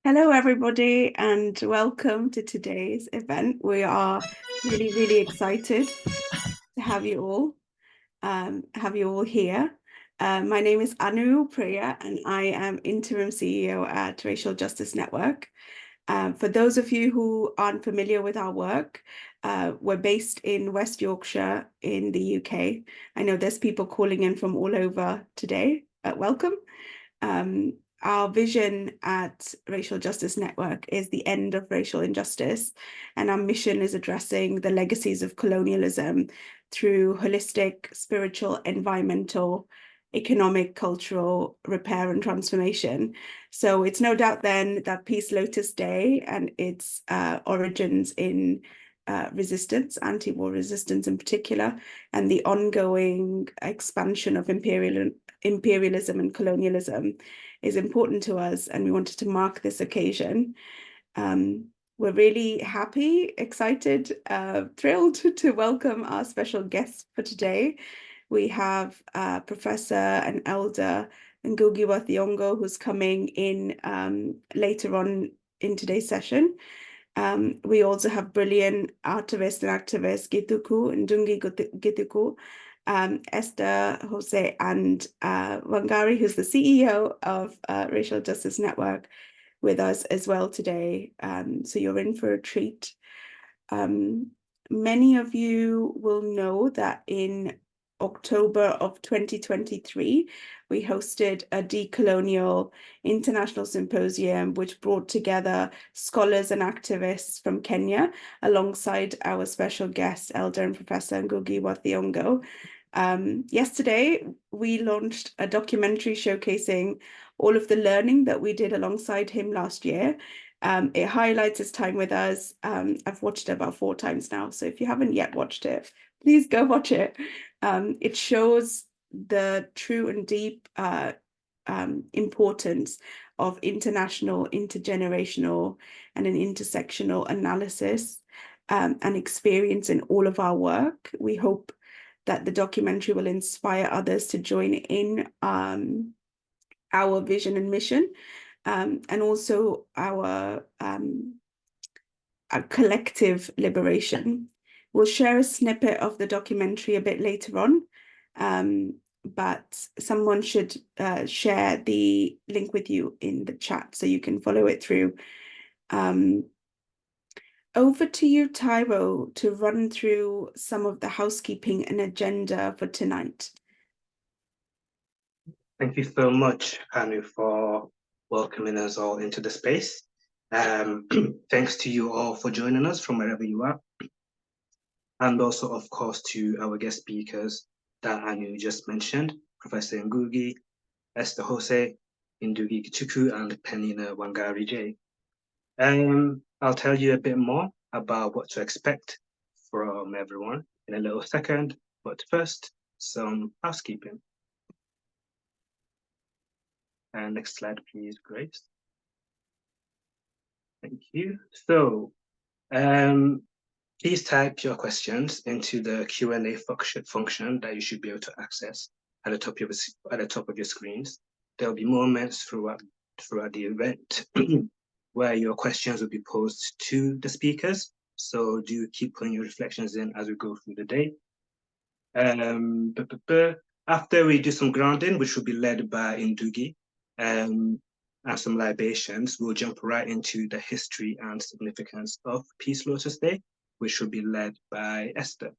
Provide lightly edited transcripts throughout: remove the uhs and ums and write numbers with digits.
Hello, everybody, and welcome to today's event. We are really, really excited to have you all here. My name is Anu Priya, and I am interim CEO at Racial Justice Network. For those of you who aren't familiar with our work, we're based in West Yorkshire in the UK. I know there's people calling in from all over today. Welcome. Our vision at Racial Justice Network is the end of racial injustice, and our mission is addressing the legacies of colonialism through holistic, spiritual, environmental, economic, cultural repair and transformation. So it's no doubt then that Peace Lotus Day and its origins in resistance, anti-war resistance in particular, and the ongoing expansion of imperialism and colonialism is important to us, and we wanted to mark this occasion. We're really happy, excited, thrilled to welcome our special guest for today. We have Professor and Elder Ngũgĩ Thiong'o, who's coming in later on in today's session. We also have brilliant artivist and activist Githuku and Ndungi Githuku, Esther, Xosei, and Wangari, who's the CEO of Racial Justice Network, with us as well today. So you're in for a treat. Many of you will know that in October of 2023, we hosted a decolonial international symposium, which brought together scholars and activists from Kenya, alongside our special guest, Elder and Professor Ngũgĩ Thiong'o. Yesterday, we launched a documentary showcasing all of the learning that we did alongside him last year. It highlights his time with us. I've watched it about 4 times now, so if you haven't yet watched it, please go watch it. It shows the true and deep importance of international, intergenerational, and an intersectional analysis and experience in all of our work. We hope that the documentary will inspire others to join in our vision and mission, and also our collective liberation. We'll share a snippet of the documentary a bit later on, but someone should share the link with you in the chat so you can follow it through. Over to you, Tyro, to run through some of the housekeeping and agenda for tonight. Thank you so much, Anu, for welcoming us all into the space. Thanks to you all for joining us from wherever you are. And also, of course, to our guest speakers that Anu just mentioned, Professor Ngũgĩ, Esther Xosei, Ndungi Githuku, and Peninah Wangari-J. I'll tell you a bit more about what to expect from everyone in a little second, but first, some housekeeping. Next slide, please, Grace. Thank you. So, please type your questions into the Q&A function that you should be able to access at the top of your screens. There'll be moments throughout the event where your questions will be posed to the speakers. So do keep putting your reflections in as we go through the day. After we do some grounding, which will be led by Ndungi, and some libations, we'll jump right into the history and significance of Peace Lotus Day, which will be led by Esther.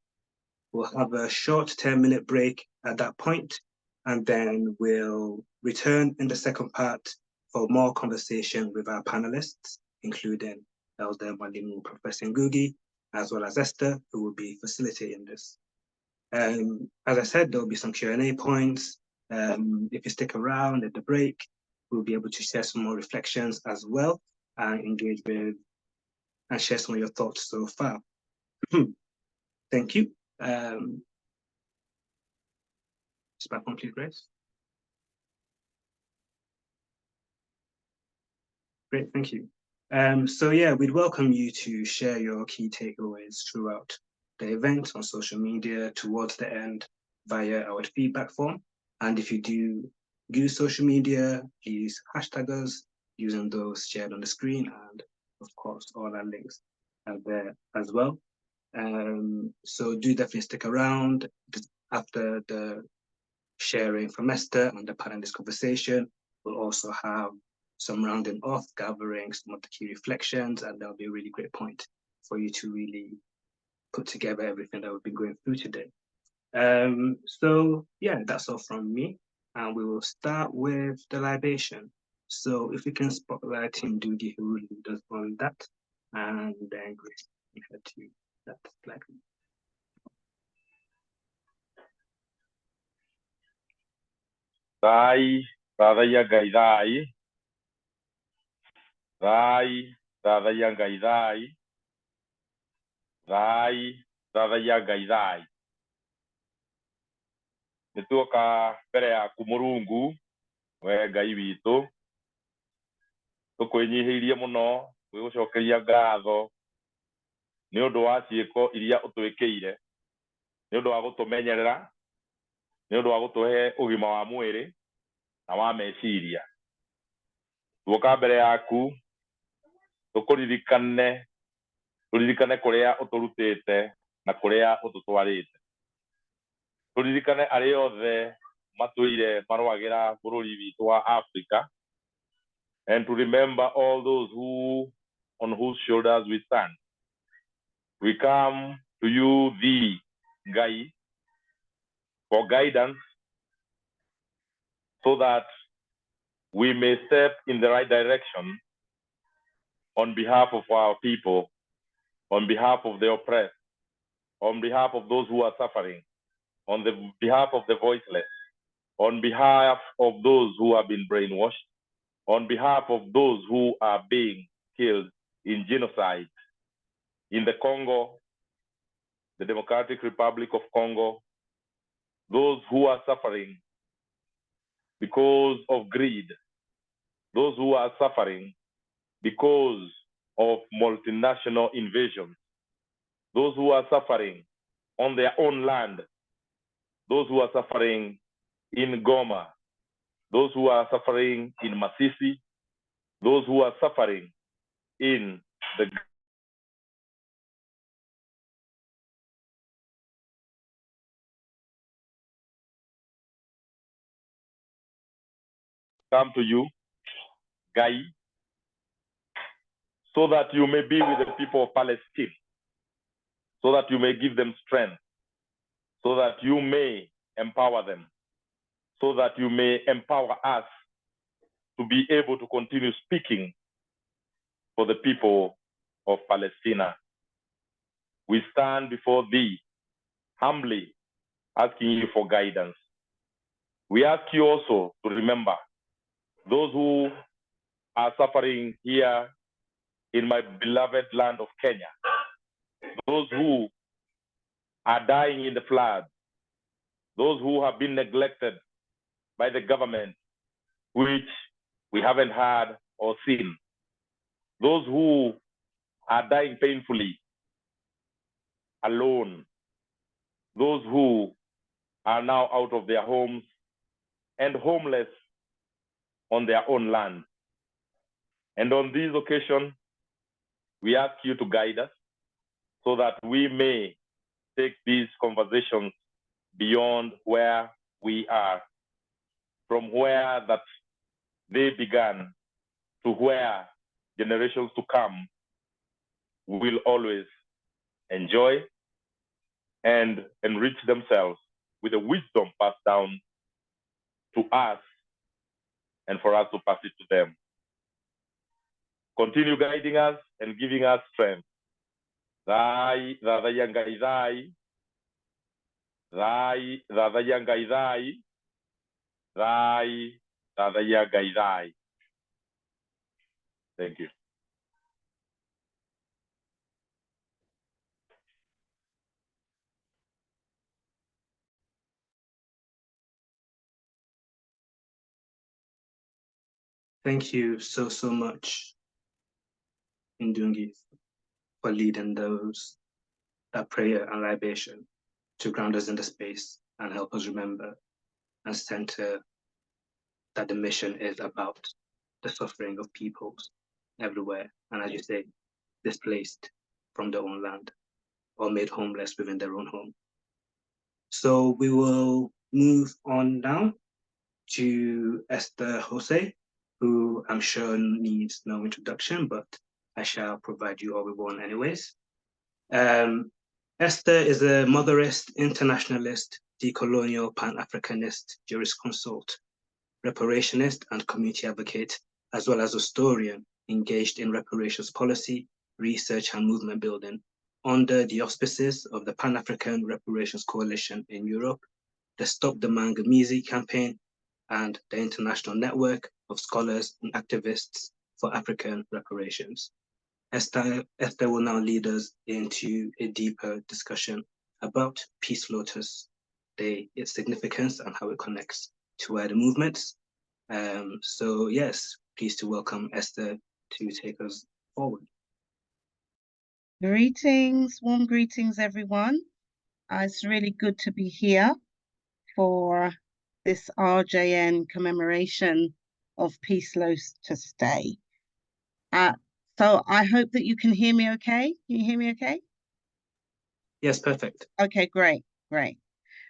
We'll have a short 10-minute break at that point, and then we'll return in the second part for more conversation with our panelists, including Elder and Professor Ngũgĩ, as well as Esther, who will be facilitating this. As I said, there'll be some Q&A points. If you stick around at the break, we'll be able to share some more reflections as well and engage with and share some of your thoughts so far. Thank you. Just back on, please, Grace. Great, thank you. So yeah, we'd welcome you to share your key takeaways throughout the event on social media towards the end via our feedback form. And if you do use social media, please hashtag us using those shared on the screen, and of course, all our links are there as well. So do definitely stick around. After the sharing from Esther and the part of this conversation, we'll also have some rounding off, gathering some of the key reflections, and that'll be a really great point for you to really put together everything that we've been going through today. So yeah, that's all from me, and we will start with the libation. So if we can spotlight Ndungi, who really does on that, and then Grace, we head to that slide. Thai, Radaya Gaidai. Thai, Radaya Gaidai. Thai, Radaya Gaidai. Nituoka mbere yaku Murungu, we Ngai witũ. Tũkwĩnyihĩirie mũno, gwĩgũcokeria ngatho nĩ ũndũ wa ciĩko iria ũtwĩkĩire, nĩ ũndũ wa gũtũmenyerera, nĩ ũndũ wa gũtũhe ũgima wa mwĩrĩ na wa meciria. Tuoka mbere yaku tũkũririkane kũrĩa ũtũrutĩte na kũrĩa ũtũtwarĩte. Tũririkane arĩa othe matũire marũagĩra bũrũri witũ wa Africa, and to remember all those on whose shoulders we stand. We come to you, thee, Ngai, for guidance, so that we may step in the right direction on behalf of our people, on behalf of the oppressed, on behalf of those who are suffering, on the behalf of the voiceless, on behalf of those who have been brainwashed, on behalf of those who are being killed in genocide in the Congo, the Democratic Republic of Congo, those who are suffering because of greed, those who are suffering because of multinational invasions, those who are suffering on their own land, those who are suffering in Goma, those who are suffering in Masisi, those who are suffering in the come to you, Gai, so that you may be with the people of Palestine, so that you may give them strength, so that you may empower them, so that you may empower us to be able to continue speaking for the people of Palestine. We stand before thee, humbly asking you for guidance. We ask you also to remember those who are suffering here in my beloved land of Kenya, those who are dying in the flood, those who have been neglected by the government, which we haven't heard or seen, those who are dying painfully, alone, those who are now out of their homes and homeless on their own land. And on this occasion, we ask you to guide us so that we may take these conversations beyond where we are, from where that they began to where generations to come will always enjoy and enrich themselves with the wisdom passed down to us and for us to pass it to them. Continue guiding us and giving us strength. Thai, Radaya Gaidai. Thai, Radaya Gaidai. Thai, Radaya Gaidai. Thank you. Thank you so much, Ndungi, for leading that prayer and libation to ground us in the space and help us remember and center that the mission is about the suffering of peoples everywhere, and as you say, displaced from their own land or made homeless within their own home. So we will move on now to Esther Xosei, who I'm sure needs no introduction, but I shall provide you all with one anyways. Esther is a motherist, internationalist, decolonial, pan-Africanist, jurisconsult, reparationist, and community advocate, as well as a historian engaged in reparations policy, research, and movement building under the auspices of the Pan-African Reparations Coalition in Europe, the Stop the Mangamizi campaign, and the International Network of Scholars and Activists for African Reparations. Esther will now lead us into a deeper discussion about Peace Lotus Day, its significance, and how it connects to wider movements. So yes, pleased to welcome Esther to take us forward. Greetings, warm greetings, everyone. It's really good to be here for this RJN commemoration of Peace Lotus Day. So I hope that you can hear me okay. Can you hear me okay? Yes, perfect. Okay, great.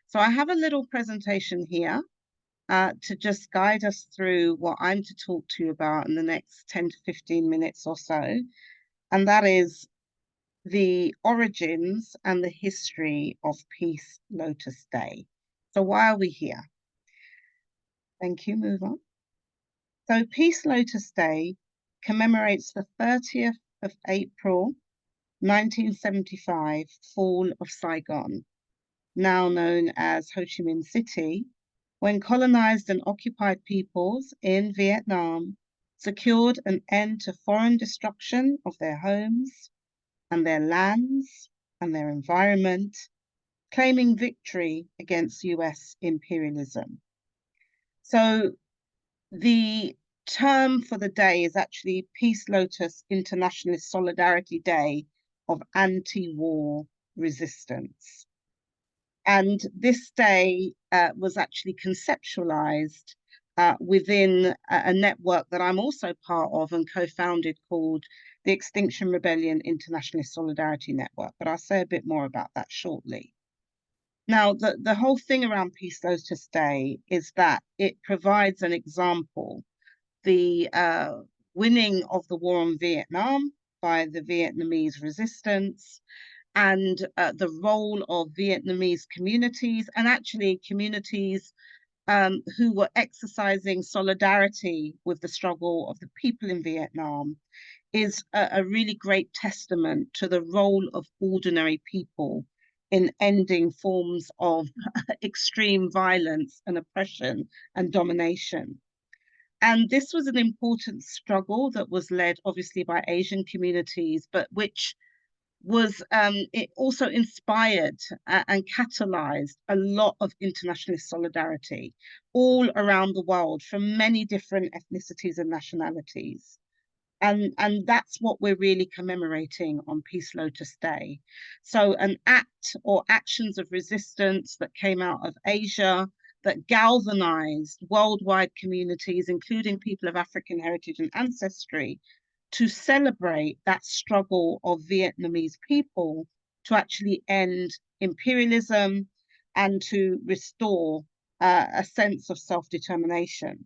So I have a little presentation here to just guide us through what I'm to talk to you about in the next 10 to 15 minutes or so. And that is the origins and the history of Peace Lotus Day. So why are we here? Thank you, move on. So Peace Lotus Day commemorates the 30th of April, 1975, fall of Saigon, now known as Ho Chi Minh City, when colonized and occupied peoples in Vietnam secured an end to foreign destruction of their homes and their lands and their environment, claiming victory against US imperialism. So the term for the day is actually Peace Lotus Internationalist Solidarity Day of Anti-War Resistance. And this day was actually conceptualized within a network that I'm also part of and co-founded called the Extinction Rebellion Internationalist Solidarity Network, but I'll say a bit more about that shortly. Now, the whole thing around Peace Lotus Day is that it provides an example, the winning of the war on Vietnam by the Vietnamese resistance, and the role of Vietnamese communities, and actually communities who were exercising solidarity with the struggle of the people in Vietnam, is a really great testament to the role of ordinary people in ending forms of extreme violence and oppression and domination. And this was an important struggle that was led obviously by Asian communities, but which was it also inspired and catalyzed a lot of internationalist solidarity all around the world from many different ethnicities and nationalities. And that's what we're really commemorating on Peace Lotus Day. So an act or actions of resistance that came out of Asia that galvanized worldwide communities, including people of African heritage and ancestry, to celebrate that struggle of Vietnamese people to actually end imperialism and to restore a sense of self-determination.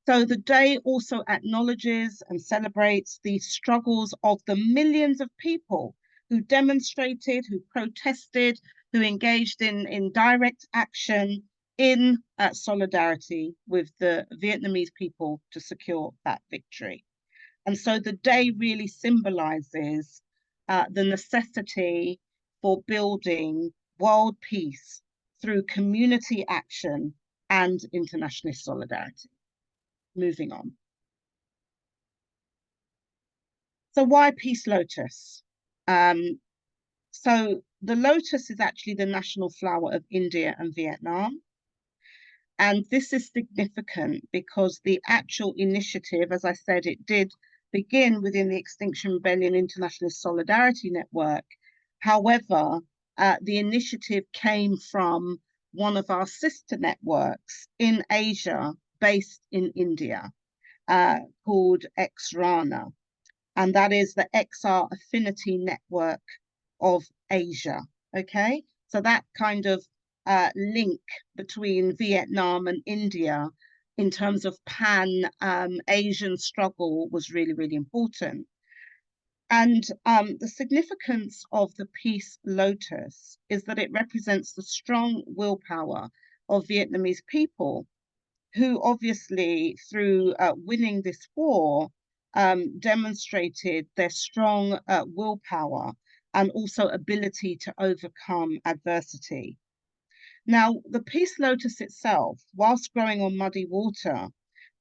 So the day also acknowledges and celebrates the struggles of the millions of people who demonstrated, who protested, who engaged in direct action in solidarity with the Vietnamese people to secure that victory. And so the day really symbolizes the necessity for building world peace through community action and internationalist solidarity. Moving on. So why Peace Lotus? So the lotus is actually the national flower of India and Vietnam. And this is significant because the actual initiative, as I said, it did begin within the Extinction Rebellion Internationalist Solidarity Network. However, the initiative came from one of our sister networks in Asia, based in India. called XRANA, and that is the XR Affinity Network of Asia. Okay, so that kind of link between Vietnam and India in terms of pan-Asian struggle was really, really important. And the significance of the Peace Lotus is that it represents the strong willpower of Vietnamese people, who obviously, through winning this war, demonstrated their strong willpower and also ability to overcome adversity. Now, the Peace Lotus itself, whilst growing on muddy water,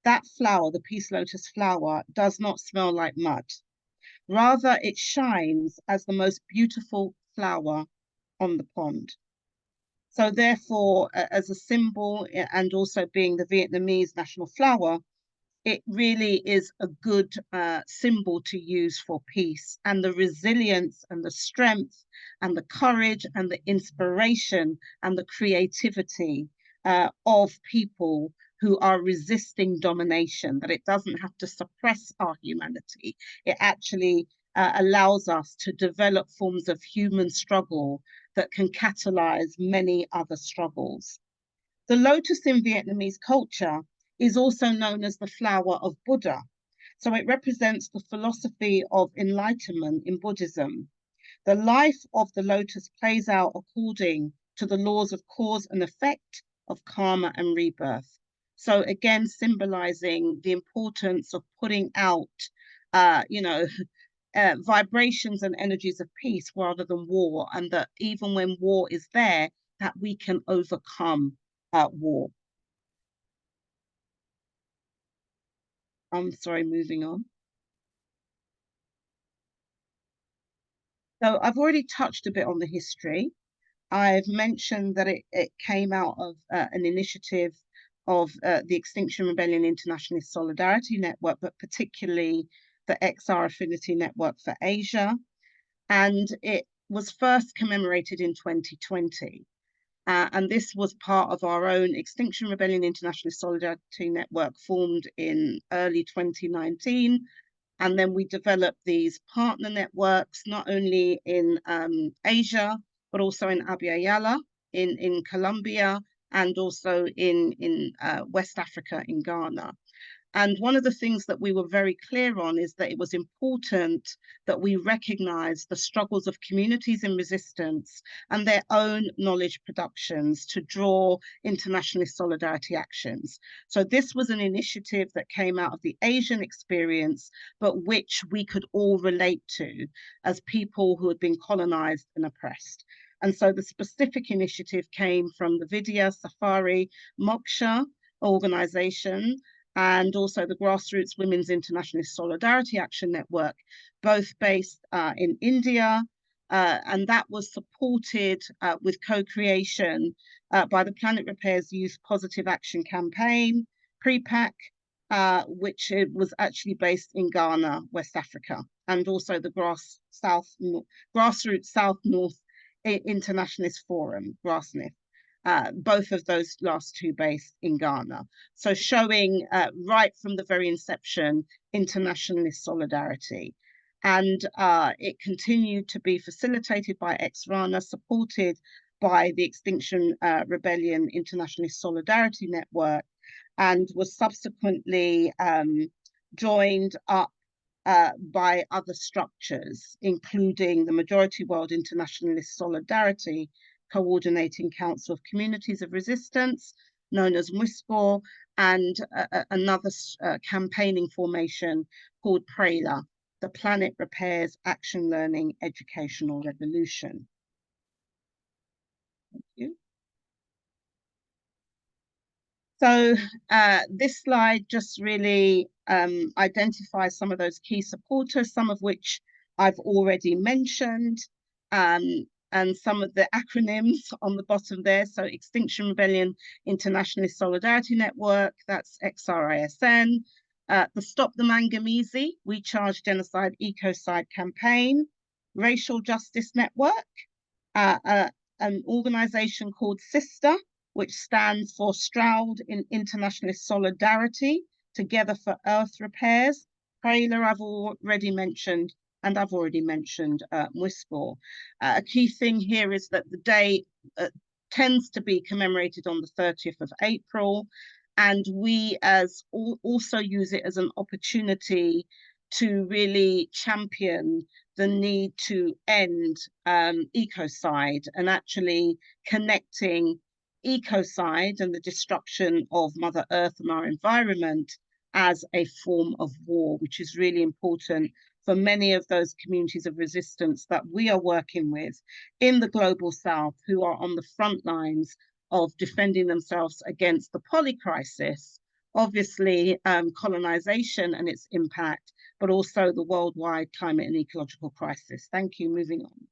that flower, the Peace Lotus flower, does not smell like mud. Rather, it shines as the most beautiful flower on the pond. So therefore, as a symbol and also being the Vietnamese national flower, it really is a good symbol to use for peace, and the resilience and the strength and the courage and the inspiration and the creativity of people who are resisting domination, that it doesn't have to suppress our humanity. It actually allows us to develop forms of human struggle that can catalyze many other struggles. The lotus in Vietnamese culture is also known as the flower of Buddha. So it represents the philosophy of enlightenment in Buddhism. The life of the lotus plays out according to the laws of cause and effect, of karma and rebirth. So again, symbolizing the importance of putting out, vibrations and energies of peace rather than war, and that even when war is there, that we can overcome war. I'm sorry, moving on. So I've already touched a bit on the history. I've mentioned that it came out of an initiative of the Extinction Rebellion Internationalist Solidarity Network, but particularly the XR Affinity Network for Asia. And it was first commemorated in 2020. And this was part of our own Extinction Rebellion Internationalist Solidarity Network, formed in early 2019. And then we developed these partner networks, not only in Asia, but also in Abya Yala, in Colombia, and also in West Africa, in Ghana. And one of the things that we were very clear on is that it was important that we recognize the struggles of communities in resistance and their own knowledge productions to draw internationalist solidarity actions. So this was an initiative that came out of the Asian experience, but which we could all relate to as people who had been colonized and oppressed. And so the specific initiative came from the Vidya Safari Moksha organization, and also the Grassroots Women's Internationalist Solidarity Action Network, both based in India, and that was supported with co-creation by the Planet Repair's Youth Positive Action Campaign, PREPAC, which was actually based in Ghana, West Africa, and also the Grassroots South-North Internationalist Forum, GrassNIF. Both of those last two based in Ghana. So showing right from the very inception, internationalist solidarity. And it continued to be facilitated by XRANA, supported by the Extinction Rebellion Internationalist Solidarity Network, and was subsequently joined up by other structures, including the Majority World Internationalist Solidarity Coordinating Council of Communities of Resistance, known as MWISCOR, and another campaigning formation called PRELA, the Planet Repairs Action Learning Educational Revolution. Thank you. So this slide just really identifies some of those key supporters, some of which I've already mentioned, and some of the acronyms on the bottom there. So Extinction Rebellion Internationalist Solidarity Network, that's XRISN. The Stop the Mangamizi, We Charge Genocide Ecocide Campaign. Racial Justice Network, an organization called SISTER, which stands for Stroud in Internationalist Solidarity Together for Earth Repairs. Peninah, I've already mentioned, and I've already mentioned Mwispo. A key thing here is that the day tends to be commemorated on the 30th of April, and we also use it as an opportunity to really champion the need to end ecocide, and actually connecting ecocide and the destruction of Mother Earth and our environment as a form of war, which is really important for many of those communities of resistance that we are working with in the Global South, who are on the front lines of defending themselves against the polycrisis, obviously colonization and its impact, but also the worldwide climate and ecological crisis. Thank you. Moving on.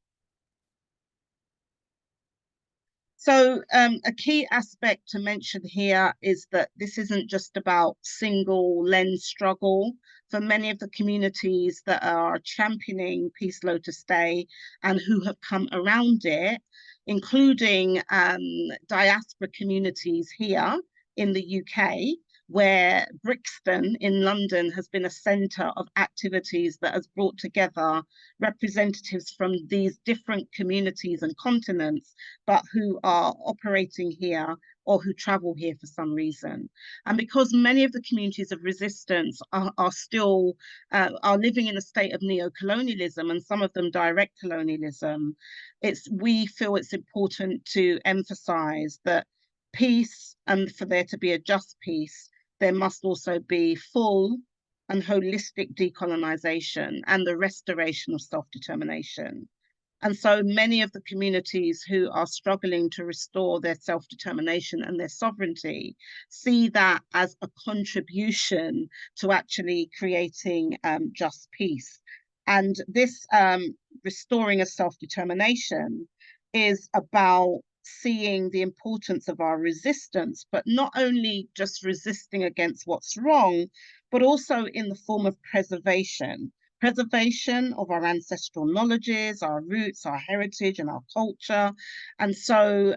So a key aspect to mention here is that this isn't just about single lens struggle. For many of the communities that are championing Peace Lotus Day and who have come around it, including diaspora communities here in the UK, where Brixton in London has been a centre of activities that has brought together representatives from these different communities and continents, but who are operating here or who travel here for some reason. And because many of the communities of resistance are still are living in a state of neo-colonialism, and some of them direct colonialism, we feel it's important to emphasize that peace, and for there to be a just peace, there must also be full and holistic decolonization and the restoration of self-determination. And so many of the communities who are struggling to restore their self-determination and their sovereignty see that as a contribution to actually creating just peace. And this restoring of self-determination is about seeing the importance of our resistance, but not only just resisting against what's wrong, but also in the form of preservation of our ancestral knowledges, our roots, our heritage, and our culture. And so,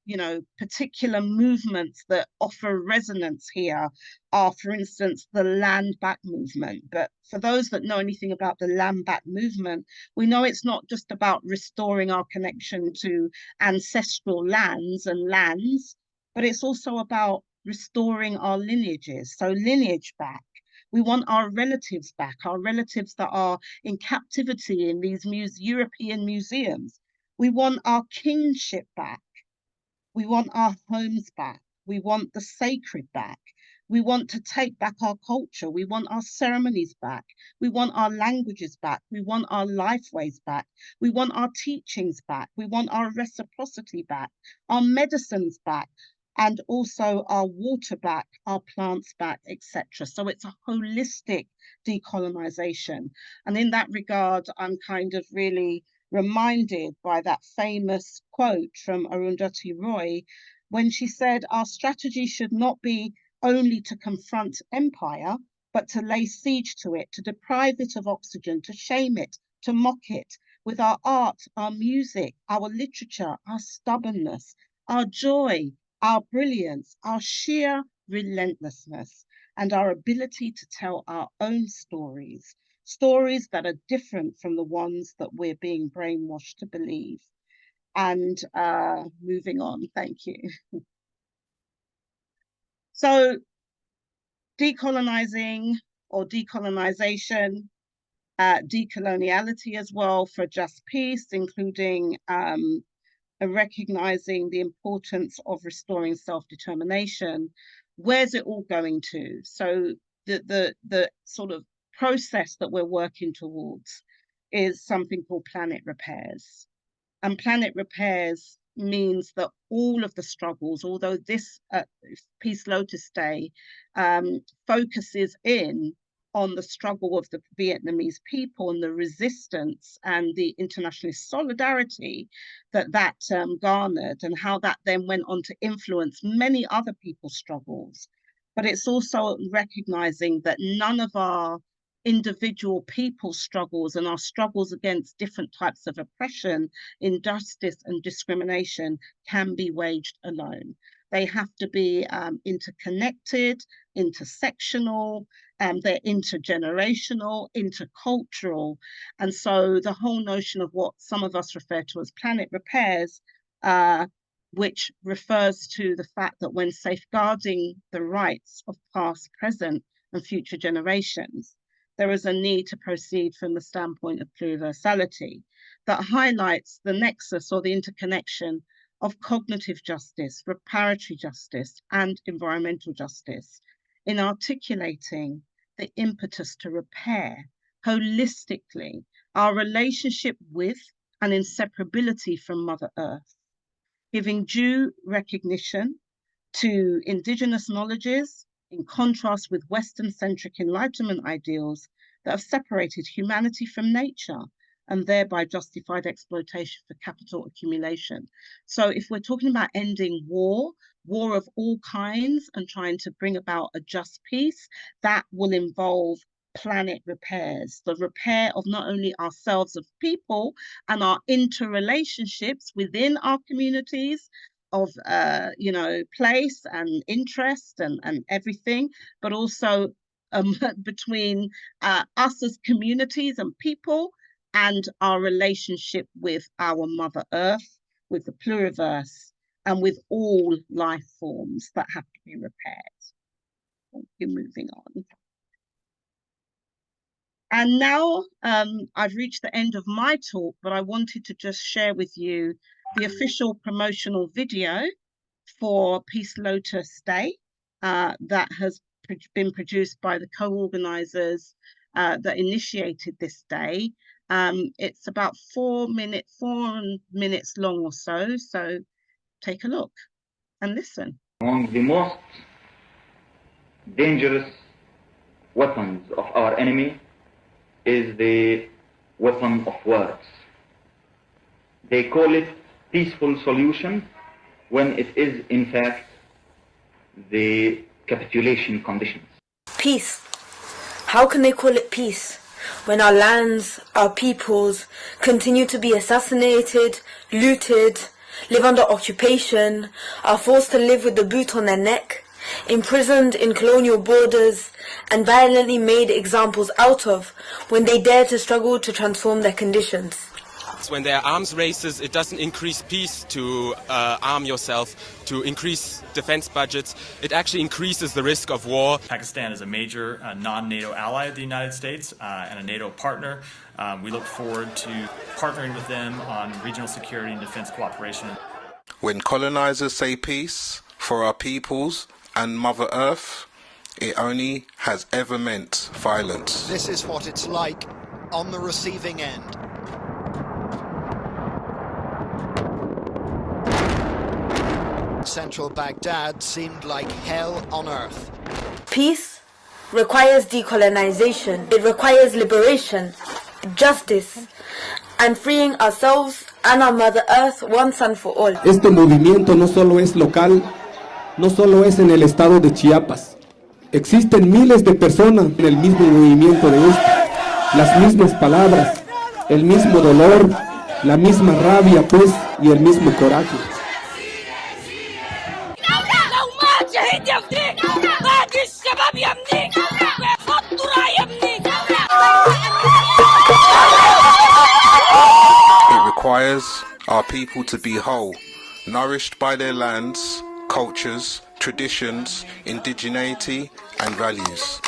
you know, particular movements that offer resonance here are, for instance, the land back movement. But for those that know anything about the land back movement, we know it's not just about restoring our connection to ancestral lands, but it's also about restoring our lineages. So lineage back. We want our relatives back, our relatives that are in captivity in these European museums. We want our kingship back. We want our homes back. We want the sacred back. We want to take back our culture. We want our ceremonies back. We want our languages back. We want our lifeways back. We want our teachings back. We want our reciprocity back, our medicines back, and also our water back, our plants back, etc. So it's a holistic decolonization. And in that regard, I'm kind of really reminded by that famous quote from Arundhati Roy, when she said, our strategy should not be only to confront empire, but to lay siege to it, to deprive it of oxygen, to shame it, to mock it, with our art, our music, our literature, our stubbornness, our joy, our brilliance, our sheer relentlessness, and our ability to tell our own stories, stories that are different from the ones that we're being brainwashed to believe. And moving on, thank you. So decolonizing or decolonization, decoloniality as well for just peace, including recognizing the importance of restoring self-determination. Where's it all going to? So the sort of process that we're working towards is something called planet repairs. And planet repairs means that all of the struggles, although this Peace Lotus Day focuses in on the struggle of the Vietnamese people and the resistance and the international solidarity that garnered, and how that then went on to influence many other people's struggles. But it's also recognizing that none of our individual people's struggles and our struggles against different types of oppression, injustice, and discrimination can be waged alone. They have to be interconnected, intersectional, they're intergenerational, intercultural. And so the whole notion of what some of us refer to as planet repairs, which refers to the fact that when safeguarding the rights of past, present, and future generations, there is a need to proceed from the standpoint of pluriversality that highlights the nexus or the interconnection of cognitive justice, reparatory justice, and environmental justice in articulating the impetus to repair holistically our relationship with and inseparability from Mother Earth, giving due recognition to indigenous knowledges in contrast with Western-centric Enlightenment ideals that have separated humanity from nature and thereby justified exploitation for capital accumulation. So if we're talking about ending war of all kinds, and trying to bring about a just peace, that will involve planet repairs, the repair of not only ourselves as people and our interrelationships within our communities of place and interest and everything, but also between us as communities and people, and our relationship with our Mother Earth, with the pluriverse, and with all life forms that have to be repaired. Thank you, moving on. And now I've reached the end of my talk, but I wanted to just share with you the official promotional video for Peace Lotus Day that has been produced by the co-organizers that initiated this day. It's about 4 minutes long or so take a look and listen. Among the most dangerous weapons of our enemy is the weapon of words. They call it peaceful solution when it is in fact the capitulation conditions. Peace. How can they call it peace when our lands, our peoples continue to be assassinated, looted, live under occupation, are forced to live with the boot on their neck, imprisoned in colonial borders, and violently made examples out of when they dare to struggle to transform their conditions? When there are arms races, it doesn't increase peace to arm yourself, to increase defense budgets. It actually increases the risk of war. Pakistan is a major non-NATO ally of the United States and a NATO partner. We look forward to partnering with them on regional security and defense cooperation. When colonizers say peace for our peoples and Mother Earth, it only has ever meant violence. This is what it's like on the receiving end. Central Baghdad seemed like hell on earth. Peace requires decolonization. It requires liberation, justice, and freeing ourselves and our Mother Earth once and for all. Este movimiento no solo es local, no solo es en el estado de Chiapas. Existen miles de personas en el mismo movimiento de este, las mismas palabras, el mismo dolor, la misma rabia, pues, y el mismo coraje. It requires our people to be whole, nourished by their lands, cultures, traditions, indigeneity, and values.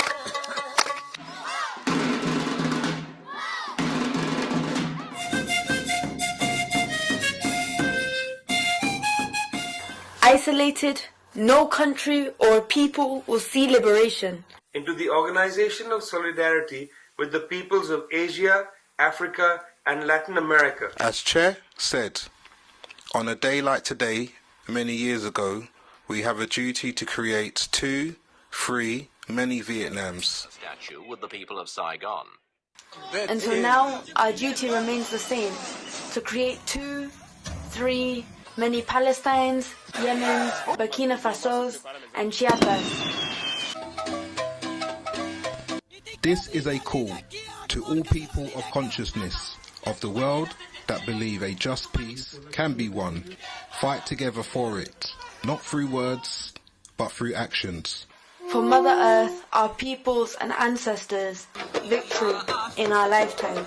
Isolated, no country or people will see liberation. Into the organization of solidarity with the peoples of Asia, Africa, and Latin America. As Che said, on a day like today, many years ago, we have a duty to create 2, 3, many Vietnams. Statue with the people of Saigon. And so now our duty remains the same, to create 2, 3, many Palestines, Yemen, Burkina Fasos, and Chiapas. This is a call to all people of consciousness of the world that believe a just peace can be won. Fight together for it. not through words, but through actions. For Mother Earth, our peoples and ancestors, victory in our lifetime.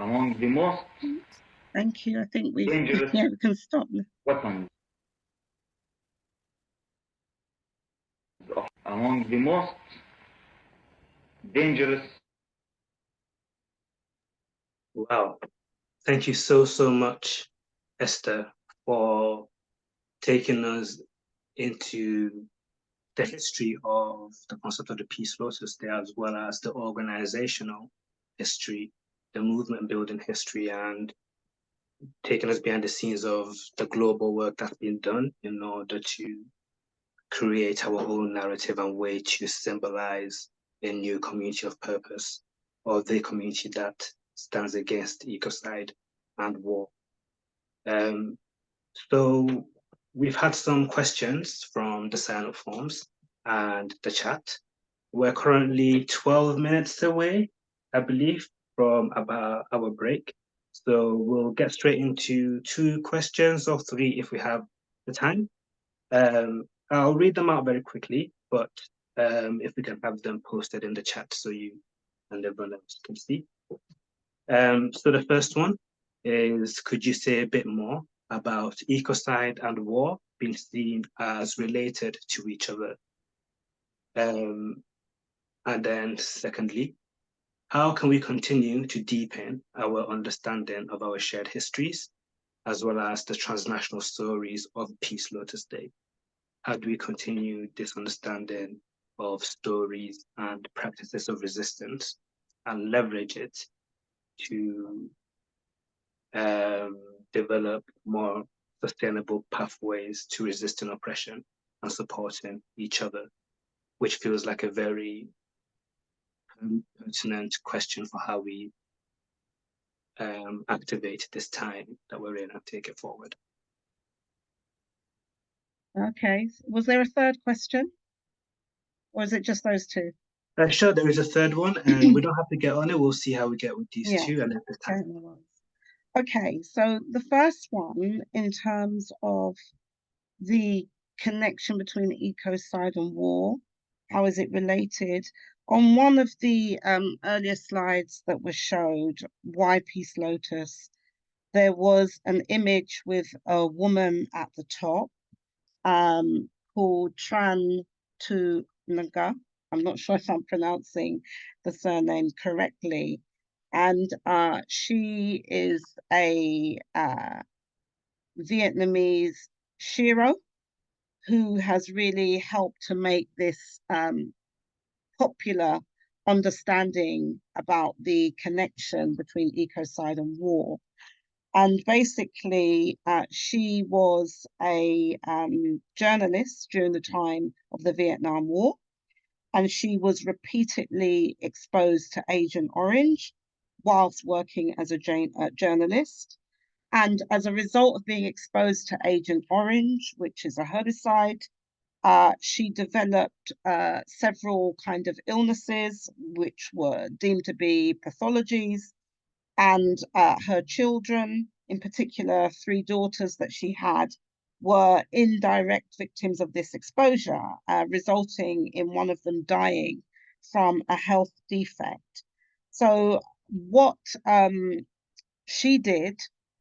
Among the most Thank you. I think we dangerous we can stop. weapons among the most dangerous. Wow. Thank you so much, Esther, for taking us into the history of the concept of the Peace Lotus Day, as well as the organizational history, the movement building history, and taking us behind the scenes of the global work that's been done in order to create our own narrative and way to symbolize a new community of purpose, or the community that stands against ecocide and war. So we've had some questions from the sign-up forms and the chat. We're currently 12 minutes away, I believe, from about our break. So we'll get straight into 2 questions or 3 if we have the time. I'll read them out very quickly, but if we can have them posted in the chat so you and everyone else can see. So the first one is, could you say a bit more about ecocide and war being seen as related to each other? And then secondly, how can we continue to deepen our understanding of our shared histories, as well as the transnational stories of Peace Lotus Day? How do we continue this understanding of stories and practices of resistance and leverage it to develop more sustainable pathways to resisting oppression and supporting each other, which feels like a very pertinent question for how we activate this time that we're in and take it forward. Okay. Was there a third question? Or is it just those 2? Sure, there is a third one, and we don't have to get on it. We'll see how we get with these 2 and at the time. Okay, so the first one, in terms of the connection between ecocide and war, how is it related? On one of the earlier slides that were showed, Why Peace Lotus, there was an image with a woman at the top called Tran Naga. I'm not sure if I'm pronouncing the surname correctly. And she is a Vietnamese shiro who has really helped to make this popular understanding about the connection between ecocide and war. And basically, she was a journalist during the time of the Vietnam War, and she was repeatedly exposed to Agent Orange whilst working as a journalist. And as a result of being exposed to Agent Orange, which is a herbicide, she developed several kind of illnesses, which were deemed to be pathologies. And her children, in particular, 3 daughters that she had, were indirect victims of this exposure, resulting in one of them dying from a health defect. So what she did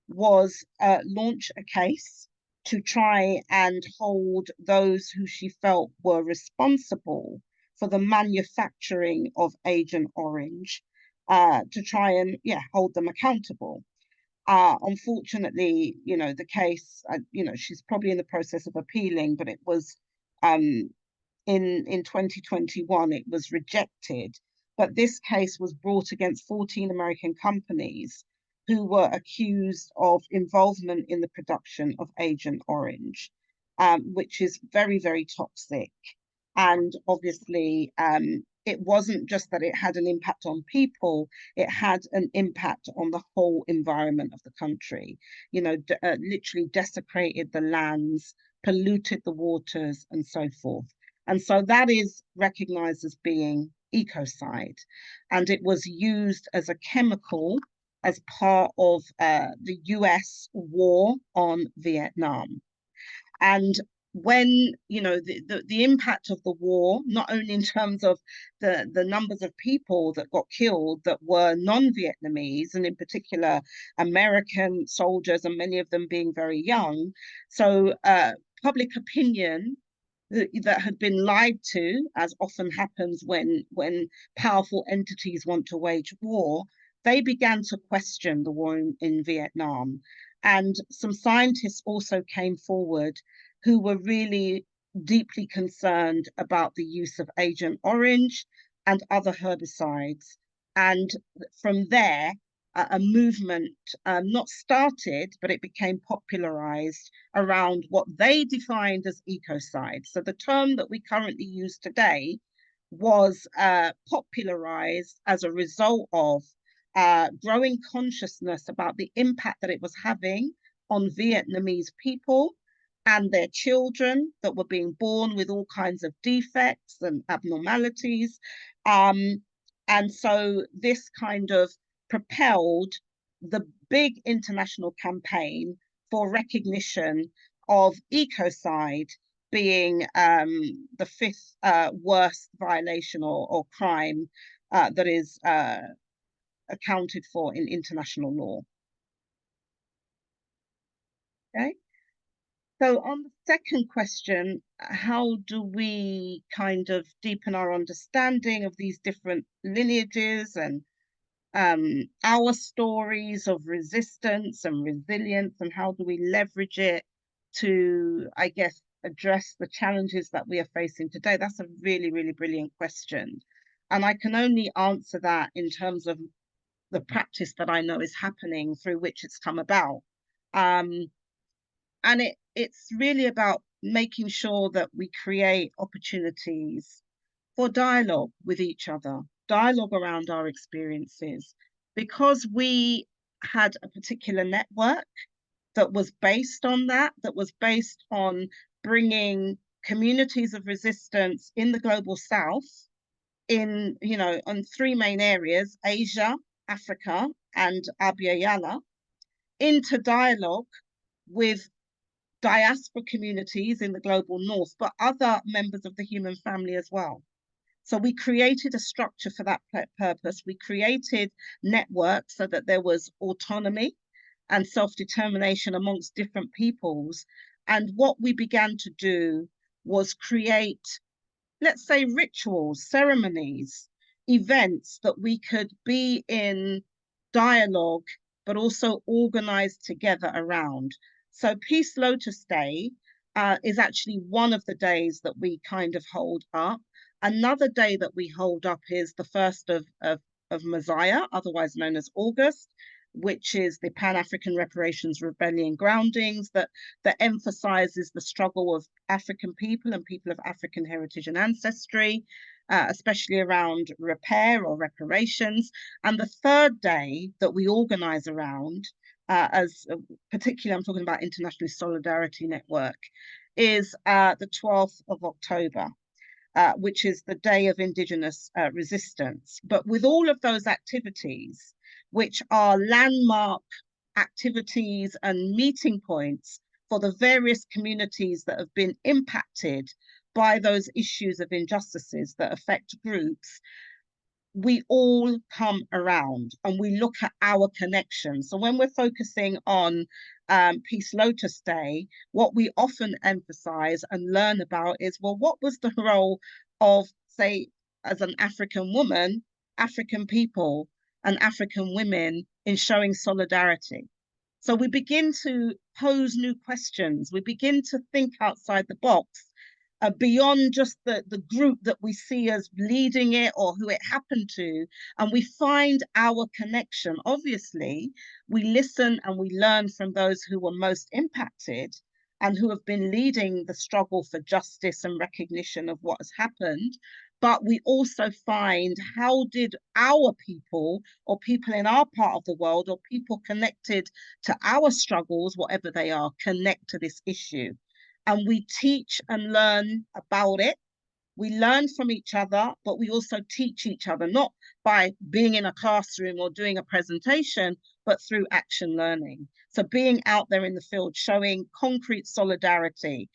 was launch a case to try and hold those who she felt were responsible for the manufacturing of Agent Orange, to try and hold them accountable. Unfortunately, the case, she's probably in the process of appealing, but it was in 2021 it was rejected. But this case was brought against 14 American companies who were accused of involvement in the production of Agent Orange, which is very, very toxic. And obviously, it wasn't just that it had an impact on people, it had an impact on the whole environment of the country, literally desecrated the lands, polluted the waters, and so forth. And so that is recognized as being ecocide. And it was used as a chemical as part of the US war on Vietnam. And when, the impact of the war, not only in terms of the numbers of people that got killed that were non-Vietnamese, and in particular American soldiers, and many of them being very young. So public opinion that had been lied to, as often happens when powerful entities want to wage war, they began to question the war in Vietnam. And some scientists also came forward who were really deeply concerned about the use of Agent Orange and other herbicides. And from there, a movement not started, but it became popularized around what they defined as ecocide. So the term that we currently use today was popularized as a result of growing consciousness about the impact that it was having on Vietnamese people and their children that were being born with all kinds of defects and abnormalities. And so this kind of propelled the big international campaign for recognition of ecocide being the 5th worst violation or crime that is accounted for in international law. Okay. So on the second question, how do we kind of deepen our understanding of these different lineages and our stories of resistance and resilience, and how do we leverage it to, I guess, address the challenges that we are facing today? That's a really, really brilliant question. And I can only answer that in terms of the practice that I know is happening through which it's come about. And it's really about making sure that we create opportunities for dialogue with each other, dialogue around our experiences, because we had a particular network that was based on that was based on bringing communities of resistance in the global south on 3 main areas, Asia, Africa, and Abya Yala, into dialogue with diaspora communities in the global north, but other members of the human family as well. So we created a structure for that purpose. We created networks so that there was autonomy and self-determination amongst different peoples. And what we began to do was create, let's say, rituals, ceremonies, events that we could be in dialogue, but also organized together around. So Peace Lotus Day is actually one of the days that we kind of hold up. Another day that we hold up is the 1st of Messiah, otherwise known as August, which is the Pan-African Reparations Rebellion groundings that emphasizes the struggle of African people and people of African heritage and ancestry, especially around repair or reparations. And the 3rd day that we organize around particularly I'm talking about International Solidarity Network, is the 12th of October, which is the Day of Indigenous Resistance. But with all of those activities, which are landmark activities and meeting points for the various communities that have been impacted by those issues of injustices that affect groups, we all come around and we look at our connections. So when we're focusing on Peace Lotus Day, what we often emphasize and learn about is, well, what was the role of, say, as an African woman, African people and African women in showing solidarity? So we begin to pose new questions. We begin to think outside the box, beyond just the group that we see as leading it or who it happened to, and we find our connection. Obviously, we listen and we learn from those who were most impacted and who have been leading the struggle for justice and recognition of what has happened. But we also find, how did our people or people in our part of the world or people connected to our struggles, whatever they are, connect to this issue? And we teach and learn about it. We learn from each other, but we also teach each other, not by being in a classroom or doing a presentation, but through action learning. So being out there in the field, showing concrete solidarity,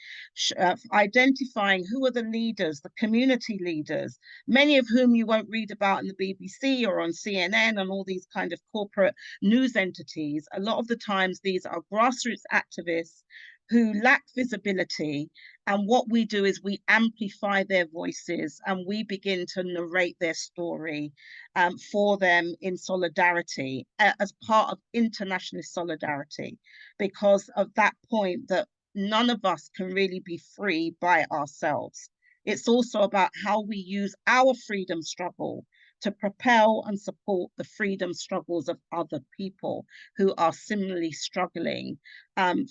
identifying who are the leaders, the community leaders, many of whom you won't read about in the BBC or on CNN and all these kind of corporate news entities. A lot of the times these are grassroots activists who lack visibility, and what we do is we amplify their voices and we begin to narrate their story for them in solidarity, as part of international solidarity, because of that point that none of us can really be free by ourselves. It's also about how we use our freedom struggle to propel and support the freedom struggles of other people who are similarly struggling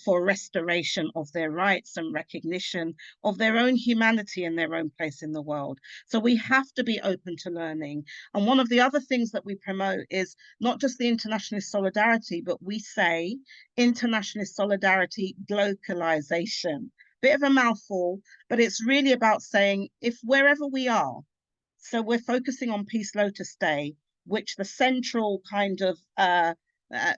for restoration of their rights and recognition of their own humanity and their own place in the world. So we have to be open to learning. And one of the other things that we promote is not just the international solidarity, but we say international solidarity globalization. Bit of a mouthful, but it's really about saying, if wherever we are, so we're focusing on Peace Lotus Day, which the central kind of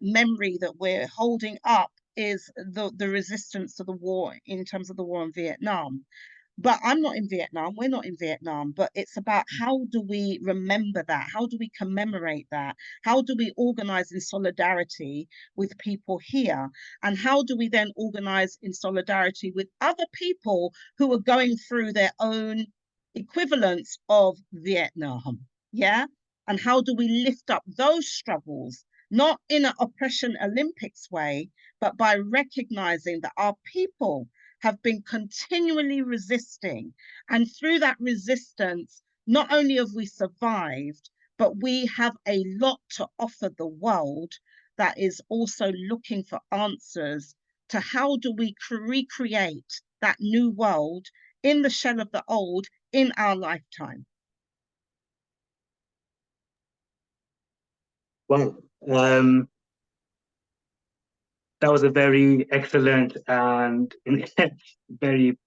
memory that we're holding up is the resistance to the war in terms of the war in Vietnam. But I'm not in Vietnam, we're not in Vietnam, but it's about how do we remember that? How do we commemorate that? How do we organize in solidarity with people here? And how do we then organize in solidarity with other people who are going through their own equivalents of Vietnam, yeah? And how do we lift up those struggles, not in an oppression Olympics way, but by recognizing that our people have been continually resisting. And through that resistance, not only have we survived, but we have a lot to offer the world that is also looking for answers to how do we recreate that new world in the shell of the old in our lifetime. Well, that was a very excellent and very,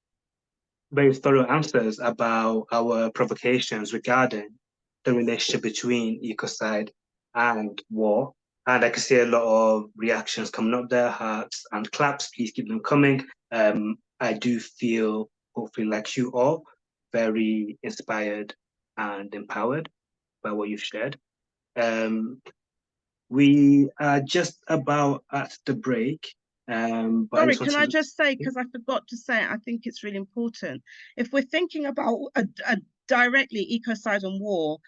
very thorough answers about our provocations regarding the relationship between ecocide and war. And I can see a lot of reactions coming up there, hearts and claps. Please keep them coming. I do feel, hopefully like you all, very inspired and empowered by what you've shared. We are just about at the break. Sorry, can I just say, because I forgot to say, I think it's really important. If we're thinking about directly ecocide and war,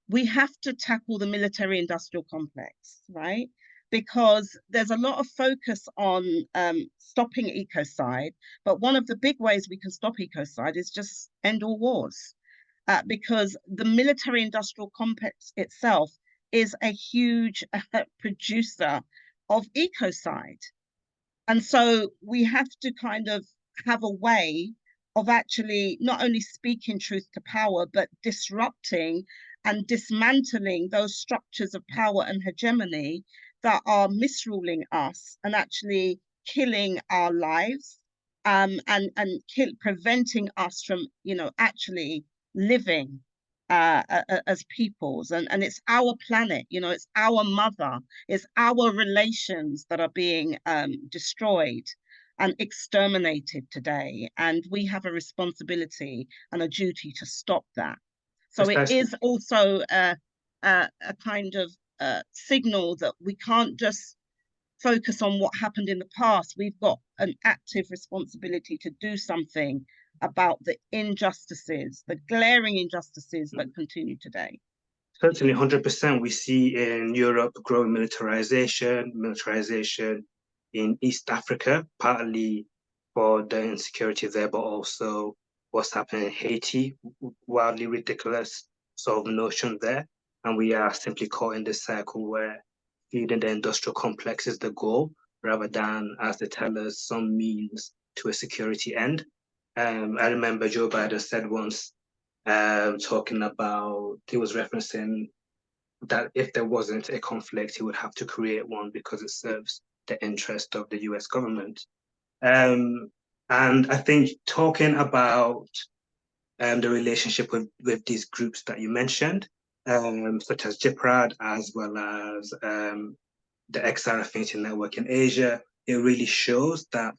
we have to tackle the military-industrial complex, right? Because there's a lot of focus on stopping ecocide, but one of the big ways we can stop ecocide is just end all wars. Because the military-industrial complex itself is a huge producer of ecocide. And so we have to kind of have a way of actually not only speaking truth to power, but disrupting and dismantling those structures of power and hegemony that are misruling us and actually killing our lives, and preventing us from, actually living as peoples. And it's our planet, it's our mother, it's our relations that are being destroyed and exterminated today. And we have a responsibility and a duty to stop that. So it is also a kind of signal that we can't just focus on what happened in the past. We've got an active responsibility to do something about the injustices, the glaring injustices that continue today. Certainly, 100%. We see in Europe growing militarization in East Africa, partly for the insecurity there, but also what's happening in Haiti, wildly ridiculous sort of notion there. And we are simply caught in this cycle where feeding the industrial complex is the goal, rather than, as they tell us, some means to a security end. I remember Joe Biden said once, talking about, he was referencing that if there wasn't a conflict, he would have to create one because it serves the interest of the US government. And I think talking about the relationship with these groups that you mentioned, such as JIPRAD, as well as the XR Affinity Network in Asia, it really shows that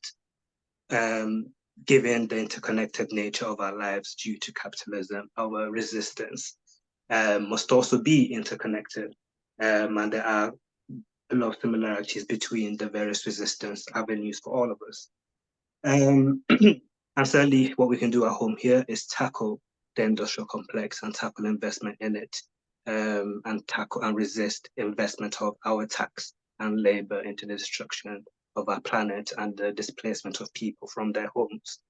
given the interconnected nature of our lives due to capitalism, our resistance must also be interconnected. And there are a lot of similarities between the various resistance avenues for all of us. And certainly what we can do at home here is tackle the industrial complex and tackle investment in it, and tackle and resist investment of our tax and labor into the destruction of our planet and the displacement of people from their homes.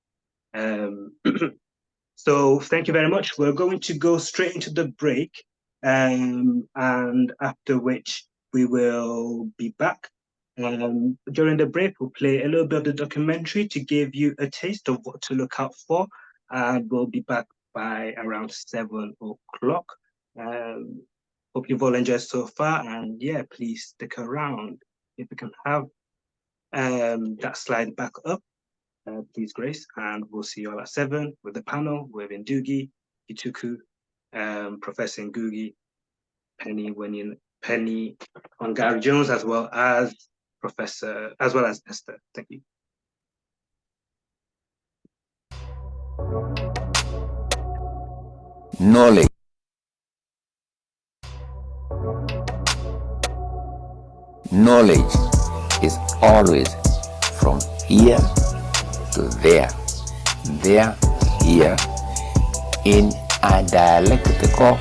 So thank you very much. We're going to go straight into the break, and after which we will be back. During the break, we'll play a little bit of the documentary to give you a taste of what to look out for, and we'll be back by around 7 o'clock. Hope you've all enjoyed so far, and yeah, please stick around. If we can have that slide back up, please, Grace, and we'll see you all at 7 with the panel with Ndungi Githuku, Professor Ngũgĩ, Peninah Wangari-Jones, as well as Esther. Thank you. Knowledge. Knowledge is always from here to there, here, in a dialectical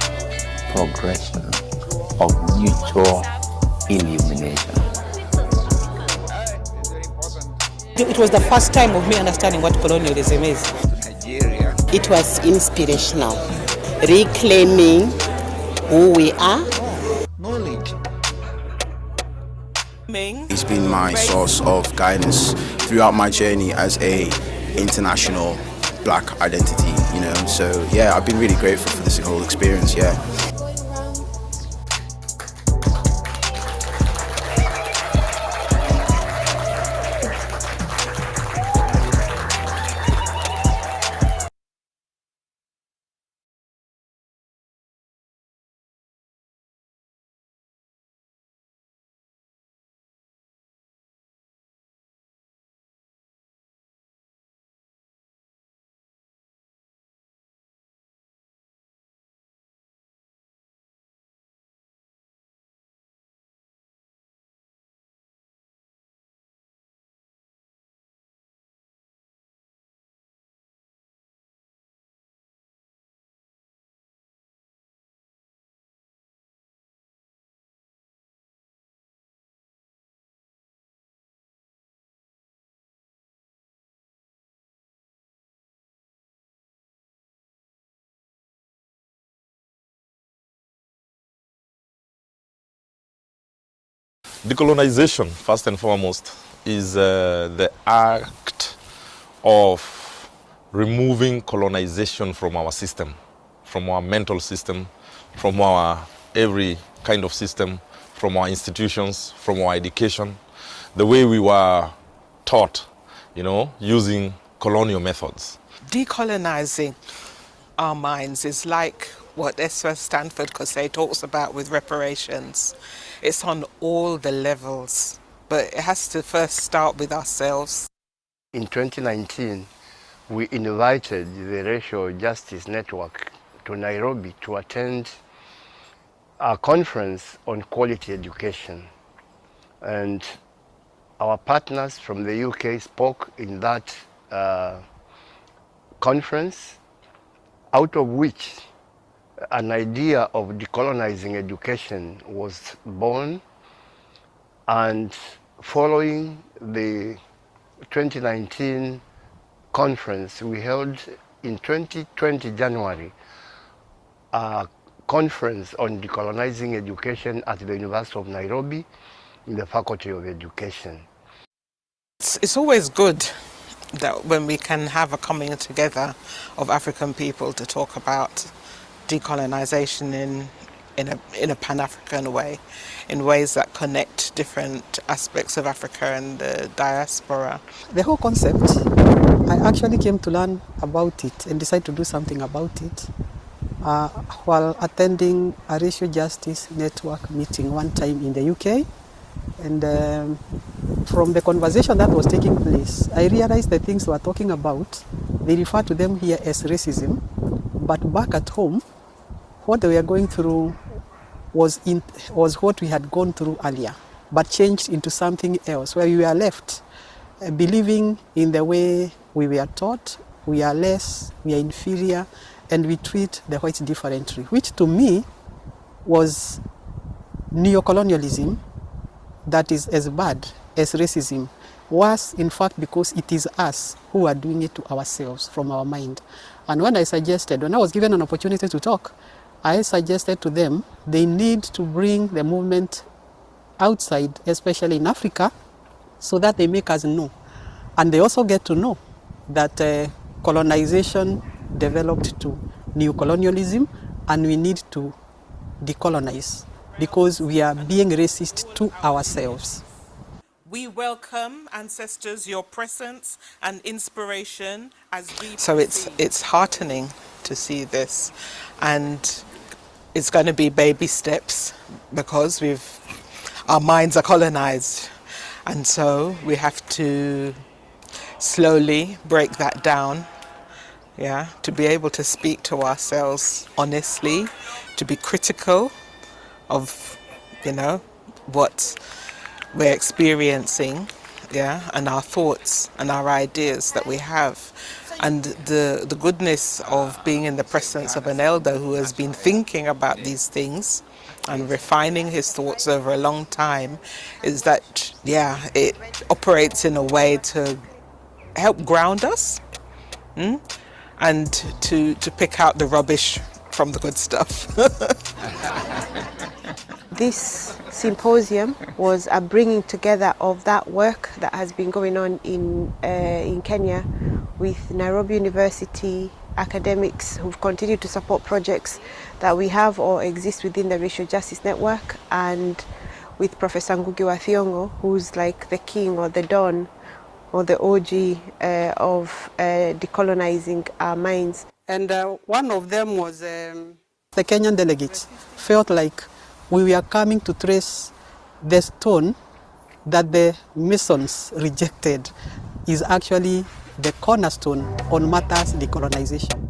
progression of mutual illumination. It was the first time of me understanding what colonialism is. Nigeria. It was inspirational, reclaiming who we are. Knowledge. He's been my source of guidance throughout my journey as a international black identity, so yeah, I've been really grateful for this whole experience. Decolonization, first and foremost, is the act of removing colonization from our system, from our mental system, from our every kind of system, from our institutions, from our education, the way we were taught, using colonial methods. Decolonizing our minds is like what Esther Stanford Xosei talks about with reparations. It's on all the levels, but it has to first start with ourselves. In 2019, we invited the Racial Justice Network to Nairobi to attend a conference on quality education. And our partners from the UK spoke in that conference, out of which an idea of decolonizing education was born. And following the 2019 conference, we held in 2020 January a conference on decolonizing education at the University of Nairobi in the Faculty of Education. It's always good that when we can have a coming together of African people to talk about decolonization in a Pan-African way, in ways that connect different aspects of Africa and the diaspora. The whole concept, I actually came to learn about it and decided to do something about it while attending a Racial Justice Network meeting one time in the UK. And from the conversation that was taking place, I realized the things we were talking about, they refer to them here as racism, but back at home, what they were going through was what we had gone through earlier, but changed into something else, where we were left believing in the way we were taught, we are less, we are inferior, and we treat the whites differently, which to me was neocolonialism that is as bad as racism. Worse, in fact, because it is us who are doing it to ourselves from our mind. And when I was given an opportunity to talk, I suggested to them they need to bring the movement outside, especially in Africa, so that they make us know. And they also get to know that colonization developed to neocolonialism, and we need to decolonize because we are being racist to ourselves. We welcome, ancestors, your presence and inspiration as we So it's heartening to see this, and it's going to be baby steps because our minds are colonized, and so we have to slowly break that down, to be able to speak to ourselves honestly, to be critical of, what we're experiencing, and our thoughts and our ideas that we have. And the goodness of being in the presence of an elder who has been thinking about these things and refining his thoughts over a long time is that, it operates in a way to help ground us and to pick out the rubbish from the good stuff. This symposium was a bringing together of that work that has been going on in Kenya with Nairobi University academics who've continued to support projects that we have or exist within the Racial Justice Network, and with Professor Ngũgĩ wa Thiong'o, who's like the king or the don or the OG of decolonizing our minds. And one of them was the Kenyan delegates felt like we were coming to trace the stone that the Masons rejected is actually the cornerstone on matters decolonization.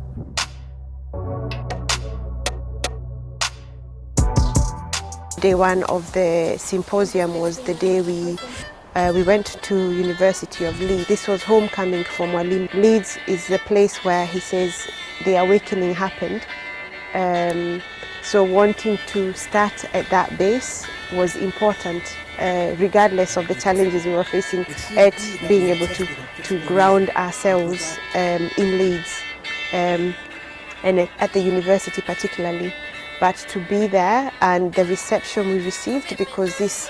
Day one of the symposium was the day we went to University of Leeds. This was homecoming for Mwalimu. Leeds is the place where he says the awakening happened. So wanting to start at that base was important, regardless of the challenges we were facing, at being able to ground ourselves in Leeds, and at the university particularly. But to be there and the reception we received, because this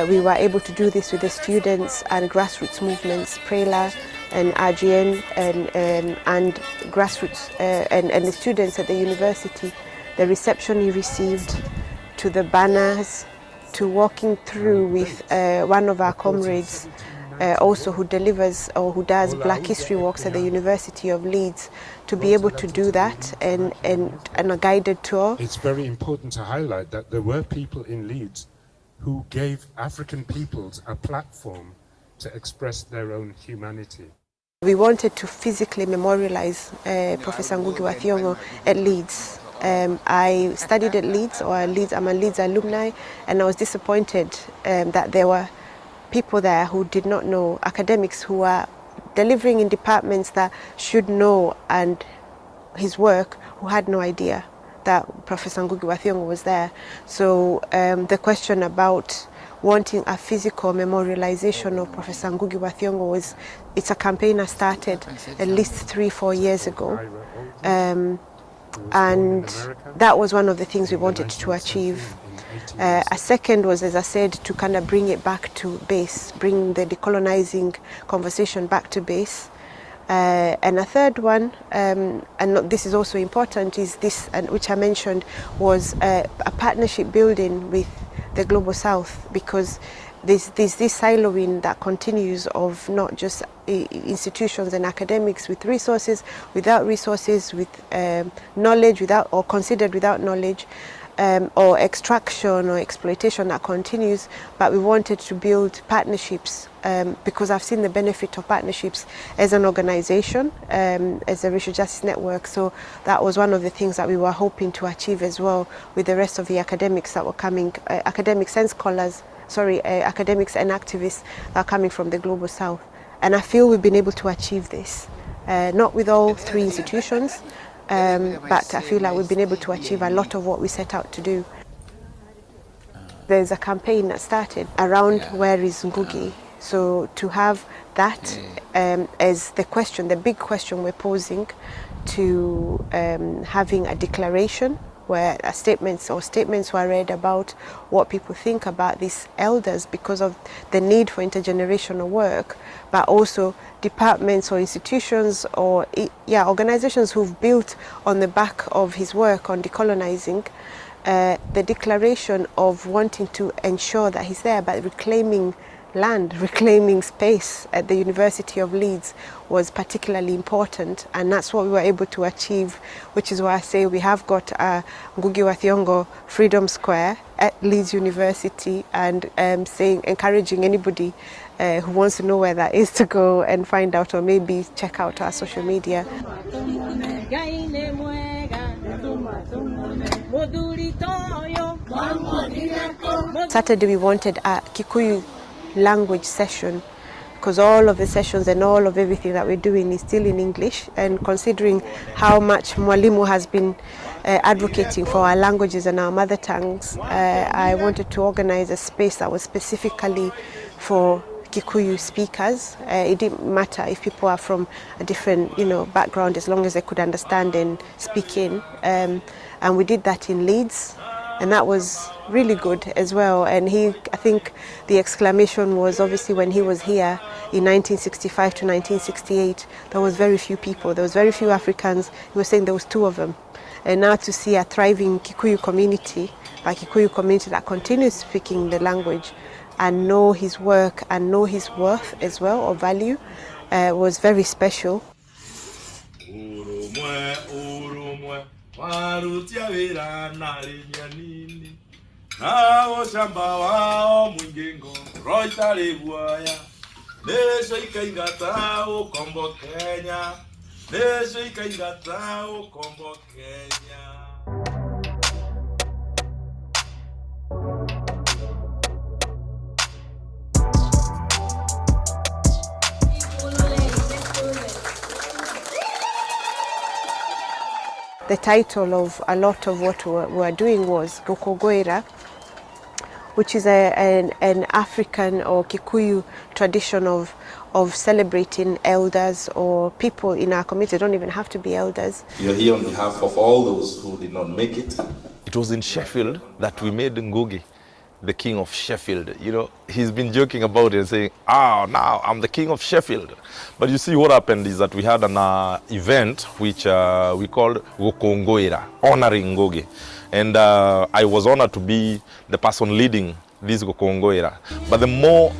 we were able to do this with the students and grassroots movements, Prela and RGN and grassroots and the students at the university. The reception he received to the banners, to walking through with one of our comrades also who delivers or who does Black History walks at the University of Leeds, to be able to do that and a guided tour. It's very important to highlight that there were people in Leeds who gave African peoples a platform to express their own humanity. We wanted to physically memorialize Professor Ngũgĩ Thiong'o at Leeds. I studied at Leeds, I'm a Leeds alumni, and I was disappointed that there were people there who did not know, academics who are delivering in departments that should know and his work, who had no idea that Professor Ngũgĩ Thiong'o was there. So the question about wanting a physical memorialization of Professor Ngũgĩ Thiong'o it's a campaign I started at least 3-4 years ago. And that was one of the things we wanted to achieve. A second was, as I said, to kind of bring it back to base, bring the decolonizing conversation back to base. And a third one, and this is also important, is this, which I mentioned, was a partnership building with the Global South, because there's this siloing that continues of not just institutions and academics with resources, without resources, with knowledge, without, or considered without knowledge, or extraction or exploitation that continues. But we wanted to build partnerships because I've seen the benefit of partnerships as an organization, as a racial justice network. So that was one of the things that we were hoping to achieve as well with the rest of the academics that were coming, academics and scholars, academics and activists that are coming from the Global South. And I feel we've been able to achieve this, not with all 3 institutions, but I feel like we've been able to achieve a lot of what we set out to do. There's a campaign that started around where is Ngũgĩ. So to have that as the question, the big question we're posing, to having a declaration where statements were read about what people think about these elders because of the need for intergenerational work, but also departments or institutions or organizations who've built on the back of his work on decolonizing, the declaration of wanting to ensure that he's there, but reclaiming land, reclaiming space at the University of Leeds was particularly important, and that's what we were able to achieve, which is why I say we have got a Ngũgĩ Thiong'o Freedom Square at Leeds University, and encouraging anybody who wants to know where that is to go and find out, or maybe check out our social media. Saturday we wanted a Kikuyu language session, because all of the sessions and all of everything that we're doing is still in English, and considering how much Mwalimu has been advocating for our languages and our mother tongues, I wanted to organize a space that was specifically for Kikuyu speakers. It didn't matter if people are from a different background, as long as they could understand and speak in, and we did that in Leeds. And that was really good as well. And I think the exclamation was, obviously when he was here in 1965 to 1968, there was very few people, there was very few Africans. He was saying there was 2 of them. And now to see a thriving Kikuyu community, a Kikuyu community that continues speaking the language and know his work and know his worth as well, or value, was very special. Warutia wira narinya nini Nawo shamba wao mwingengo Roita leguaya Nesho ikaingata ukombo Kenya Nesho ikaingata ukombo Kenya. The title of a lot of what we were doing was Gũkũngũĩra, which is an African or Kikuyu tradition of celebrating elders or people in our community. They don't even have to be elders. You're here on behalf of all those who did not make it. It was in Sheffield that we made Ngũgĩ the king of Sheffield. He's been joking about it and saying, now I'm the king of Sheffield. But you see, what happened is that we had an event which we called Gũkũngũĩra, honoring Ngũgĩ. And I was honored to be the person leading this gukungwira. But the more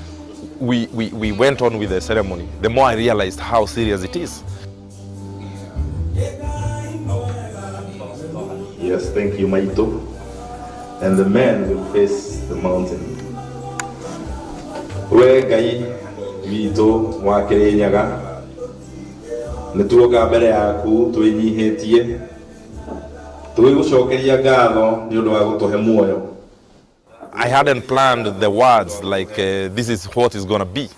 we went on with the ceremony, the more I realized how serious it is. Yes, thank you, Maito. And the men will face the mountain. We Ngai witũ wa Kĩrĩnyaga, nĩtuoka mbere yaku twĩnyihĩtie, twĩgũcokeria ngatho nĩ ũndũ wa gũtũhe muoyo. I hadn't planned the words like this is what is going to be,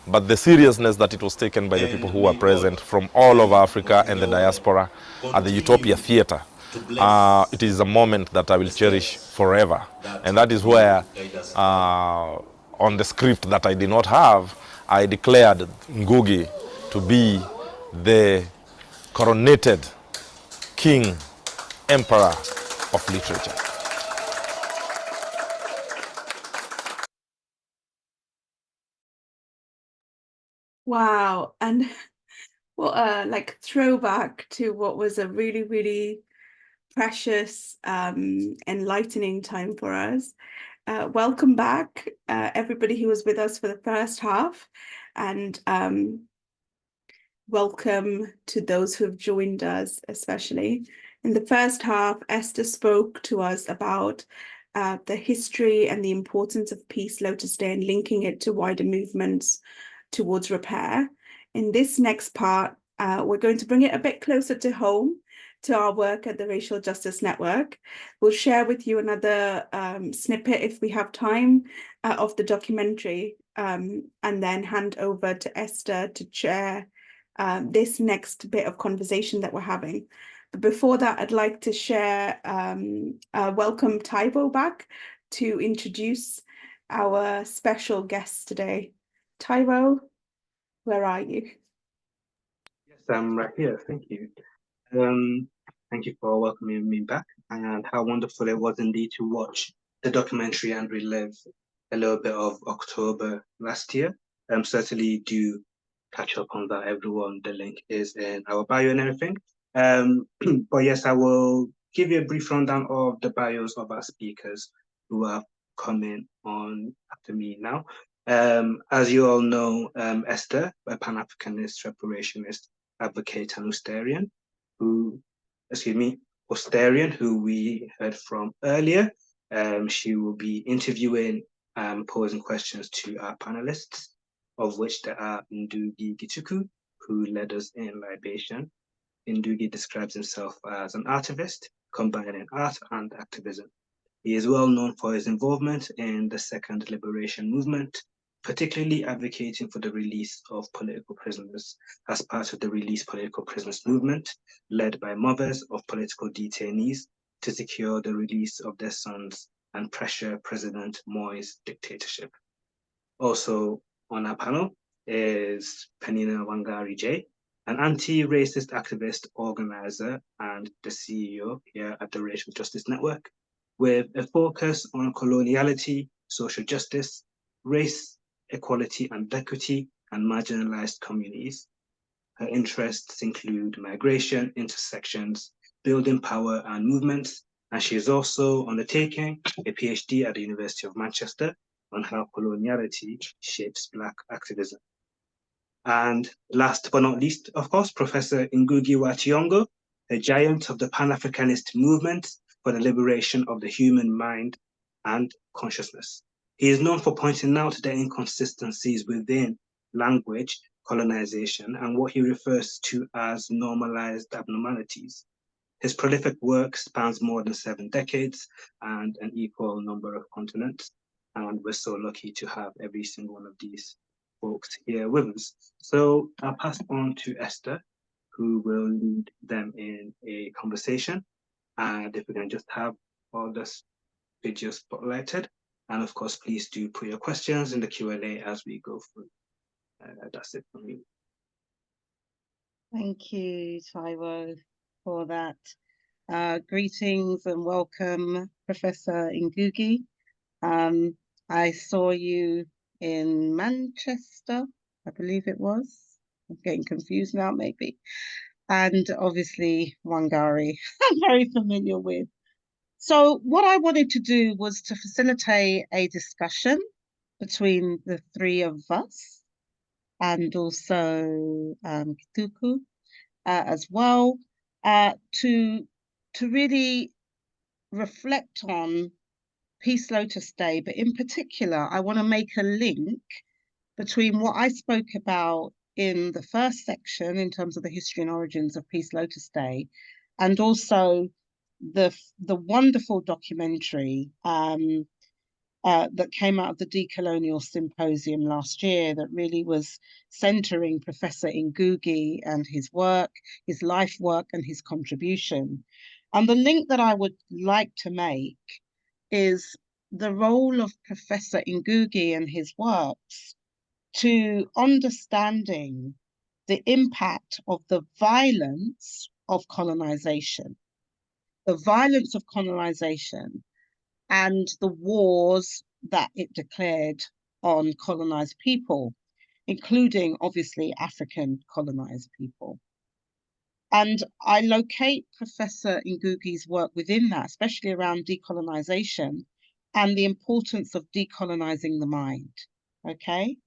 but the seriousness that it was taken by the people who were present from all over Africa and the diaspora at the Utopia Theatre. It is a moment that I will cherish forever. And that is where, on the script that I did not have, I declared Ngũgĩ to be the coronated king, emperor of literature. Wow, and what a like throwback to what was a really, really precious, enlightening time for us. Welcome back, everybody who was with us for the first half, and welcome to those who have joined us, especially. In the first half, Esther spoke to us about the history and the importance of Peace Lotus Day and linking it to wider movements towards repair. In this next part, we're going to bring it a bit closer to home, to our work at the Racial Justice Network. We'll share with you another snippet, if we have time, of the documentary, and then hand over to Esther to share this next bit of conversation that we're having. But before that, I'd like to share, welcome Taiwo back to introduce our special guest today. Taiwo, where are you? Yes, I'm right here. Thank you. Thank you for welcoming me back, and how wonderful it was indeed to watch the documentary and relive a little bit of October last year. Certainly do catch up on that, everyone. The link is in our bio and everything. But yes, I will give you a brief rundown of the bios of our speakers who are coming on after me now. As you all know, Esther, a Pan-Africanist, reparationist, advocate, and Austerian, who we heard from earlier. She will be interviewing and posing questions to our panelists, of which there are Ndungi Githuku, who led us in libation. Ndungi describes himself as an artivist, combining art and activism. He is well known for his involvement in the Second Liberation Movement, particularly advocating for the release of political prisoners as part of the Release Political Prisoners movement, led by mothers of political detainees to secure the release of their sons and pressure President Moi's dictatorship. Also on our panel is Peninah Wangari-J, an anti-racist activist, organizer, and the CEO here at the Racial Justice Network, with a focus on coloniality, social justice, race, equality and equity, and marginalized communities. Her interests include migration, intersections, building power and movements, and she is also undertaking a PhD at the University of Manchester on how coloniality shapes Black activism. And last but not least, of course, Professor Ngũgĩ wa Thiong'o, a giant of the Pan-Africanist movement for the liberation of the human mind and consciousness. He is known for pointing out the inconsistencies within language colonization and what he refers to as normalized abnormalities. His prolific work spans more than 7 decades and an equal number of continents, and we're so lucky to have every single one of these folks here with us. So I'll pass on to Esther, who will lead them in a conversation. And if we can just have all this video spotlighted, and of course, please do put your questions in the Q&A as we go through. That's it from me. Thank you, Taiwo, for that. Greetings and welcome, Professor Ngũgĩ. I saw you in Manchester, I believe it was. I'm getting confused now, maybe. And obviously Wangari, I'm very familiar with. So what I wanted to do was to facilitate a discussion between the three of us and also Githuku as well, to really reflect on Peace Lotus Day, but in particular, I want to make a link between what I spoke about in the first section in terms of the history and origins of Peace Lotus Day, and also the wonderful documentary that came out of the Decolonial Symposium last year that really was centering Professor Ngũgĩ and his work, his life work, and his contribution. And the link that I would like to make is the role of Professor Ngũgĩ and his works to understanding the impact of the violence of colonization, and the wars that it declared on colonized people, including obviously African colonized people. And I locate Professor Ngũgĩ's work within that, especially around decolonization and the importance of decolonizing the mind, okay?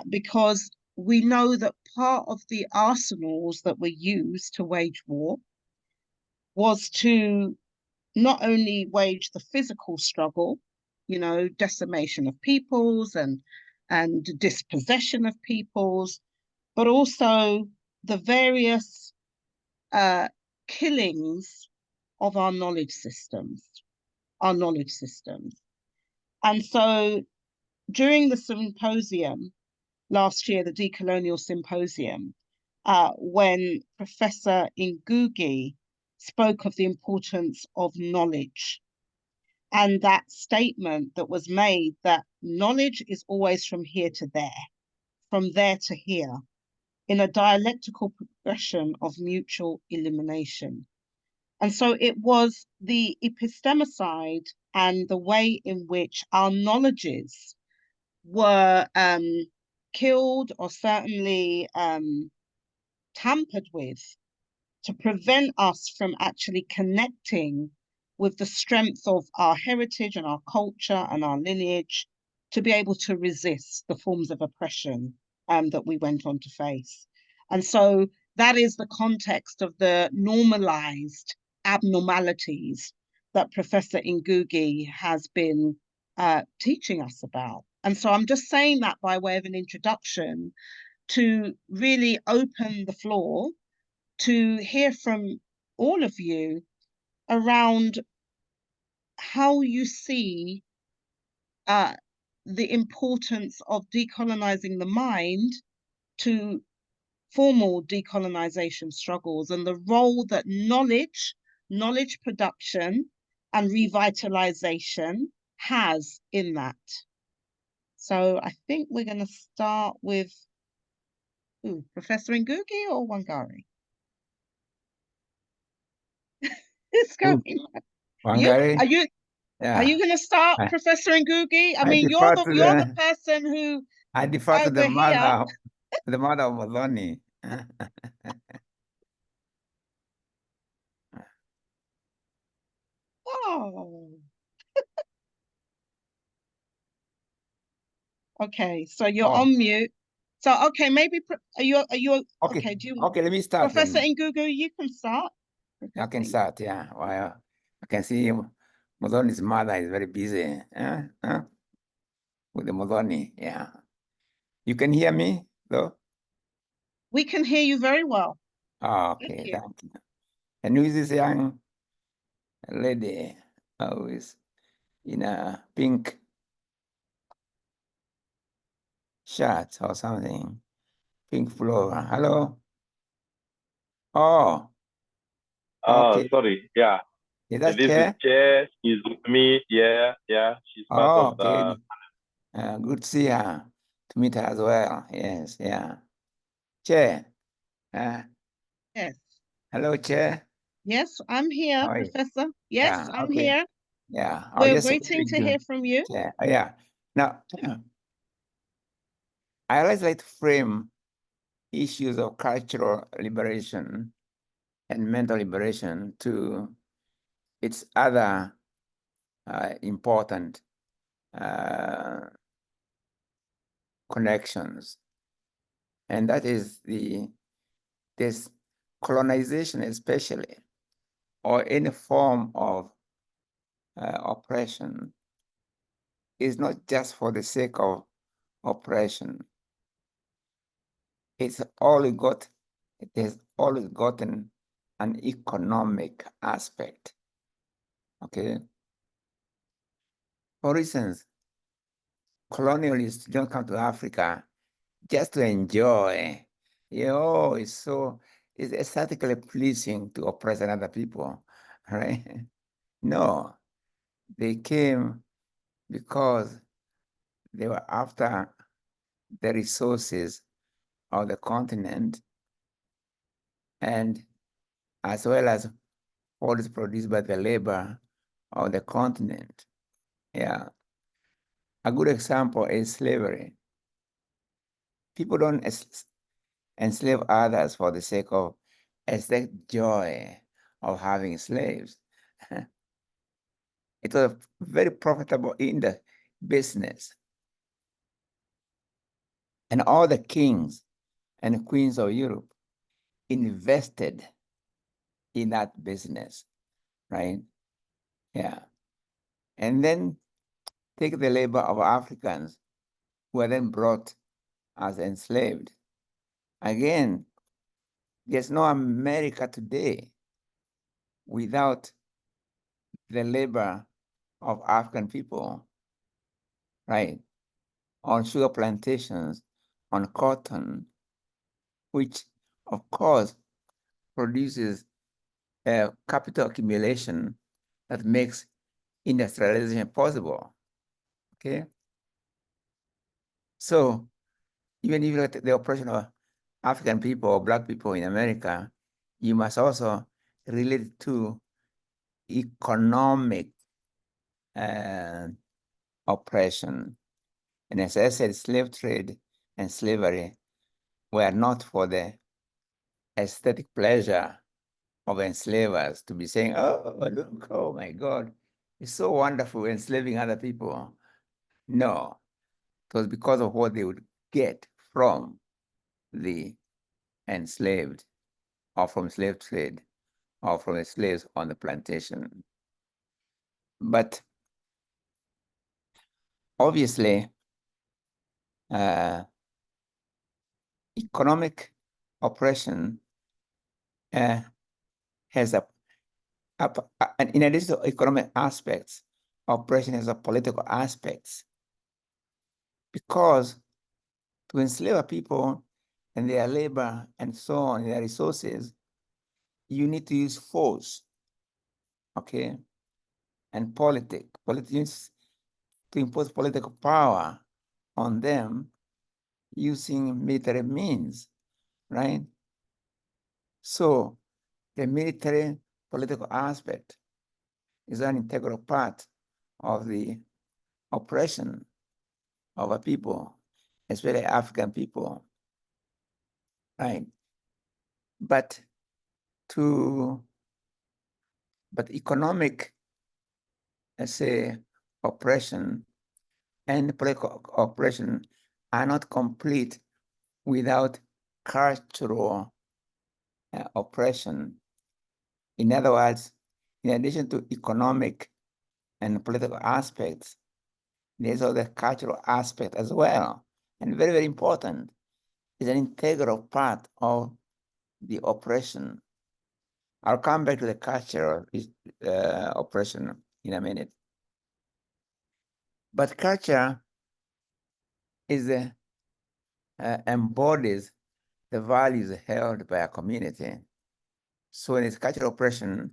Because we know that part of the arsenals that were used to wage war was to not only wage the physical struggle, you know, decimation of peoples and dispossession of peoples, but also the various killings of our knowledge systems. And so during the symposium last year, the Decolonial Symposium, when Professor Ngũgĩ spoke of the importance of knowledge, and that statement that was made that knowledge is always from here to there, from there to here, in a dialectical progression of mutual elimination. And so it was the epistemicide and the way in which our knowledges were killed or certainly tampered with to prevent us from actually connecting with the strength of our heritage and our culture and our lineage to be able to resist the forms of oppression that we went on to face. And so that is the context of the normalized abnormalities that Professor Ngũgĩ has been teaching us about. And so I'm just saying that by way of an introduction to really open the floor to hear from all of you around how you see the importance of decolonizing the mind to formal decolonization struggles and the role that knowledge production and revitalization has in that. So I think we're going to start with Professor Ngũgĩ or Wangari? It's going. Wangari? Are you going to start, Professor Ngũgĩ? I mean, you're the person who I defer to the mother, the mother of Modoni. Oh. Okay, so you're on mute. So okay, maybe are you okay? Do you let me start. Professor Ngũgĩ, you can start. I can start, yeah. Well, I can see Modoni's mother is very busy with the Modoni, yeah. You can hear me, though? We can hear you very well. Oh, okay, thank you. And who is this young lady who is in a pink shirt or something? Pink flower. Hello? Oh. Okay. Sorry, yeah. Is that this Chair? is Chair. She's with me. Yeah. She's part of the. Good to see her. To meet her as well. Yes, yeah. Chair. Yes. Hello, Chair. Yes, I'm here, Professor. Yes, I'm here. Yeah. We're waiting to hear from you. Yeah. Now, I always like to frame issues of cultural liberation and mental liberation to its other important connections, and that is this colonization, especially, or any form of oppression, is not just for the sake of oppression. It has always gotten an economic aspect. Okay. For instance, colonialists don't come to Africa just to enjoy. It's aesthetically pleasing to oppress another people, right? No, they came because they were after the resources of the continent, and as well as what is produced by the labor of the continent. Yeah. A good example is slavery. People don't enslave others for the sake of aesthetic joy of having slaves. It was very profitable in the business. And all the kings and queens of Europe invested in that business, right? Yeah. And then take the labor of Africans who were then brought as enslaved. Again, there's no America today without the labor of African people, right? On sugar plantations, on cotton, which of course produces capital accumulation that makes industrialization possible, okay? So even if you look at the oppression of African people or Black people in America, you must also relate it to economic oppression. And as I said, slave trade and slavery were not for the aesthetic pleasure of enslavers to be saying, oh, look, oh my God, it's so wonderful enslaving other people. No, it was because of what they would get from the enslaved, or from slave trade, or from the slaves on the plantation. But obviously, economic oppression has and in addition to economic aspects, oppression has a political aspects, because to enslave people and their labor and so on, their resources, you need to use force, okay, and politics to impose political power on them using military means, right? So the military political aspect is an integral part of the oppression of a people, especially African people, right? But economic, let's say, oppression and political oppression are not complete without cultural oppression. In other words, in addition to economic and political aspects, there's also the cultural aspect as well, and very, very important. It's an integral part of the oppression. I'll come back to the cultural oppression in a minute. But culture is embodies the values held by a community. So in its cultural oppression,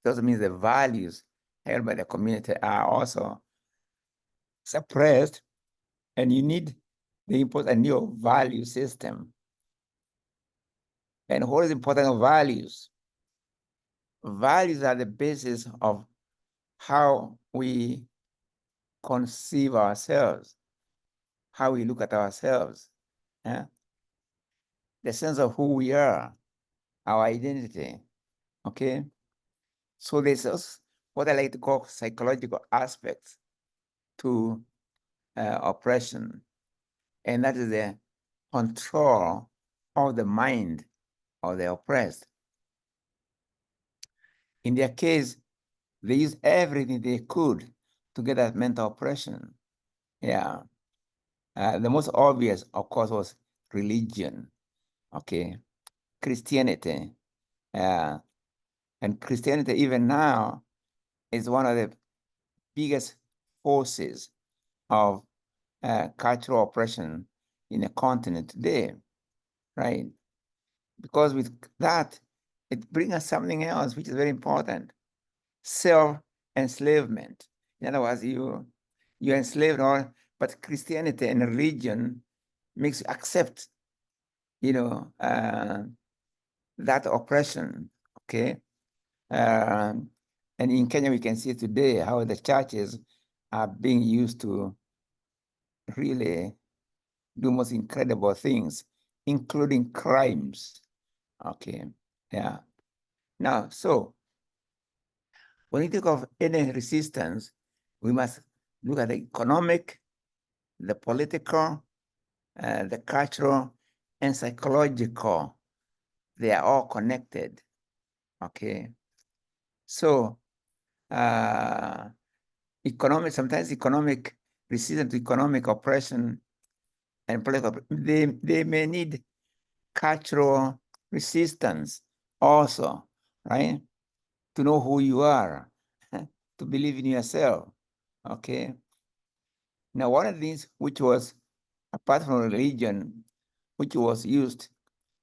it also means the values held by the community are also suppressed, and you need to impose a new value system. And what is important of values? Values are the basis of how we conceive ourselves, how we look at ourselves, the sense of who we are, our identity, okay? So there's also what I like to call psychological aspects to oppression, and that is the control of the mind of the oppressed. In their case, they used everything they could to get that mental oppression. Yeah. The most obvious, of course, was religion. Okay. Christianity. And Christianity, even now, is one of the biggest forces of cultural oppression in the continent today, right? Because with that, it brings us something else, which is very important: self-enslavement. In other words, you're enslaved, all, but Christianity and religion makes you accept, that oppression. Okay. And in Kenya, we can see today how the churches are being used to really do most incredible things, including crimes. Okay, yeah. Now, so when we think of any resistance, we must look at the economic, the political, the cultural, and psychological. They are all connected. Okay. So, sometimes economic resistance to economic oppression and political, they may need cultural resistance also, right? To know who you are, to believe in yourself, okay? Now, one of the things which was, apart from religion, which was used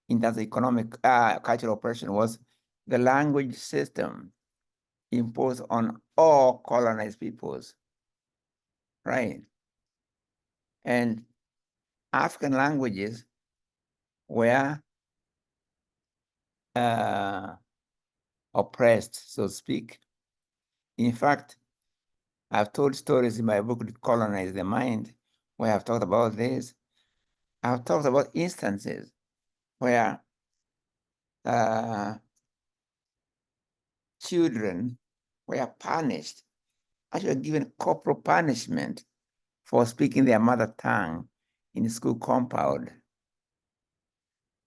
in terms of economic, cultural oppression, was the language system imposed on all colonized peoples, right? And African languages were oppressed, so to speak. In fact, I've told stories in my book, Colonize the Mind, where I've talked about this. I've talked about instances where children were punished, actually given corporal punishment for speaking their mother tongue in the school compound.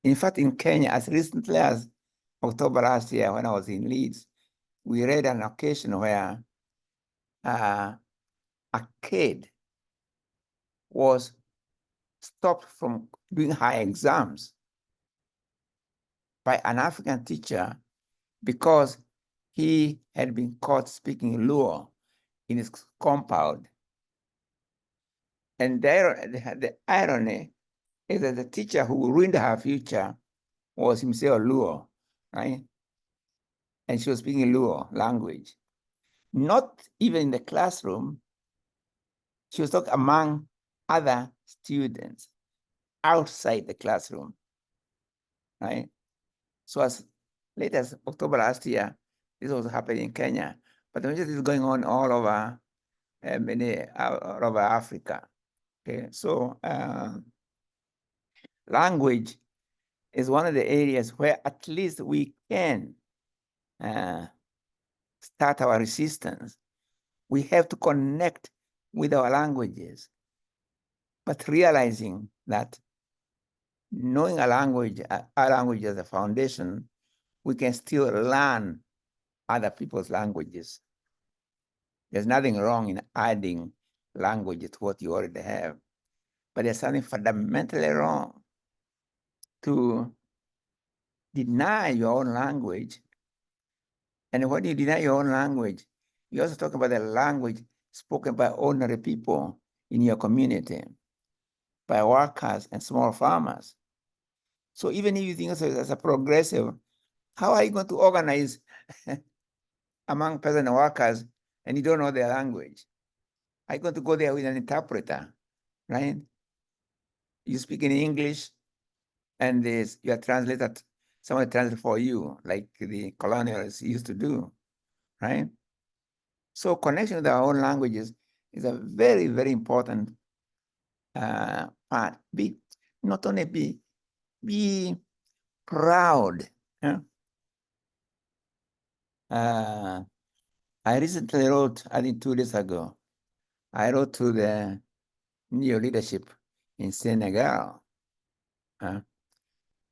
In fact, in Kenya, as recently as October last year, when I was in Leeds, we read an occasion where a kid was stopped from doing high exams by an African teacher because he had been caught speaking Luo in his compound. And the irony is that the teacher who ruined her future was himself Luo, right? And she was speaking Luo language. Not even in the classroom, she was talking among other students outside the classroom, right? So as late as October last year, this was happening in Kenya, but this is going on all over all over Africa. Okay, so language is one of the areas where at least we can start our resistance. We have to connect with our languages, but realizing that knowing a language, our language as a foundation, we can still learn other people's languages. There's nothing wrong in adding language to what you already have, but there's something fundamentally wrong to deny your own language. And when you deny your own language, you also talk about the language spoken by ordinary people in your community, by workers and small farmers. So even if you think of it as a progressive, how are you going to organize among peasant workers and you don't know their language? Are you going to go there with an interpreter, right? You speak in English and your translator, someone translates for you, like the colonials used to do, right? So connection with our own languages is a very, very important part. Not only be proud. I recently wrote, I think 2 days ago, I wrote to the new leadership in Senegal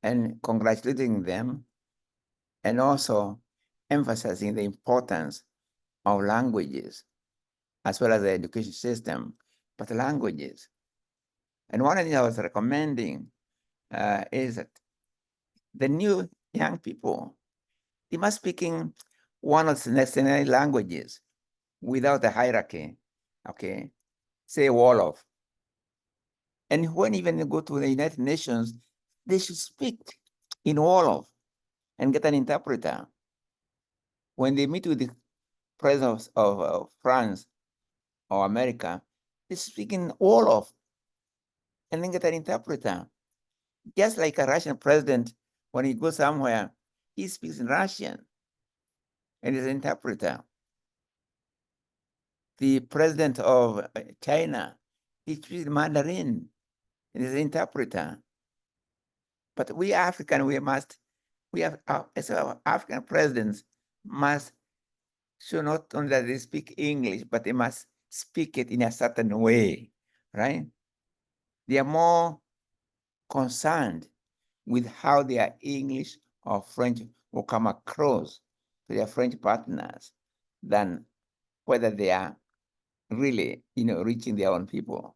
and congratulating them and also emphasizing the importance of languages as well as the education system, but languages. And one thing I was recommending is that the new young people, they must speaking one of the national languages without a hierarchy, okay? Say Wolof. And when even they go to the United Nations, they should speak in Wolof and get an interpreter. When they meet with the president of France or America, they speak in Wolof and then get an interpreter. Just like a Russian president, when he goes somewhere, he speaks in Russian and is an interpreter. The president of China, he speaks Mandarin and is an interpreter. But we African, we have as African presidents should not only that they speak English, but they must speak it in a certain way, right? They are more concerned with how their English or French will come across to their French partners than whether they are really, reaching their own people,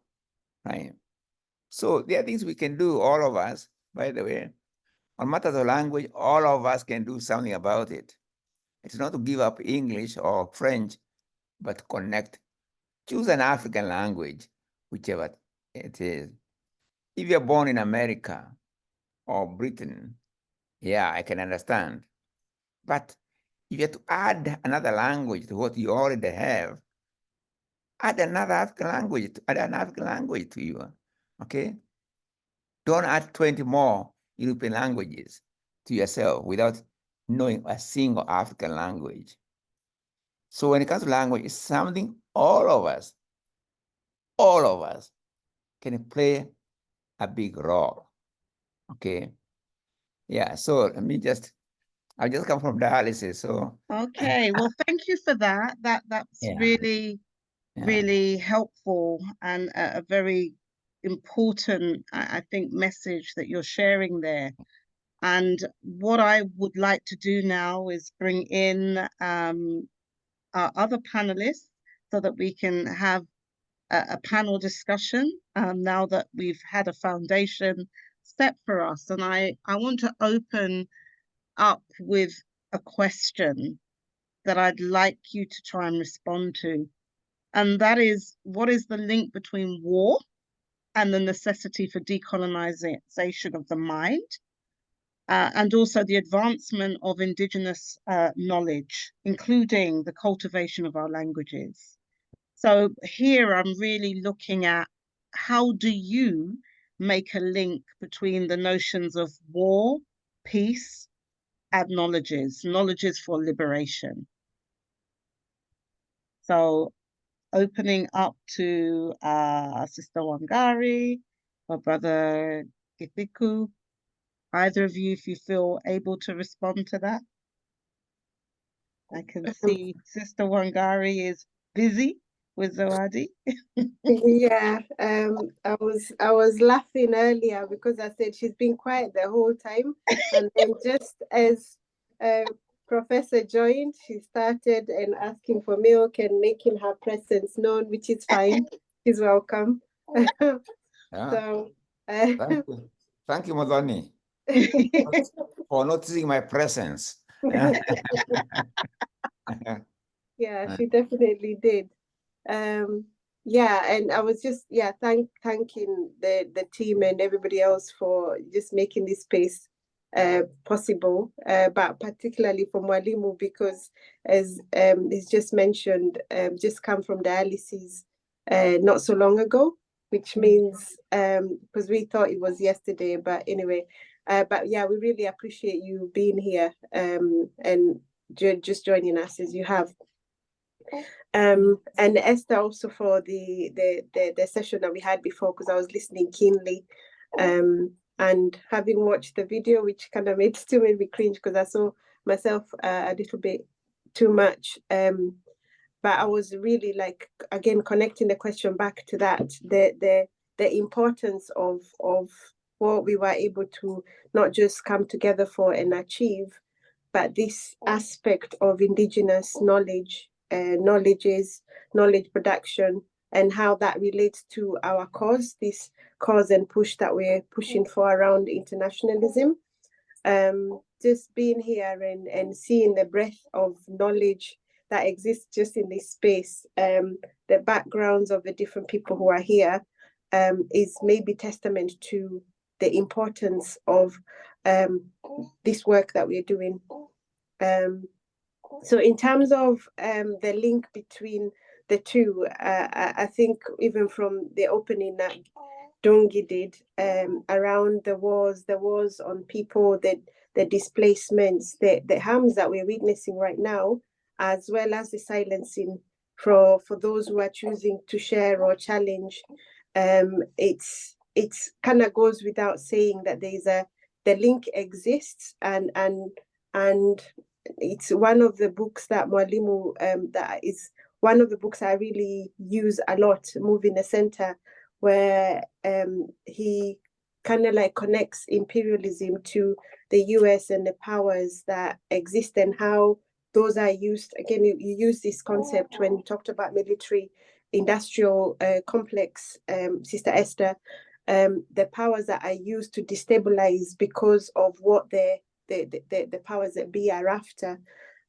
right? So there are things we can do, all of us, by the way. On matters of language, all of us can do something about it. It's not to give up English or French, but connect. Choose an African language, whichever it is. If you're born in America or Britain, yeah, I can understand. But if you have to add another language to what you already have, add another African language, add an African language to you, okay? Don't add 20 more European languages to yourself without knowing a single African language. So when it comes to language, it's something all of us can play a big role, okay? Yeah, so I just come from dialysis, so. Okay, well, thank you for that. That's really helpful and a very important, I think, message that you're sharing there. And what I would like to do now is bring in our other panelists so that we can have a panel discussion now that we've had a foundation set for us. And I want to open up with a question that I'd like you to try and respond to. And that is, what is the link between war and the necessity for decolonization of the mind? And also the advancement of indigenous knowledge, including the cultivation of our languages. So here I'm really looking at, how do you make a link between the notions of war, peace, and knowledges for liberation? So opening up to Sister Wangari or Brother Githuku. Either of you, if you feel able to respond to that. I can see Sister Wangari is busy with Zawadi. Yeah, I was laughing earlier because I said she's been quiet the whole time, and then just as Professor joined, she started and asking for milk and making her presence known, which is fine. She's welcome. So Thank you, Madani, for noticing my presence. Yeah, she definitely did. Yeah, and I was just thanking the team and everybody else for just making this space possible, but particularly for Mwalimu, because as he's just mentioned, just come from dialysis not so long ago, which means because we thought it was yesterday, but anyway, but yeah, we really appreciate you being here and just joining us as you have. And Esther also for the session that we had before, because I was listening keenly, and having watched the video, which kind of made me cringe because I saw myself a little bit too much. but I was really like, again, connecting the question back to that, the importance of what we were able to not just come together for and achieve, but this aspect of indigenous knowledge, knowledge production, and how that relates to our cause, this cause and push that we're pushing for around internationalism. Just being here and seeing the breadth of knowledge that exists just in this space, the backgrounds of the different people who are here, is maybe testament to the importance of this work that we're doing. So in terms of the link between the two, I think even from the opening that Ndungi did around the wars on people, the displacements, the harms that we're witnessing right now, as well as the silencing for those who are choosing to share or challenge. It's kind of goes without saying that the link exists, and it's one of the books that Mwalimu, that is one of the books I really use a lot, Moving the Center, where he kind of like connects imperialism to the US and the powers that exist and how those are used. Again, you use this concept when you talked about military industrial complex, Sister Esther, the powers that are used to destabilize because of what the powers that be are after,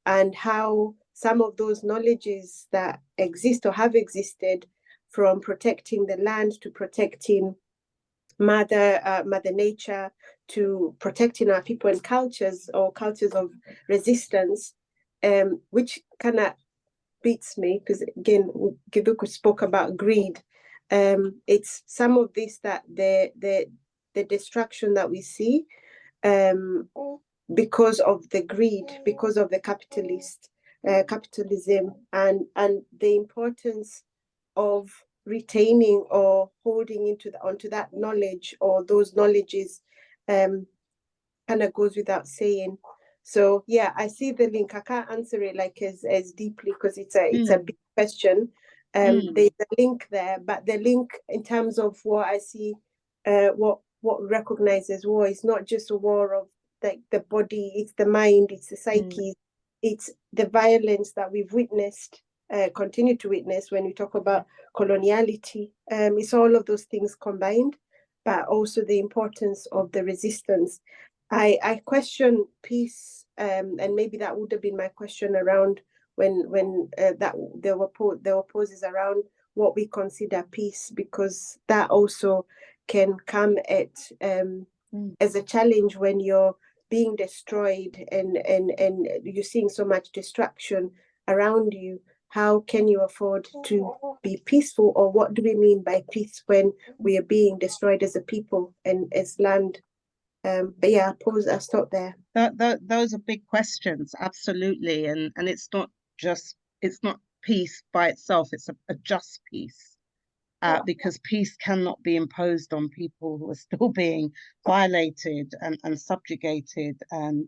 and how some of those knowledges that exist or have existed, from protecting the land to protecting mother nature to protecting our people and cultures, or cultures of resistance, which kind of beats me, because again, Githuku spoke about greed. It's some of this, that the destruction that we see because of the greed, because of the capitalism, and the importance of retaining or holding onto that knowledge, or those knowledges, kind of goes without saying. So yeah, I see the link. I can't answer it like as deeply, because it's a big question. There's a link there, but the link in terms of what I see, what recognizes war is not just a war of like the body, it's the mind, it's the psyche, it's the violence that we've witnessed, continue to witness when we talk about coloniality. It's all of those things combined, but also the importance of the resistance. I question peace, and maybe that would have been my question around when that there were poses around what we consider peace, because that also can come at as a challenge when you're being destroyed and you're seeing so much destruction around you. How can you afford to be peaceful, or what do we mean by peace when we are being destroyed as a people and as land? But yeah, I'll stop there. Those are big questions, absolutely, and it's not peace by itself. It's a just peace, because peace cannot be imposed on people who are still being violated and subjugated and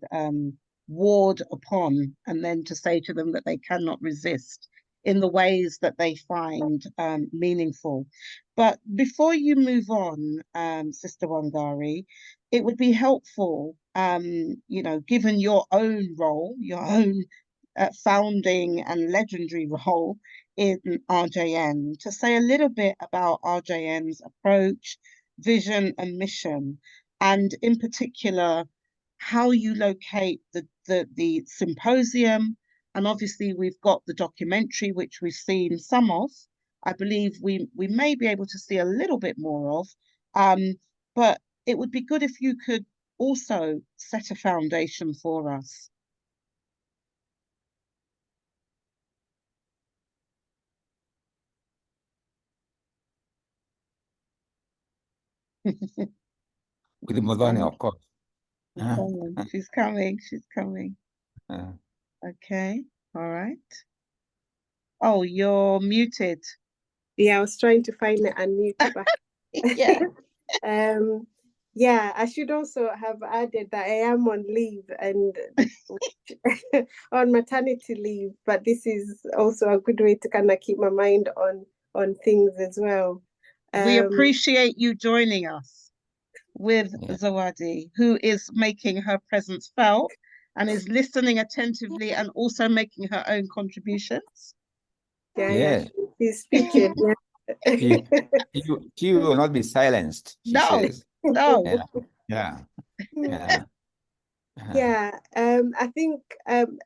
warred upon, and then to say to them that they cannot resist in the ways that they find meaningful. But before you move on, Sister Wangari, it would be helpful, given your own role, your own founding and legendary role in RJN, to say a little bit about RJN's approach, vision and mission, and in particular, how you locate the symposium. And obviously we've got the documentary, which we've seen some of. I believe we may be able to see a little bit more of, but it would be good if you could also set a foundation for us. With Modani, of course. She's coming. Okay, all right. Oh, you're muted. Yeah, I was trying to find the unmute back. Yeah. Yeah, I should also have added that I am on leave and on maternity leave, but this is also a good way to kind of keep my mind on things as well. We appreciate you joining us with Zawadi, who is making her presence felt and is listening attentively and also making her own contributions. Yeah. She's speaking. She will not be silenced, she says. No. Yeah. Yeah, I think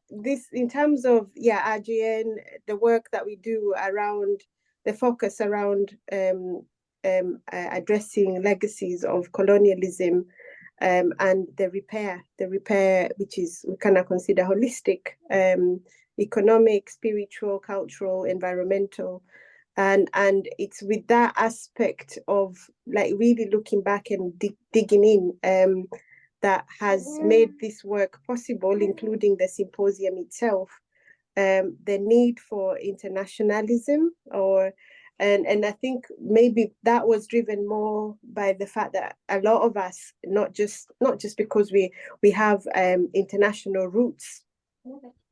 this, in terms of RGN, the work that we do around the focus around addressing legacies of colonialism and the repair, which is we kind of consider holistic, economic, spiritual, cultural, environmental. And it's with that aspect of like really looking back and digging in that has made this work possible, including the symposium itself. The need for internationalism, and I think maybe that was driven more by the fact that a lot of us, not just because we have international roots,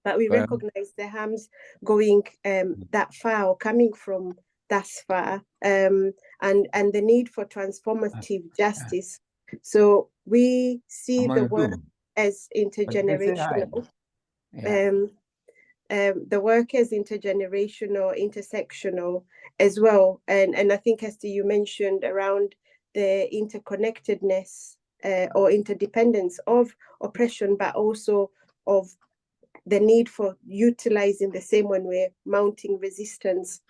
but we recognize the harms going that far or coming from that far, and the need for transformative justice. So we see the work as intergenerational. The work as intergenerational, intersectional as well. And I think, Esther, you mentioned around the interconnectedness or interdependence of oppression, but also of the need for utilizing the same when we're mounting resistance.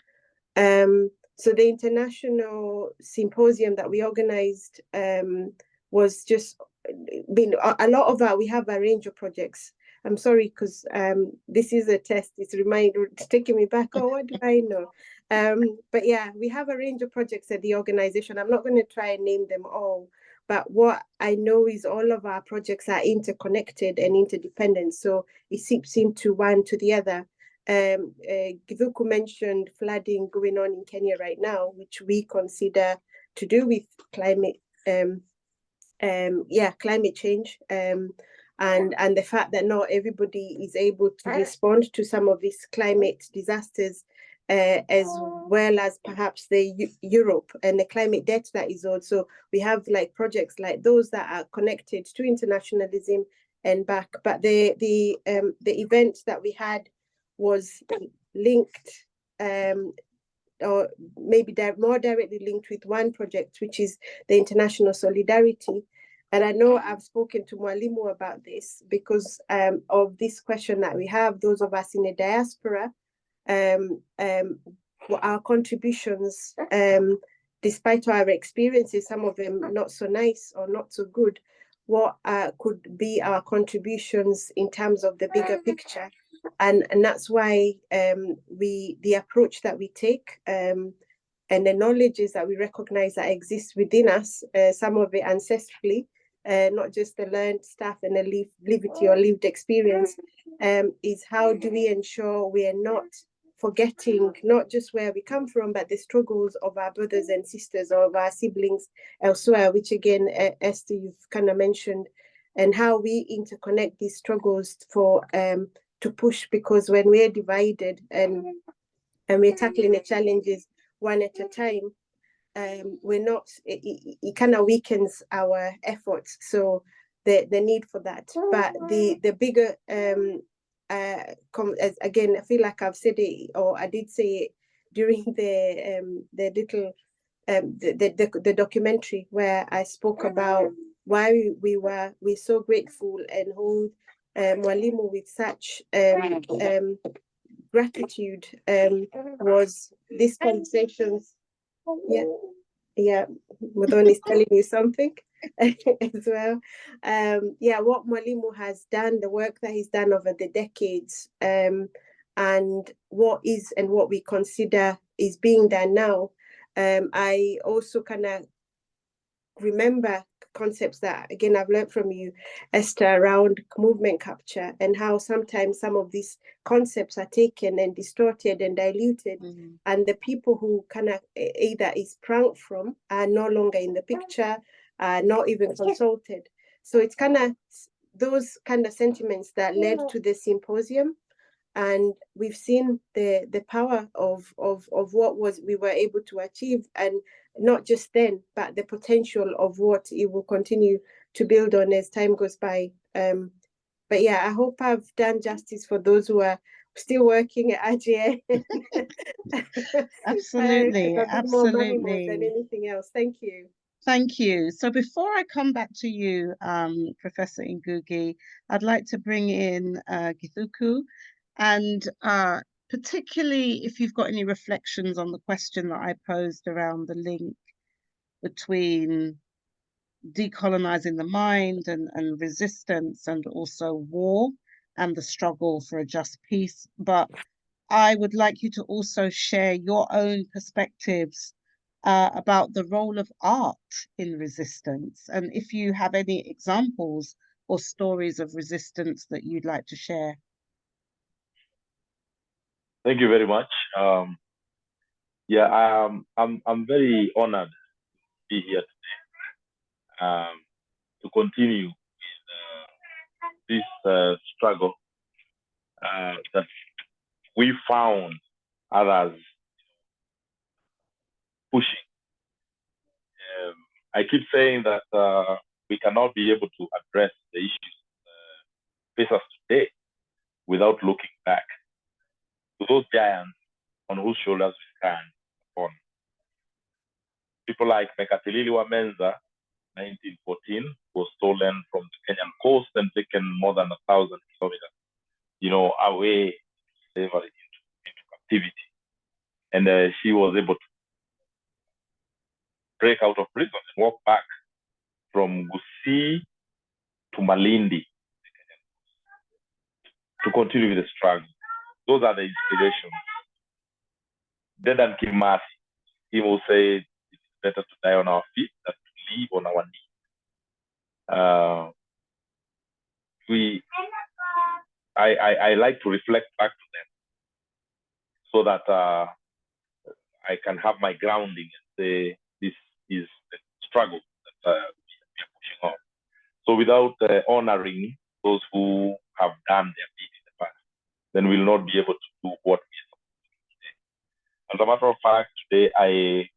So the international symposium that we organized was just been a lot of we have a range of projects. I'm sorry, because this is a test. It's taking me back. Oh, what do I know? But yeah, we have a range of projects at the organization. I'm not going to try and name them all, but what I know is all of our projects are interconnected and interdependent. So it seeps into one to the other. Githuku mentioned flooding going on in Kenya right now, which we consider to do with climate change. And the fact that not everybody is able to respond to some of these climate disasters, as well as perhaps the Europe and the climate debt that is also. We have like projects like those that are connected to internationalism and back. But the event that we had was linked, or maybe more directly linked with one project, which is the international solidarity. And I know I've spoken to Mwalimu about this because of this question that we have, those of us in the diaspora, our contributions, despite our experiences, some of them not so nice or not so good, what could be our contributions in terms of the bigger picture. And that's why the approach that we take and the knowledges that we recognize that exist within us, some of it ancestrally, not just the learned stuff and the lived or lived experience, is how do we ensure we are not forgetting not just where we come from, but the struggles of our brothers and sisters or of our siblings elsewhere, which again, Esther, you've kind of mentioned, and how we interconnect these struggles for to push, because when we're divided and we're tackling the challenges one at a time, we're not, it kind of weakens our efforts. So the need for that, but the bigger again, I feel like I've said it, or I did say it during the documentary where I spoke about why we're so grateful and hold Mwalimu with such gratitude, was these conversations. Yeah, Modon is telling you something as well. What Mwalimu has done, the work that he's done over the decades, and what we consider is being done now. I also kind of remember concepts that, again, I've learned from you, Esther, around movement capture, and how sometimes some of these concepts are taken and distorted and diluted, and the people who kind of either is sprung from are no longer in the picture, not even consulted. So it's kind of those kind of sentiments that led to the symposium. And we've seen the power of what we were able to achieve, and not just then, but the potential of what it will continue to build on as time goes by. But yeah, I hope I've done justice for those who are still working at IGA. Absolutely, More money more than absolutely. anything else. Thank you. Thank you. So before I come back to you, Professor Ngũgĩ, I'd like to bring in Githuku, and particularly if you've got any reflections on the question that I posed around the link between decolonizing the mind and resistance, and also war and the struggle for a just peace. But I would like you to also share your own perspectives about the role of art in resistance, and if you have any examples or stories of resistance that you'd like to share. Thank you very much. Yeah, I'm very honored to be here today, to continue with this struggle that we found others pushing. I keep saying that we cannot be able to address the issues face us today without looking back to those giants on whose shoulders we stand upon. People like Mekatilili Menza, 1914, was stolen from the Kenyan coast and taken more than 1,000 kilometers, away slavery into captivity. And she was able to break out of prison and walk back from Gusii to Malindi to continue with the struggle. Those are the inspirations. Dedan Kimathi, he will say it's better to die on our feet than to live on our knees. I like to reflect back to them so that I can have my grounding and say this is the struggle that we are pushing on. So without honoring those who have done their deed in the past, then we'll not be able to do what we are supposed to do today. As a matter of fact, today I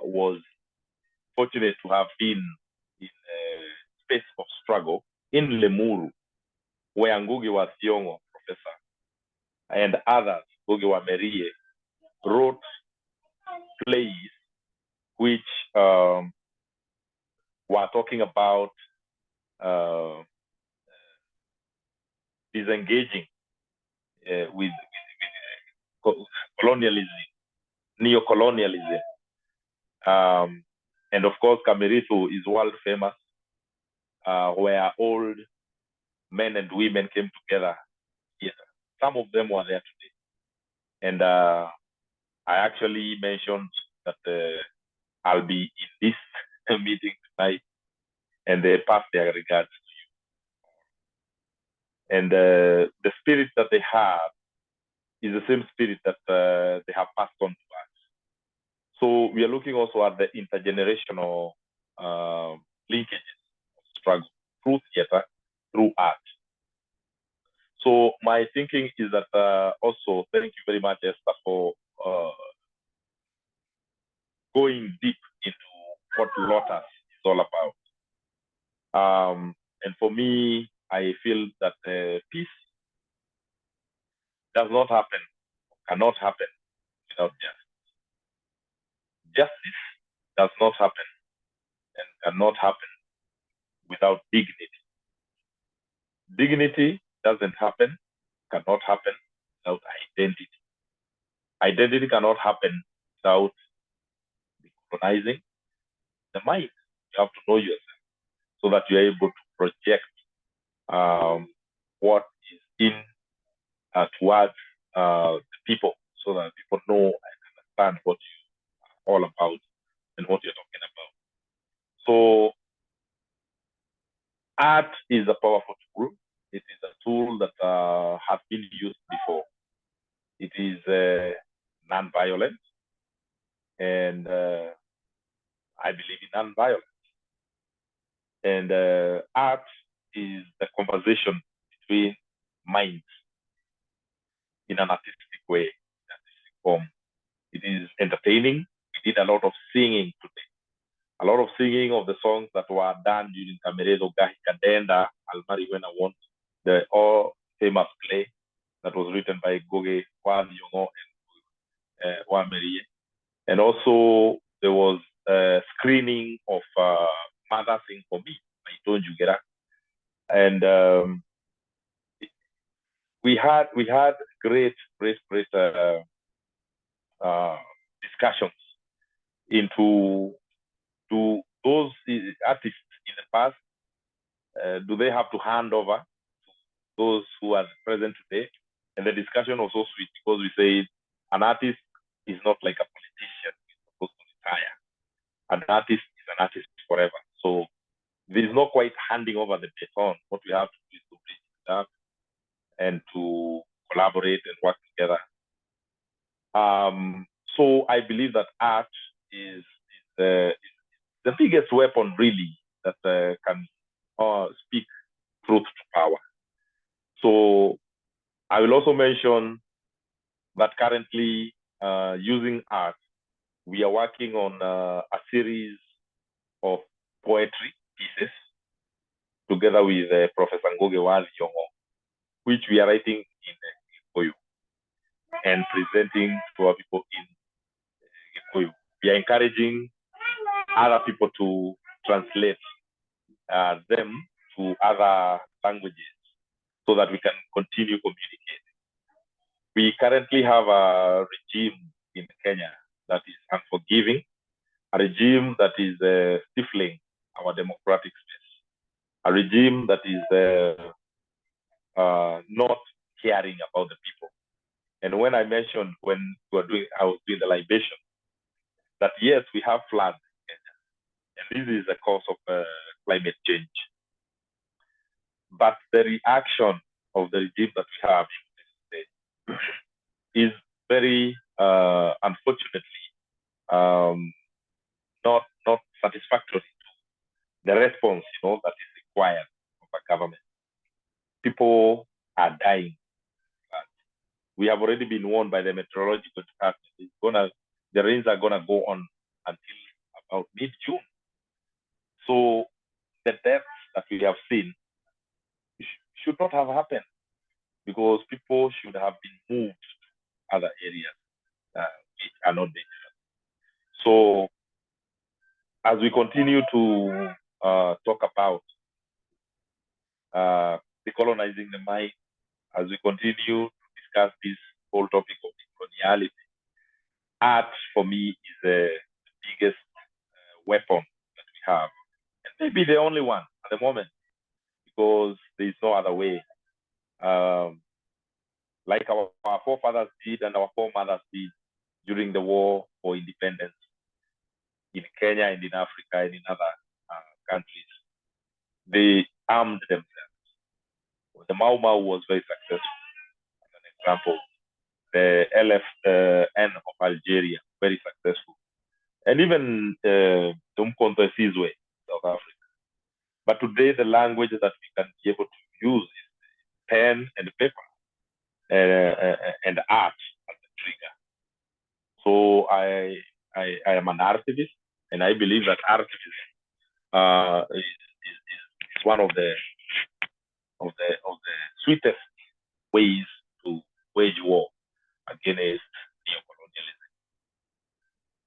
was fortunate to have been in a space of struggle in Lemuru, where Ngũgĩ was Thiong'o, professor, and others, Ngũgĩ wa Merie, wrote plays which were talking about disengaging with colonialism, neo-colonialism. And of course, Kamiritu is world famous, where old men and women came together. Yes, some of them were there today. And I actually mentioned that I'll be in this meeting tonight, and they passed their regards to you. And the spirit that they have is the same spirit that they have passed on to us. So we are looking also at the intergenerational linkages of struggle through theater, through art. So my thinking is that also, thank you very much, Esther, for going deep into what Lotus is all about. And for me, I feel that peace does not happen, cannot happen without justice. Justice does not happen and cannot happen without dignity. Dignity doesn't happen, cannot happen without identity. Identity cannot happen without decolonizing the mind. You have to know yourself so that you are able to project what is in towards the people, so that people know and understand what you're all about and what you're talking about. So art is a powerful tool. It is a tool that has been used before. It is non-violent, and I believe in non-violence. And art is the conversation between minds in an artistic way, in an artistic form. It is entertaining. We did a lot of singing today. A lot of singing of the songs that were done during Kameredo Gahi Kadenda, Almari When I Want, the all famous play that was written by Ngũgĩ, Thiong'o, and Wangari-J. And also there was a screening of Mother Sing For Me by Ndungi Githuku. And we had great discussions into those artists in the past. Do they have to hand over to those who are present today? And the discussion was so sweet because we say an artist is not like a politician who's supposed to retire. An artist is an artist forever. So there's not quite handing over the baton. What we have to do is to bridge it up and to collaborate and work together. So I believe that art is the biggest weapon, really, that can speak truth to power. So I will also mention that currently, using art, we are working on a series of poetry pieces together with Professor Ngũgĩ, which we are writing in Gikuyu and presenting to our people in Gikuyu. We are encouraging other people to translate them to other languages so that we can continue communicating. We currently have a regime in Kenya that is unforgiving, a regime that is stifling our democratic space, a regime that is not caring about the people. And when I mentioned when I was doing the libation, that yes, we have floods in Kenya, and this is a cause of climate change. But the reaction of the regime that we have today is very, unfortunately, not satisfactory to the response, that is required of a government. People are dying. We have already been warned by the meteorological department. The rains are gonna go on until about mid-June. So the deaths that we have seen should not have happened because people should have been moved to other areas which are not dangerous. So as we continue to talk about decolonizing the mind, as we continue to discuss this whole topic of coloniality, art for me is the biggest weapon that we have, and maybe the only one at the moment, because there is no other way. Like our forefathers did and our foremothers did during the war for independence in Kenya and in Africa and in other countries. They armed themselves. The Mau Mau was very successful. As an example, the LFN of Algeria, very successful. And even Umkhonto Sizwe, South Africa. But today, the language that we can be able to use is pen and paper and art as the trigger. So I am an artist, and I believe that artivism is one of the sweetest ways to wage war against neocolonialism.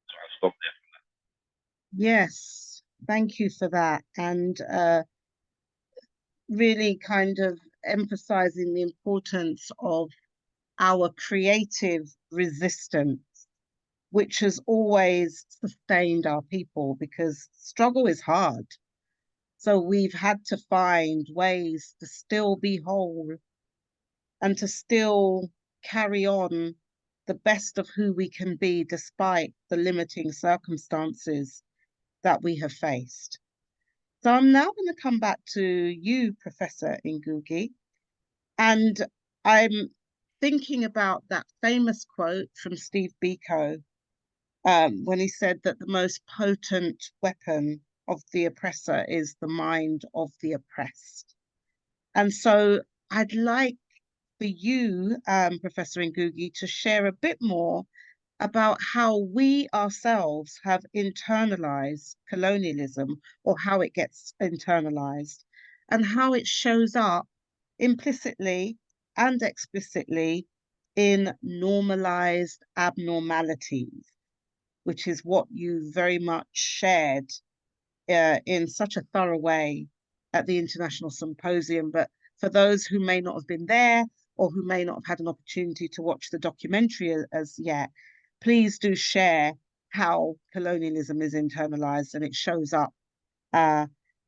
So I'll stop there for now. Yes, thank you for that. And really kind of emphasizing the importance of our creative resistance, which has always sustained our people, because struggle is hard. So we've had to find ways to still be whole and to still carry on the best of who we can be despite the limiting circumstances that we have faced. So I'm now going to come back to you, Professor Ngũgĩ, and I'm thinking about that famous quote from Steve Biko when he said that the most potent weapon of the oppressor is the mind of the oppressed. And so I'd like for you, Professor Ngũgĩ, to share a bit more about how we ourselves have internalized colonialism, or how it gets internalized, and how it shows up implicitly and explicitly in normalized abnormalities, which is what you very much shared in such a thorough way at the International Symposium. But for those who may not have been there, or who may not have had an opportunity to watch the documentary as yet, please do share how colonialism is internalized and it shows up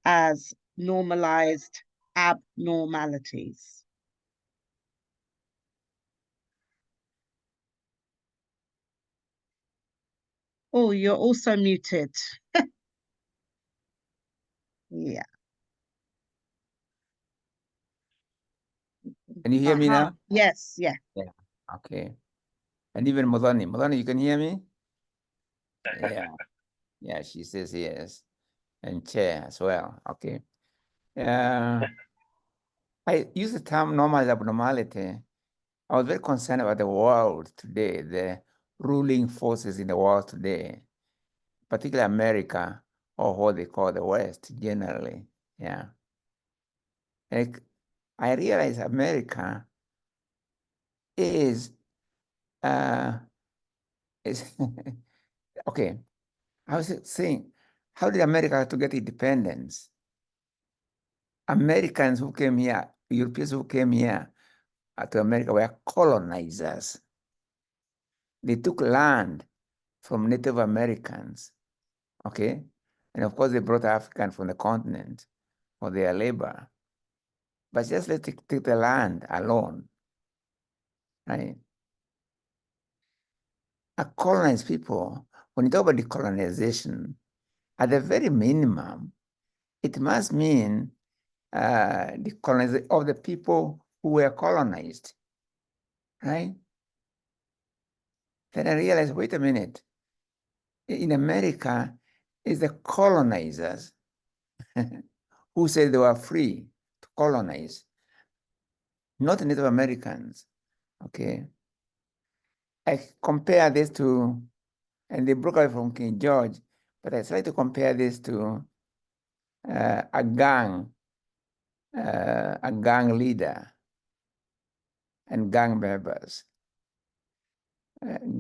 as normalized abnormalities. Oh, you're also muted. Yeah. Can you hear me now? Yes, yeah. Yeah, okay. And even Modani, you can hear me? Yeah, yeah, she says yes. And Chair as well, okay. I use the term normal abnormality. I was very concerned about the world today, the ruling forces in the world today, particularly America, or what they call the West generally, yeah. And I realize America is okay. I was saying, how did America have to get independence? Americans who came here, Europeans who came here to America were colonizers. They took land from Native Americans, okay? And of course, they brought Africans from the continent for their labor. But just let's take the land alone, right? A colonized people, when you talk about decolonization, at the very minimum, it must mean decolonization of the people who were colonized, right? Then I realized, wait a minute, in America, it's the colonizers who said they were free to colonize, not the Native Americans, okay? I compare this to, and they broke away from King George, but I try to compare this to a gang leader and gang members.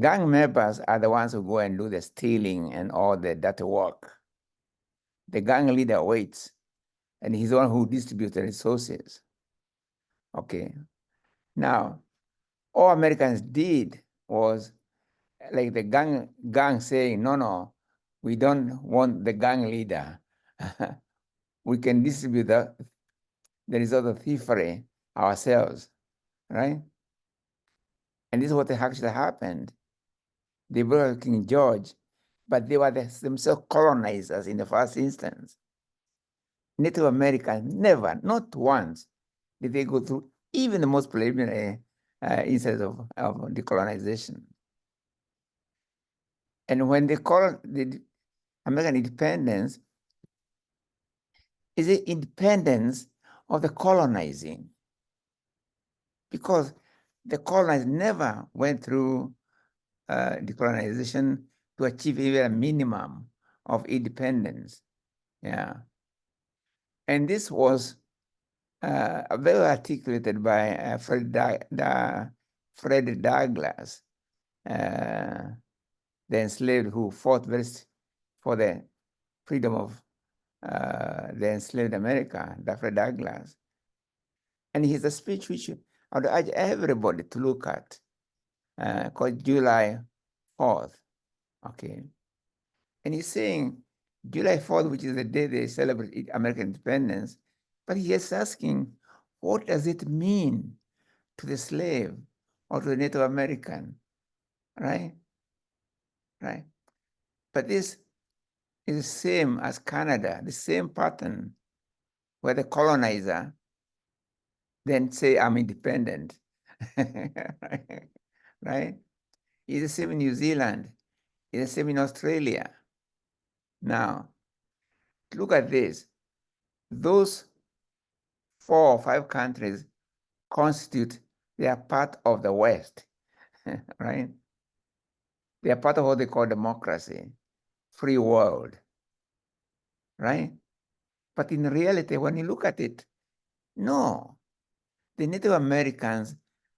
Gang members are the ones who go and do the stealing and all the dirty work. The gang leader waits, and he's the one who distributes the resources. Okay. Now, all Americans did was like the gang saying, no, we don't want the gang leader. We can distribute the result of thievery ourselves, right? And this is what actually happened. They brought King George, but they were themselves colonizers in the first instance. Native Americans never, not once, did they go through even the most preliminary instance of decolonization. And when they call the American independence, is it independence of the colonizing? Because the colonized never went through decolonization to achieve even a minimum of independence. Yeah. And this was very articulated by Fred Douglass, the enslaved who fought for the freedom of the enslaved America, Fred Douglass. And he's a speech which I would urge everybody to look at, called July 4th, okay? And he's saying July 4th, which is the day they celebrate American independence, but he is asking, what does it mean to the slave or to the Native American, right? Right. But this is the same as Canada, the same pattern, where the colonizer then say, I'm independent, right? It's the same in New Zealand. It's the same in Australia. Now, look at this. Those 4 or 5 countries constitute, they are part of the West, right? They are part of what they call democracy, free world, right? But in reality, when you look at it, no. The Native Americans,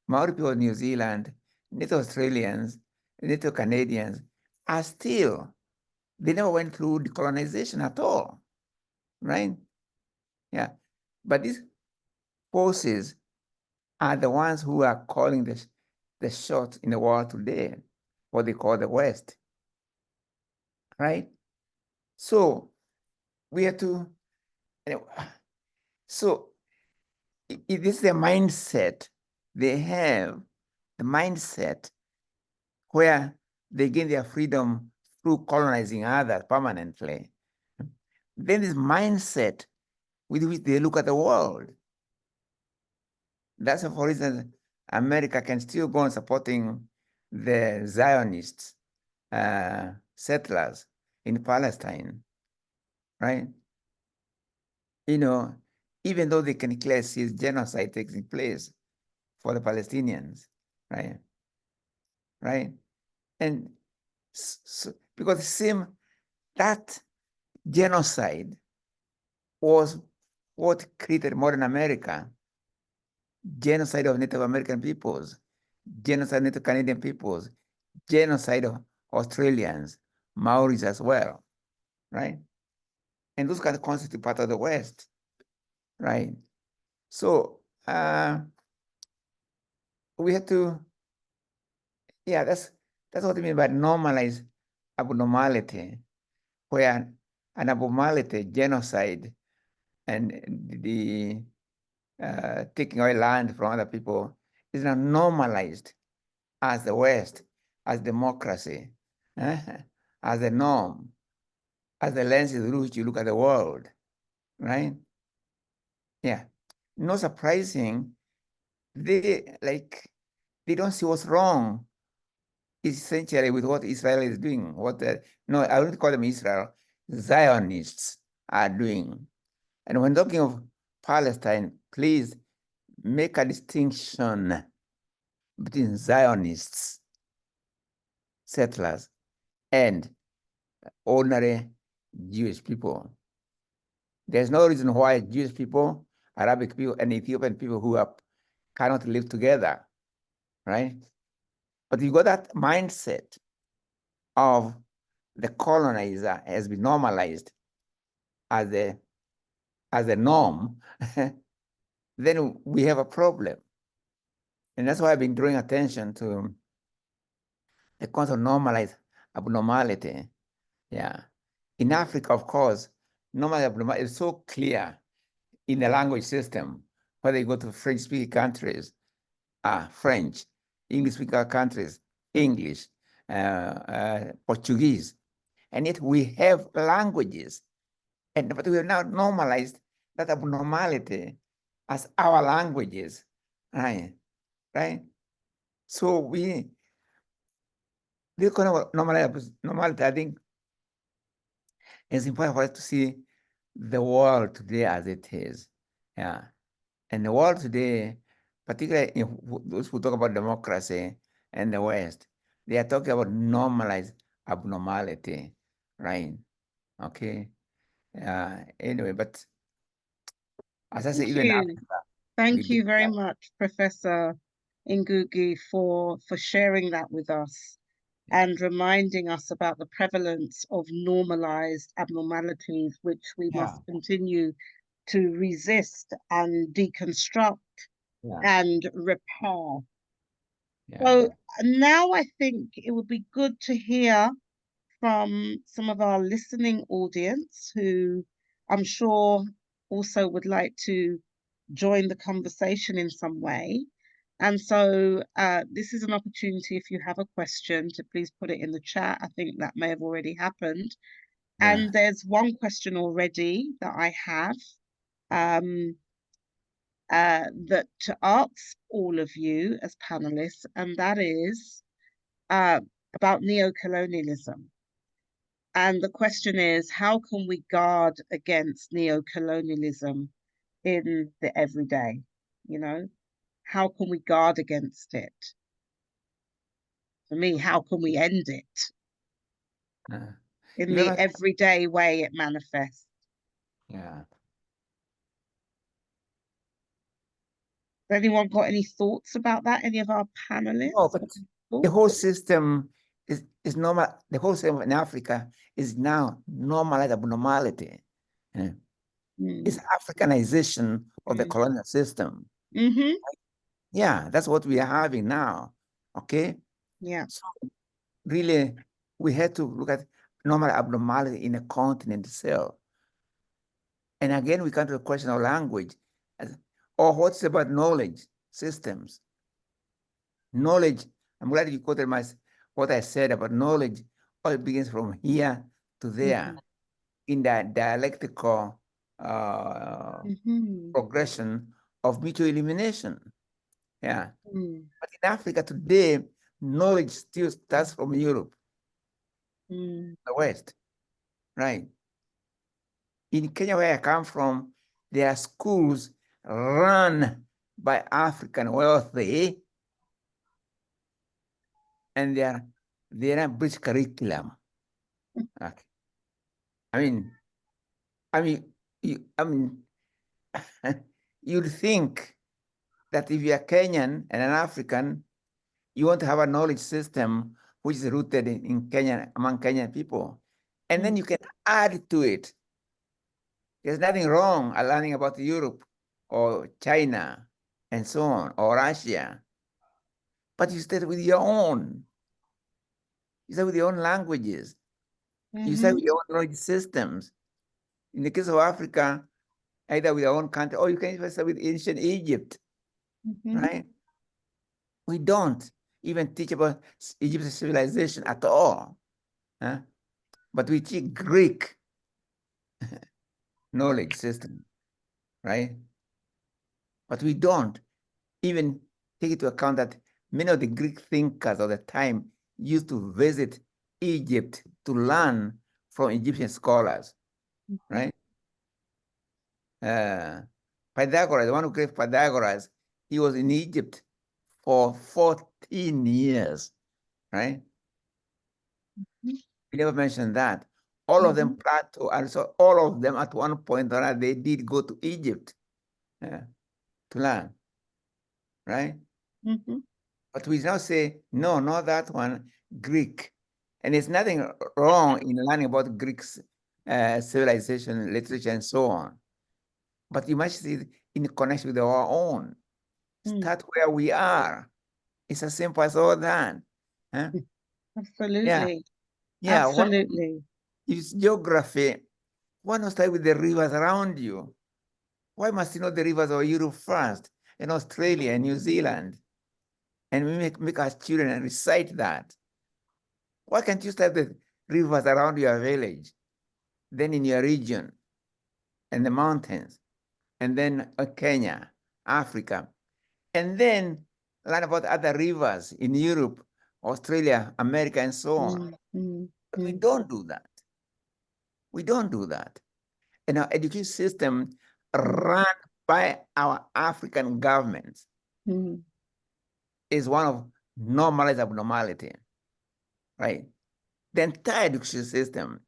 Maori people of New Zealand, Native Australians, Native Canadians are still, they never went through decolonization at all, right? Yeah. But these forces are the ones who are calling the shots in the world today, what they call the West, right? So we have to, so it is the mindset they have, the mindset where they gain their freedom through colonizing others permanently. Then this mindset with which they look at the world. That's for instance, America can still go on supporting the Zionists, settlers in Palestine, right? You know, even though they can clearly see genocide taking place for the Palestinians, right? Right? And so, because the same, that genocide was what created modern America. Genocide of Native American peoples, genocide of Native Canadian peoples, genocide of Australians, Maoris as well, right? And those kind of constitute part of the West, right? So we have to, yeah, that's what I mean by normalize abnormality, where an abnormality, genocide, and the taking away land from other people is not normalized as the West, as democracy, as the norm, as the lenses through which you look at the world, right? Yeah, no surprising, they don't see what's wrong essentially with what Israel is doing. No, I wouldn't call them Israel, Zionists are doing. And when talking of Palestine, please make a distinction between Zionists, settlers, and ordinary Jewish people. There's no reason why Jewish people, Arabic people, and Ethiopian people who cannot live together, right? But you got that mindset of the colonizer has been normalized as a norm, then we have a problem. And that's why I've been drawing attention to the concept of normalized abnormality. Yeah. In Africa, of course, normalized abnormality is so clear in the language system, whether you go to French-speaking countries, French, English-speaking countries, English, Portuguese, and yet we have languages, but we have now normalized that abnormality as our languages, right? Right? So this kind of normality, I think, is important for us to see the world today as it is. Yeah. And the world today, particularly those who talk about democracy and the West, they are talking about normalized abnormality, right? Okay. Anyway, but as I say, even Africa. Thank you very much, Professor Ngũgĩ, for sharing that with us and reminding us about the prevalence of normalized abnormalities, which we must continue to resist and deconstruct and repair. So now I think it would be good to hear from some of our listening audience who I'm sure also would like to join the conversation in some way. And so this is an opportunity, if you have a question, to please put it in the chat. I think that may have already happened. Yeah. And there's one question already that I have that to ask all of you as panelists, and that is, about neo-colonialism. And the question is, how can we guard against neo-colonialism in the everyday? You know, how can we guard against it? For me, how can we end it? In the everyday way it manifests. Yeah. Anyone got any thoughts about that? Any of our panelists? No, but the whole system is normal. The whole system in Africa is now normalized abnormality. It's Africanization of the colonial system. Yeah, that's what we are having now. Okay? Yeah. So really, we had to look at normal abnormality in a continent itself. And again, we come to the question of language. Or what's about knowledge systems? Knowledge, I'm glad you quoted what I said about knowledge. All it begins from here to there in that dialectical progression of mutual elimination. Yeah. But in Africa today, knowledge still starts from Europe, the West, right? In Kenya, where I come from, there are schools run by African wealthy, and they are British curriculum. Okay. You'd think that if you're Kenyan and an African, you want to have a knowledge system which is rooted in Kenya, among Kenyan people. And then you can add to it. There's nothing wrong learning about Europe or China and so on, or Russia. But you start with your own. You start with your own languages. You start with your own knowledge systems. In the case of Africa, either with our own country, or you can even start with ancient Egypt, right? We don't even teach about Egyptian civilization at all. But we teach Greek knowledge system, right? But we don't even take into account that many of the Greek thinkers of the time used to visit Egypt to learn from Egyptian scholars, right? Pythagoras, the one who created Pythagoras, he was in Egypt for 14 years, right? We never mentioned that. All of them, Plato, and so all of them at one point or another, they did go to Egypt to learn, right? But we now say, no, not that one, Greek. And there's nothing wrong in learning about Greek civilization, literature, and so on. But you must see it in connection with our own. Start where we are. It's as simple as all that. Absolutely. Yeah. Absolutely. It's geography. Why not start with the rivers around you? Why must you know the rivers of Europe first, and Australia and New Zealand? And we make our children recite that. Why can't you start the rivers around your village, then in your region, and the mountains, and then Kenya, Africa, and then learn about other rivers in Europe, Australia, America, and so on. But we don't do that. We don't do that. And our education system run by our African governments is one of normalized abnormality, right? The entire education system,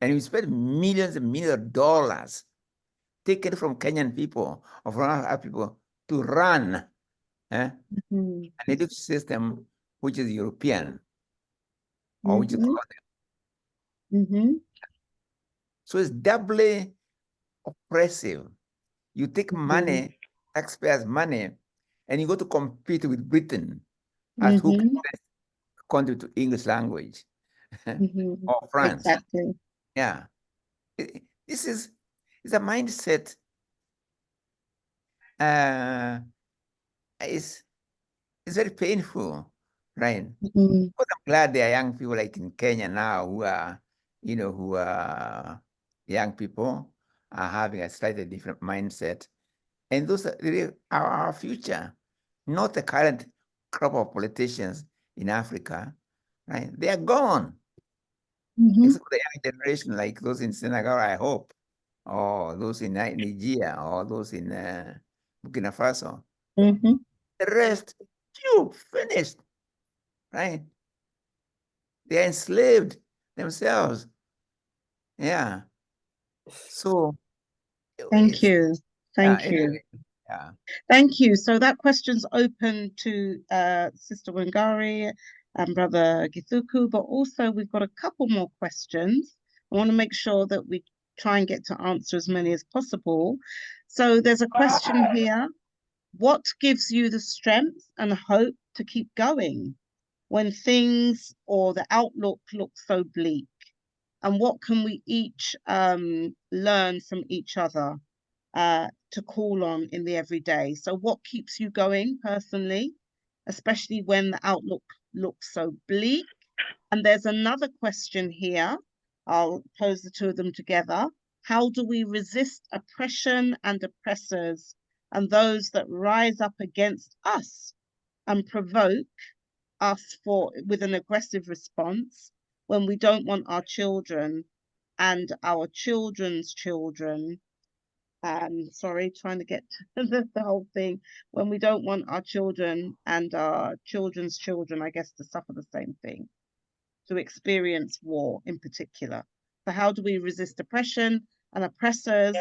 and we spend millions and millions of dollars taken from Kenyan people or from other people to run an education system which is European or which is colonial. So it's doubly oppressive. You take money, taxpayers' money, and you go to compete with Britain as who can best contribute to English language or France. Exactly. Yeah. This is a mindset. It's very painful, right? But I'm glad there are young people like in Kenya now who are, who are young people are having a slightly different mindset. And those are really our future, not the current crop of politicians in Africa, right? They are gone. Mm-hmm. Except for the young generation, like those in Senegal, I hope, or those in Nigeria, or those in Burkina Faso. Mm-hmm. The rest, phew, finished, right? They are enslaved themselves. Yeah. So Thank you. Thank you. anyway, yeah. Thank you. So that question's open to Sister Wangari and Brother Githuku, but also we've got a couple more questions. I want to make sure that we try and get to answer as many as possible. So there's a question here. What gives you the strength and hope to keep going when things or the outlook looks so bleak? And what can we each learn from each other to call on in the everyday? So what keeps you going personally, especially when the outlook looks so bleak? And there's another question here. I'll pose the two of them together. How do we resist oppression and oppressors and those that rise up against us and provoke us with an aggressive response when we don't want our children and our children's children, sorry, trying to get to the whole thing, when we don't want our children and our children's children, I guess, to suffer the same thing, to experience war in particular. So how do we resist oppression and oppressors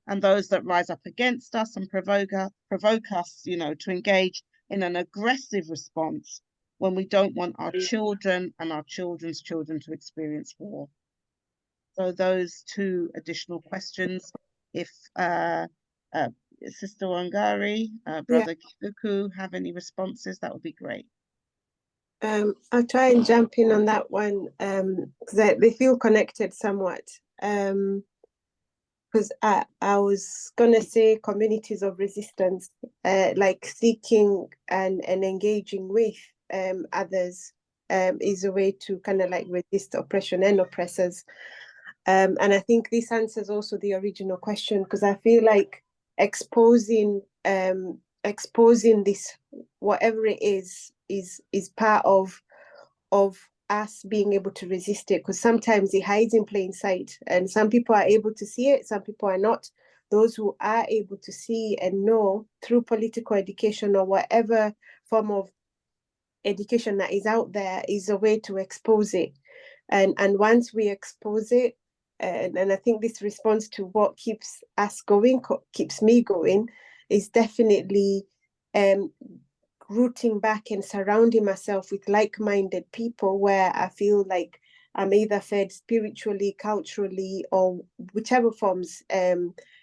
and those that rise up against us and provoke us, to engage in an aggressive response when we don't want our children and our children's children to experience war? So those two additional questions, if Sister Wangari, Brother Githuku have any responses, that would be great. I'll try and jump in on that one because they feel connected somewhat. Because I was going to say communities of resistance, like seeking and engaging with others is a way to kind of like resist oppression and oppressors. And I think this answers also the original question, because I feel like exposing this, whatever it is part of us being able to resist it, because sometimes it hides in plain sight, and some people are able to see it, some people are not. Those who are able to see and know through political education or whatever form of education that is out there is a way to expose it. And once we expose it, and I think this responds to what keeps us going, keeps me going, is definitely rooting back and surrounding myself with like-minded people where I feel like I'm either fed spiritually, culturally, or whichever forms,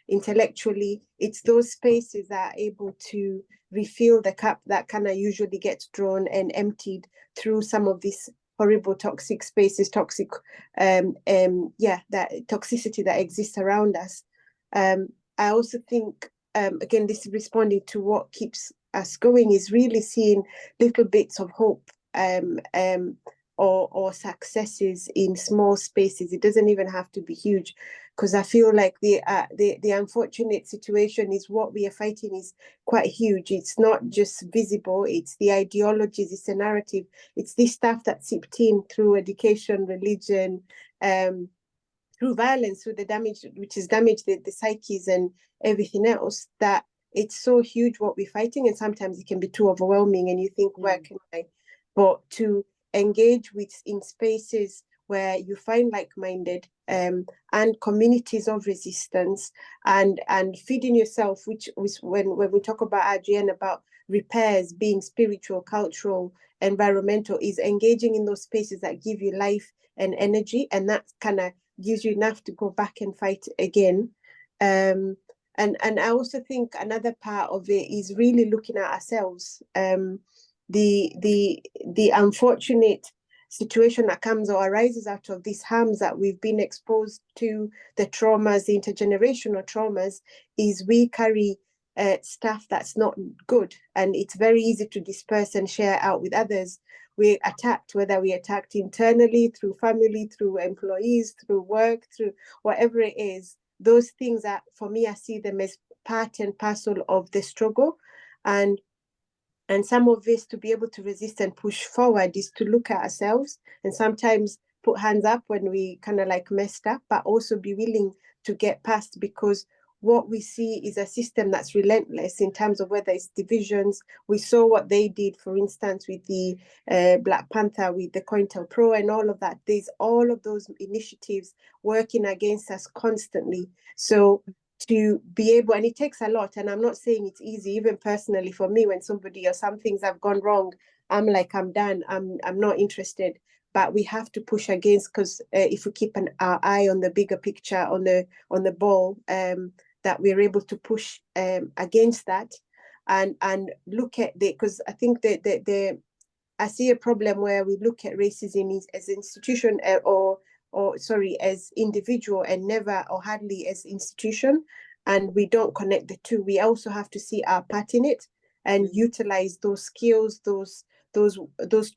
intellectually. It's those spaces that are able to refill the cup that kind of usually gets drawn and emptied through some of these horrible toxic spaces, that toxicity that exists around us. I also think, again, this is responding to what keeps us going, is really seeing little bits of hope or successes in small spaces. It doesn't even have to be huge, because I feel like the unfortunate situation is what we are fighting is quite huge. It's not just visible, it's the ideologies, it's the narrative, it's this stuff that seeped in through education, religion, through violence, through the damage, which has damaged the psyches and everything else, that it's so huge what we're fighting, and sometimes it can be too overwhelming and you think, where can I? But to engage in spaces where you find like-minded and communities of resistance and feeding yourself, which when we talk about RGN, about repairs being spiritual, cultural, environmental, is engaging in those spaces that give you life and energy, and that kind of gives you enough to go back and fight again. And I also think another part of it is really looking at ourselves. The unfortunate situation that comes or arises out of these harms that we've been exposed to, the traumas, the intergenerational traumas, is we carry stuff that's not good, and it's very easy to disperse and share out with others. We're attacked, whether we're attacked internally, through family, through employees, through work, through whatever it is. Those things are, for me, I see them as part and parcel of the struggle. And And some of this, to be able to resist and push forward, is to look at ourselves and sometimes put hands up when we kind of like messed up, but also be willing to get past, because what we see is a system that's relentless in terms of whether it's divisions. We saw what they did, for instance, with the Black Panther, with the COINTELPRO and all of that. There's all of those initiatives working against us constantly. So to be able, and it takes a lot, and I'm not saying it's easy, even personally for me, when somebody or some things have gone wrong, I'm like, I'm done, I'm not interested. But we have to push against, because if we keep our eye on the bigger picture, on the ball, that we're able to push against that, and look at the, because I think that I see a problem where we look at racism as an institution as individual, and never or hardly as institution, and we don't connect the two. We also have to see our part in it and utilize those skills, those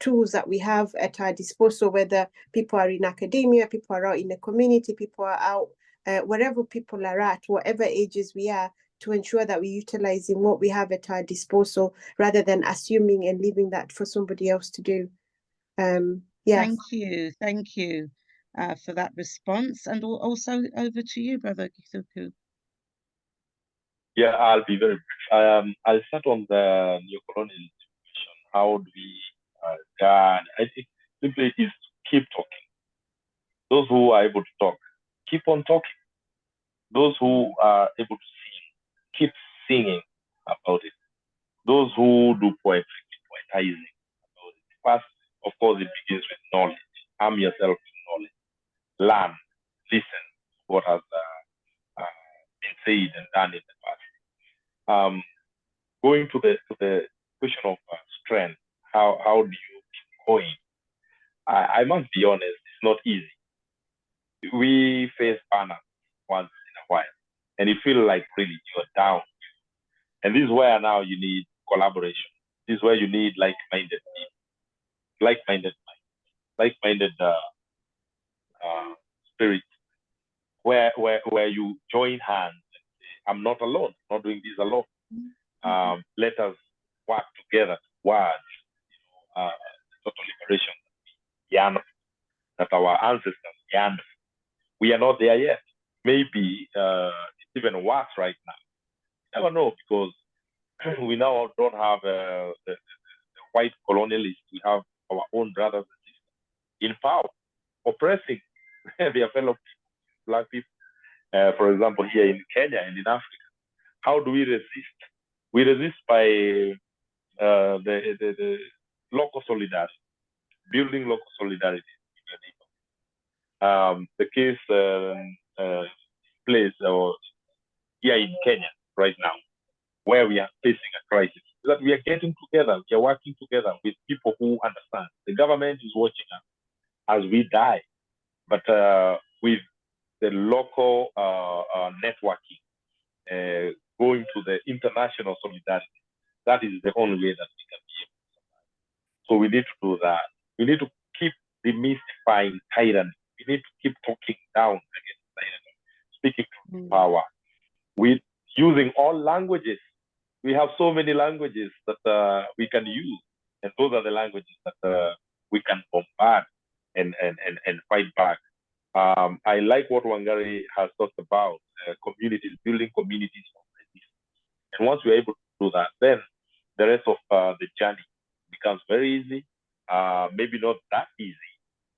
tools that we have at our disposal, whether people are in academia, people are out in the community, people are out wherever people are at, whatever ages we are, to ensure that we're utilizing what we have at our disposal rather than assuming and leaving that for somebody else to do. Thank you for that response, and also over to you, Brother Githuku. Yeah, I'll be very brief. I'll start on the neocolonial situation. How do we guard? I think simply is keep talking. Those who are able to talk, keep on talking. Those who are able to sing, keep singing about it. Those who do poetry, keep poetizing about it. First, of course, it begins with knowledge. Arm yourself with knowledge. Learn, listen to what has been said and done in the past. Going to the question of strength, how do you keep going? I must be honest, it's not easy. We face burnout once in a while, and you feel like really you're down. And this is where now you need collaboration. This is where you need like-minded people, like-minded spirit, where you join hands and say, I'm not alone, I'm not doing this alone. Let us work together towards total liberation that our ancestors yearned. We are not there yet. Maybe it's even worse right now. You never know, because we now don't have the white colonialists. We have our own brothers and sisters in power, oppressing their fellow people, Black people. For example, here in Kenya and in Africa, how do we resist? We resist by the local solidarity, building local solidarity. The case plays here in Kenya right now, where we are facing a crisis, is that we are getting together, we are working together with people who understand. The government is watching us as we die, but with the local networking, going to the international solidarity, that is the only way that we can be able to survive. So we need to do that. We need to keep demystifying tyranny. We need to keep talking down against tyranny, speaking to power, with using all languages. We have so many languages that we can use, and those are the languages that we can bombard and fight back. I like what Wangari has talked about, communities, building communities of resistance. And once we're able to do that, then the rest of the journey becomes very easy. Maybe not that easy,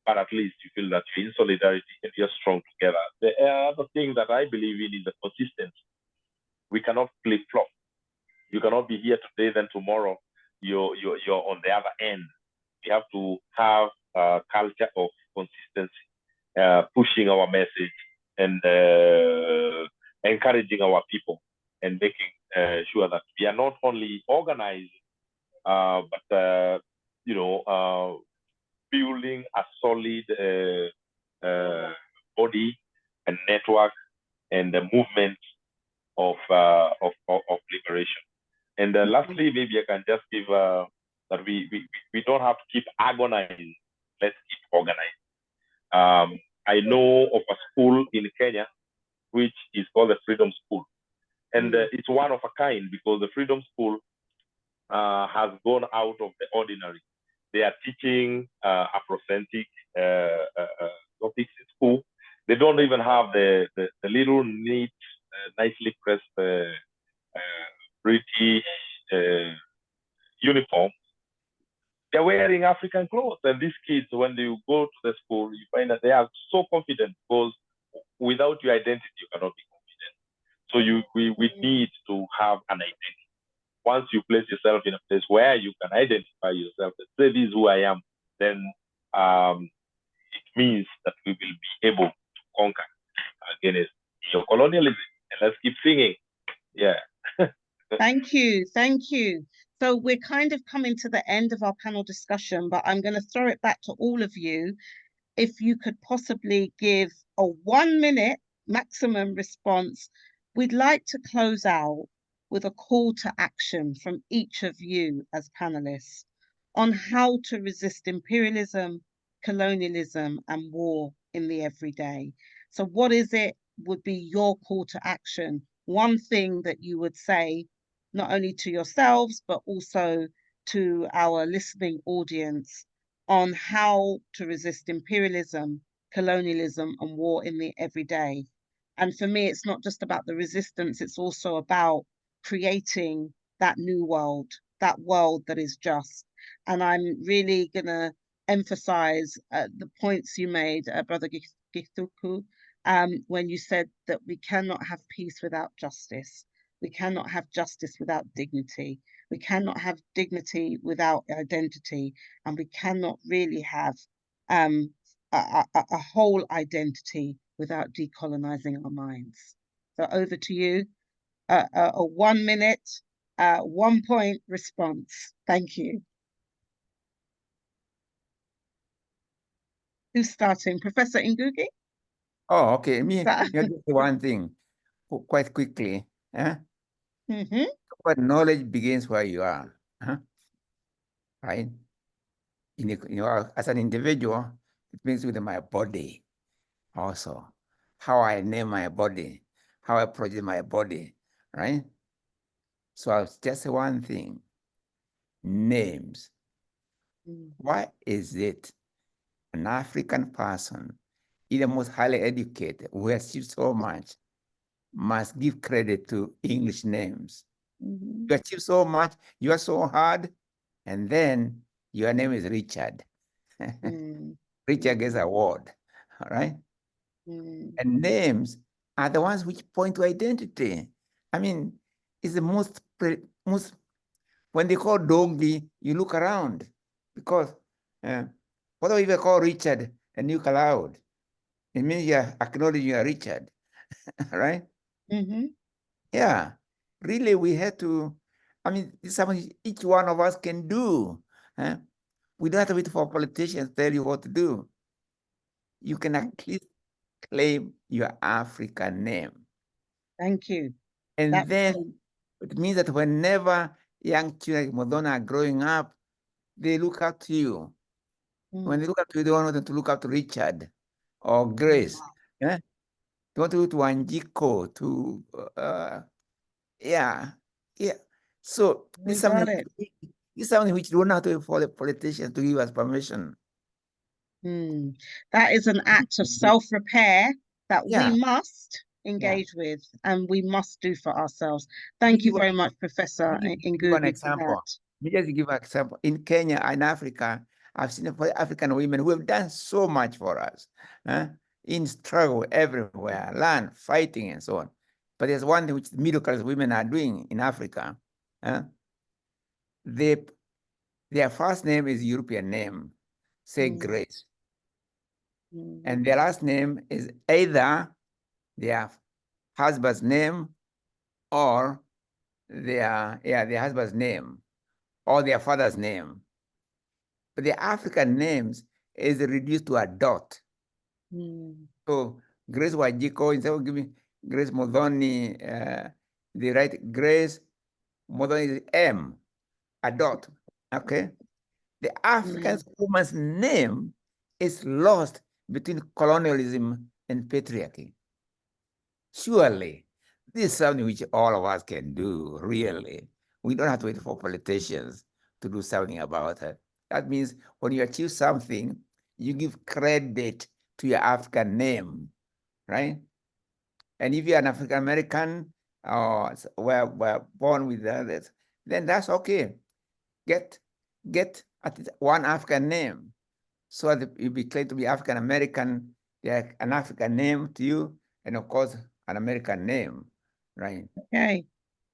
but at least you feel that you're in solidarity and you're strong together. The other thing that I believe in is the consistency. We cannot flip-flop. You cannot be here today, then tomorrow you're on the other end. We have to have a culture of consistency, pushing our message and encouraging our people, and making sure that we are not only organized, but building a solid body and network and the movement of liberation. And lastly, maybe I can just give that we don't have to keep agonizing. Let's keep organizing. I know of a school in Kenya which is called the Freedom School, and it's one of a kind, because the Freedom School has gone out of the ordinary. They are teaching Afrocentric topics in school. They don't even have the little neat, nicely pressed British uniform. They're wearing African clothes. And these kids, when you go to the school, you find that they are so confident, because without your identity, you cannot be confident. So we need to have an identity. Once you place yourself in a place where you can identify yourself and say, this is who I am, then it means that we will be able to conquer against your colonialism. And let's keep singing. Yeah. Thank you. Thank you. So we're kind of coming to the end of our panel discussion, but I'm going to throw it back to all of you. If you could possibly give a 1 minute maximum response, we'd like to close out with a call to action from each of you as panelists on how to resist imperialism, colonialism, and war in the everyday. So what is it would be your call to action? One thing that you would say, not only to yourselves, but also to our listening audience, on how to resist imperialism, colonialism, and war in the everyday. And for me, it's not just about the resistance, it's also about creating that new world, that world that is just. And I'm really going to emphasize the points you made, Brother Githuku, when you said that we cannot have peace without justice. We cannot have justice without dignity. We cannot have dignity without identity. And we cannot really have a whole identity without decolonizing our minds. So over to you. A 1 minute, 1 point response. Thank you. Who's starting? Professor Ngũgĩ? Oh, okay. Me, just one thing, quite quickly. But knowledge begins where you are, right? As an individual, it begins with my body also. How I name my body, how I project my body, right? So just one thing, names. Why is it an African person, either most highly educated, who has achieved so much, must give credit to English names? You achieve so much, you are so hard, and then your name is Richard. Richard gets an award, all right? And names are the ones which point to identity. I mean, it's the most, when they call Ndungi, you look around, because whatever you call Richard and you aloud, it means you're acknowledging you are Richard, right? Yeah, really, we had to, I mean, this is something each one of us can do. We don't have to wait for politicians to tell you what to do. You can at least claim your African name. Thank you. And then it means that whenever young children like Madonna are growing up, they look up to you. When they look up to you, they want them to look up to Richard or Grace. They want to look to Wanjiko, to yeah. So this is something which we don't have to wait for the politicians to give us permission. That is an act of self-repair that we must engage with, and we must do for ourselves. Thank you very much, Professor Ngũgĩ. Give an example. Let me just give an example. In Kenya and Africa, I've seen African women who have done so much for us, in struggle everywhere, land, fighting, and so on. But there's one thing which the middle class women are doing in Africa. Their first name is European name, say Grace. And their last name is either their husband's name or their husband's name or their father's name. But the African names is reduced to a dot. So Grace Wajiko, instead of giving Grace Modoni, they write Grace Modoni is M, a dot, okay? The African woman's name is lost between colonialism and patriarchy. Surely, this is something which all of us can do, really. We don't have to wait for politicians to do something about it. That means when you achieve something, you give credit to your African name, right? And if you're an African American or were born with others, then that's okay. Get at least one African name, so that you be claimed to be African American, an African name to you, and of course an American name, right? Okay,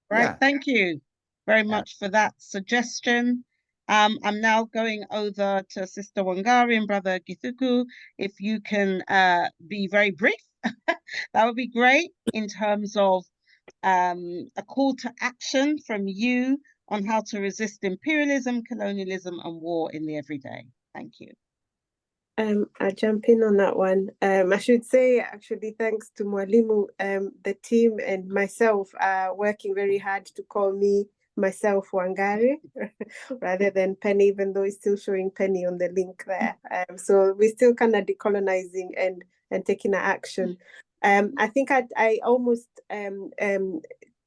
right. Yeah. Thank you very much for that suggestion. I'm now going over to Sister Wangari and Brother Githuku. If you can be very brief, that would be great in terms of a call to action from you on how to resist imperialism, colonialism, and war in the everyday. Thank you. I'll jump in on that one. I should say, actually, thanks to Mwalimu, the team and myself are working very hard to call me myself Wangari rather than Penny, even though it's still showing Penny on the link there. So we're still kind of decolonizing and taking action. I think I almost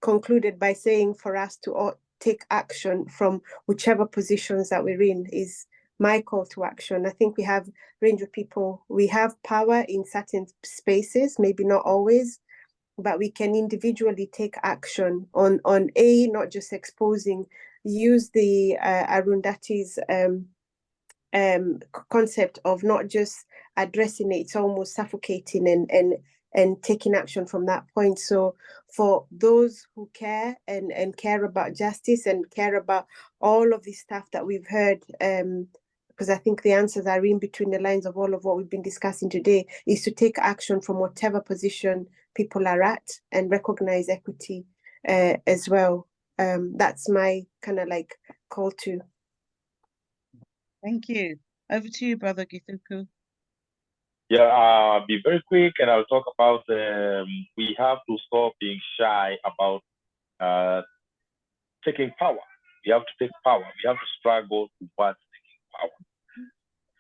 concluded by saying for us to take action from whichever positions that we're in is my call to action. I think we have a range of people. We have power in certain spaces, maybe not always, but we can individually take action on not just exposing, use the Arundhati's concept of not just addressing it, it's almost suffocating and taking action from that point. So for those who care and care about justice and care about all of this stuff that we've heard, because I think the answers are in between the lines of all of what we've been discussing today, is to take action from whatever position people are at and recognize equity as well. That's my kind of like call to. Thank you. Over to you, Brother Githuku. Yeah, I'll be very quick, and I'll talk about we have to stop being shy about taking power. We have to take power. We have to struggle towards taking power.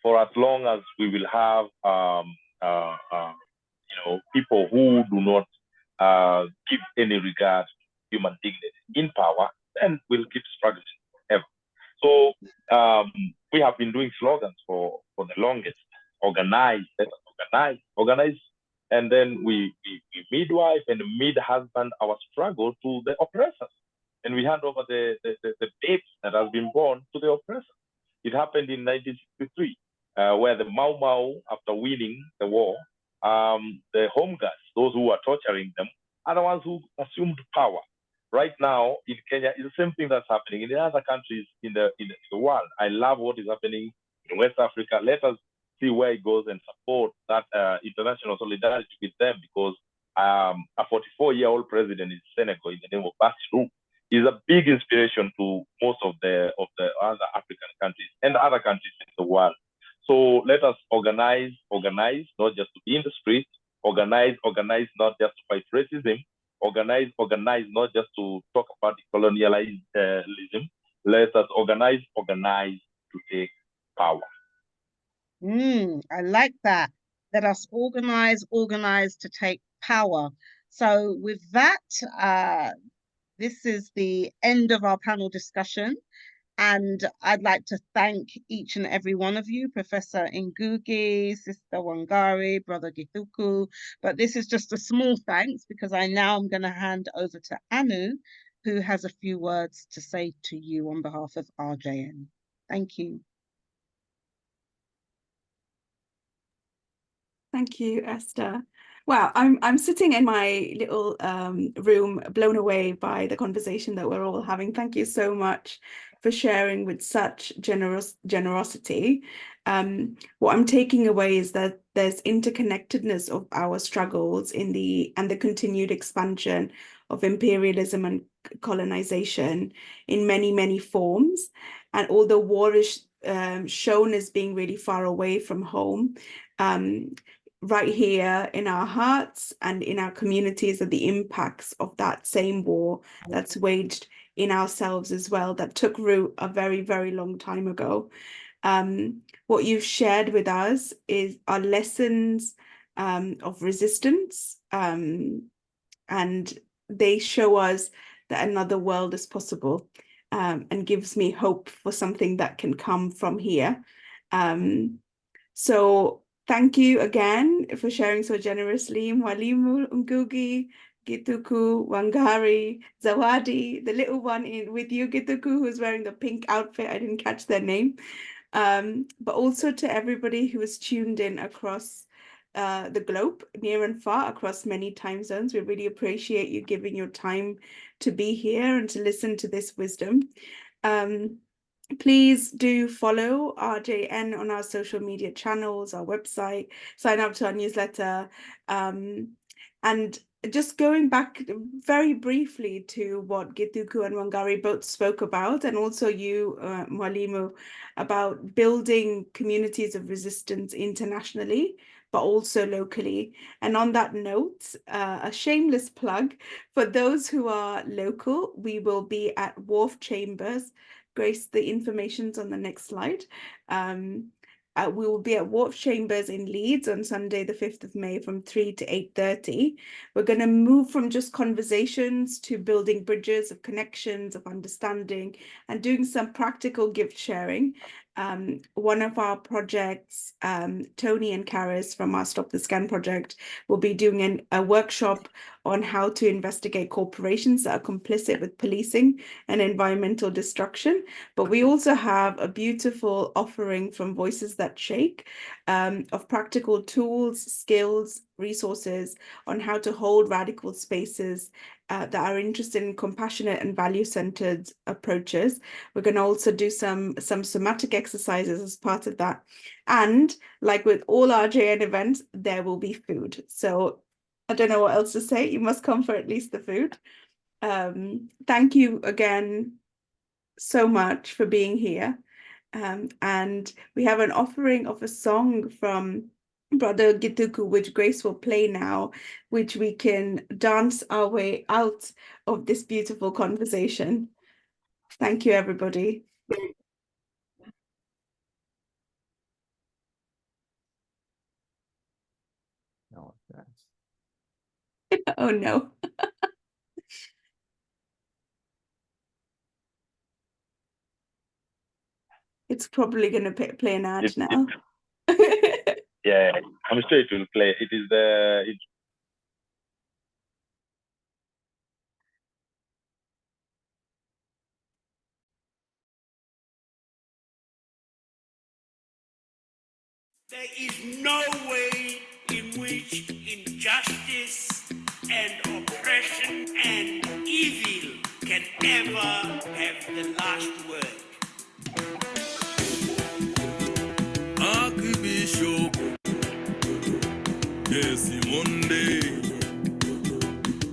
For as long as we will have, people who do not give any regard to human dignity in power, then we'll keep struggling forever. So we have been doing slogans for the longest. Organize, organize, and then we midwife and mid-husband our struggle to the oppressors, and we hand over the babes that has been born to the oppressors. It happened in 1963, where the Mau Mau, after winning the war, the home guards, those who were torturing them, are the ones who assumed power. Right now in Kenya, it's the same thing that's happening in the other countries in the world. I love what is happening in West Africa. Let us see where it goes and support that international solidarity with them, because a 44-year-old president in Senegal in the name of Bassirou is a big inspiration to most of the other African countries and other countries in the world. So let us organize, not just to be in the streets, organize, not just to fight racism, organize, not just to talk about colonialism. Let us organize to take power. I like that. Let us organize to take power. So with that, this is the end of our panel discussion. And I'd like to thank each and every one of you, Professor Ngũgĩ, Sister Wangari, Brother Githuku. But this is just a small thanks, because I now am going to hand over to Anu, who has a few words to say to you on behalf of RJN. Thank you. Thank you, Esther. Wow, I'm sitting in my little room, blown away by the conversation that we're all having. Thank you so much for sharing with such generosity. What I'm taking away is that there's interconnectedness of our struggles and the continued expansion of imperialism and colonization in many forms. And although war is shown as being really far away from home, right here in our hearts and in our communities are the impacts of that same war that's waged in ourselves as well, that took root a very long time ago. What you've shared with us are lessons of resistance, and they show us that another world is possible. and gives me hope for something that can come from here. So thank you again for sharing so generously. Mwalimu Ngũgĩ Githuku, Wangari, Zawadi, the little one with you, Githuku, who's wearing the pink outfit. I didn't catch their name. But also to everybody who is tuned in across the globe, near and far, across many time zones. We really appreciate you giving your time to be here and to listen to this wisdom. Please do follow RJN on our social media channels, our website, sign up to our newsletter. And just going back very briefly to what Githuku and Wangari both spoke about, and also you, Mwalimu, about building communities of resistance internationally, but also locally. And on that note, a shameless plug for those who are local, we will be at Wharf Chambers. Grace, the information's on the next slide. We will be at Wharf Chambers in Leeds on Sunday, the 5th of May from 3 to 8:30. We're going to move from just conversations to building bridges of connections, of understanding, and doing some practical gift sharing. One of our projects, Tony and Karis from our Stop the Scan project, will be doing a workshop on how to investigate corporations that are complicit with policing and environmental destruction. But we also have a beautiful offering from Voices That Shake of practical tools, skills, resources on how to hold radical spaces that are interested in compassionate and value-centered approaches. We're going to also do some somatic exercises as part of that. And like with all our JN events, there will be food. So I don't know what else to say. You must come for at least the food. Thank you again so much for being here. And we have an offering of a song from Brother Githuku, which Grace will play now, which we can dance our way out of this beautiful conversation. Thank you, everybody. No, oh, no. It's probably going to play an ad now. Yeah, I'm sure it will play. It is the... There is no way in which injustice and oppression and evil can ever have the last word. Archbishop, yes, Monday,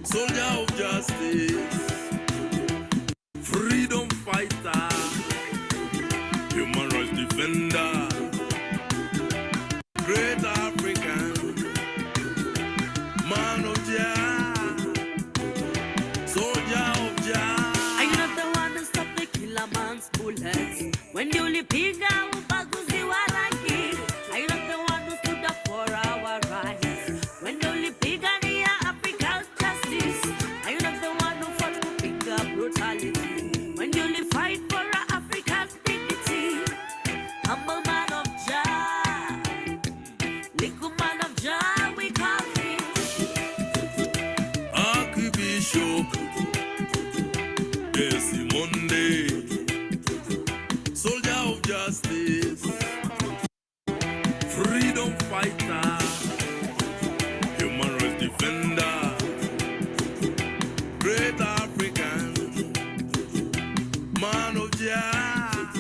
soldier of justice, freedom fighter, human rights defender, great African, man of Jah, soldier of Jah. Are you not the one to stop the killer man's bullets? When you live big out, Baguzi Waraki. Are you not the one who stood up for our rights? When you live big and near African justice. Are you not the one who fought to pick up brutality? When you live fight for our African dignity. Humble man of Jah, little man of Jah, we call him Archbishop, yes, Monday, soldier of justice, freedom fighter, human rights defender, great African, man of Jah,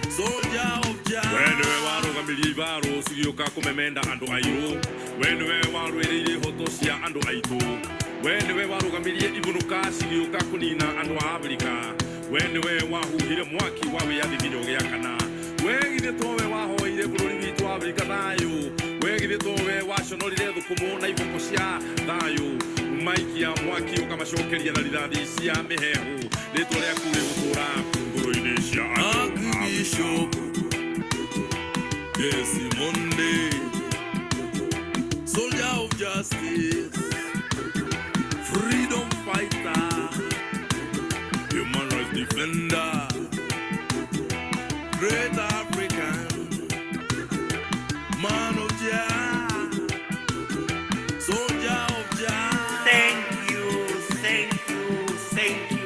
soldier of Jah. When we were Milivaro, Sugioka Kumemenda and Ayo, when we were really Hotosia and Aito, when we were Gamilia Ibunuka, Sugioka Kunina and Africa, when we were who hit a Mwaki, while we had the video Yakana, where did the Tove Waho, the Bruni to Africa, where did the Tove wash on all the Kumona, Ivokosia, Dayo, Mikey and Mwaki, Okamashoki, and Alidadi, Sia Mehehu, Little Yakura, Gurunisha, Archbishop. Yes, Monday, soldier of justice, freedom fighter, human rights great African man of Jah, soldier of Jah. Thank you, thank you, thank you.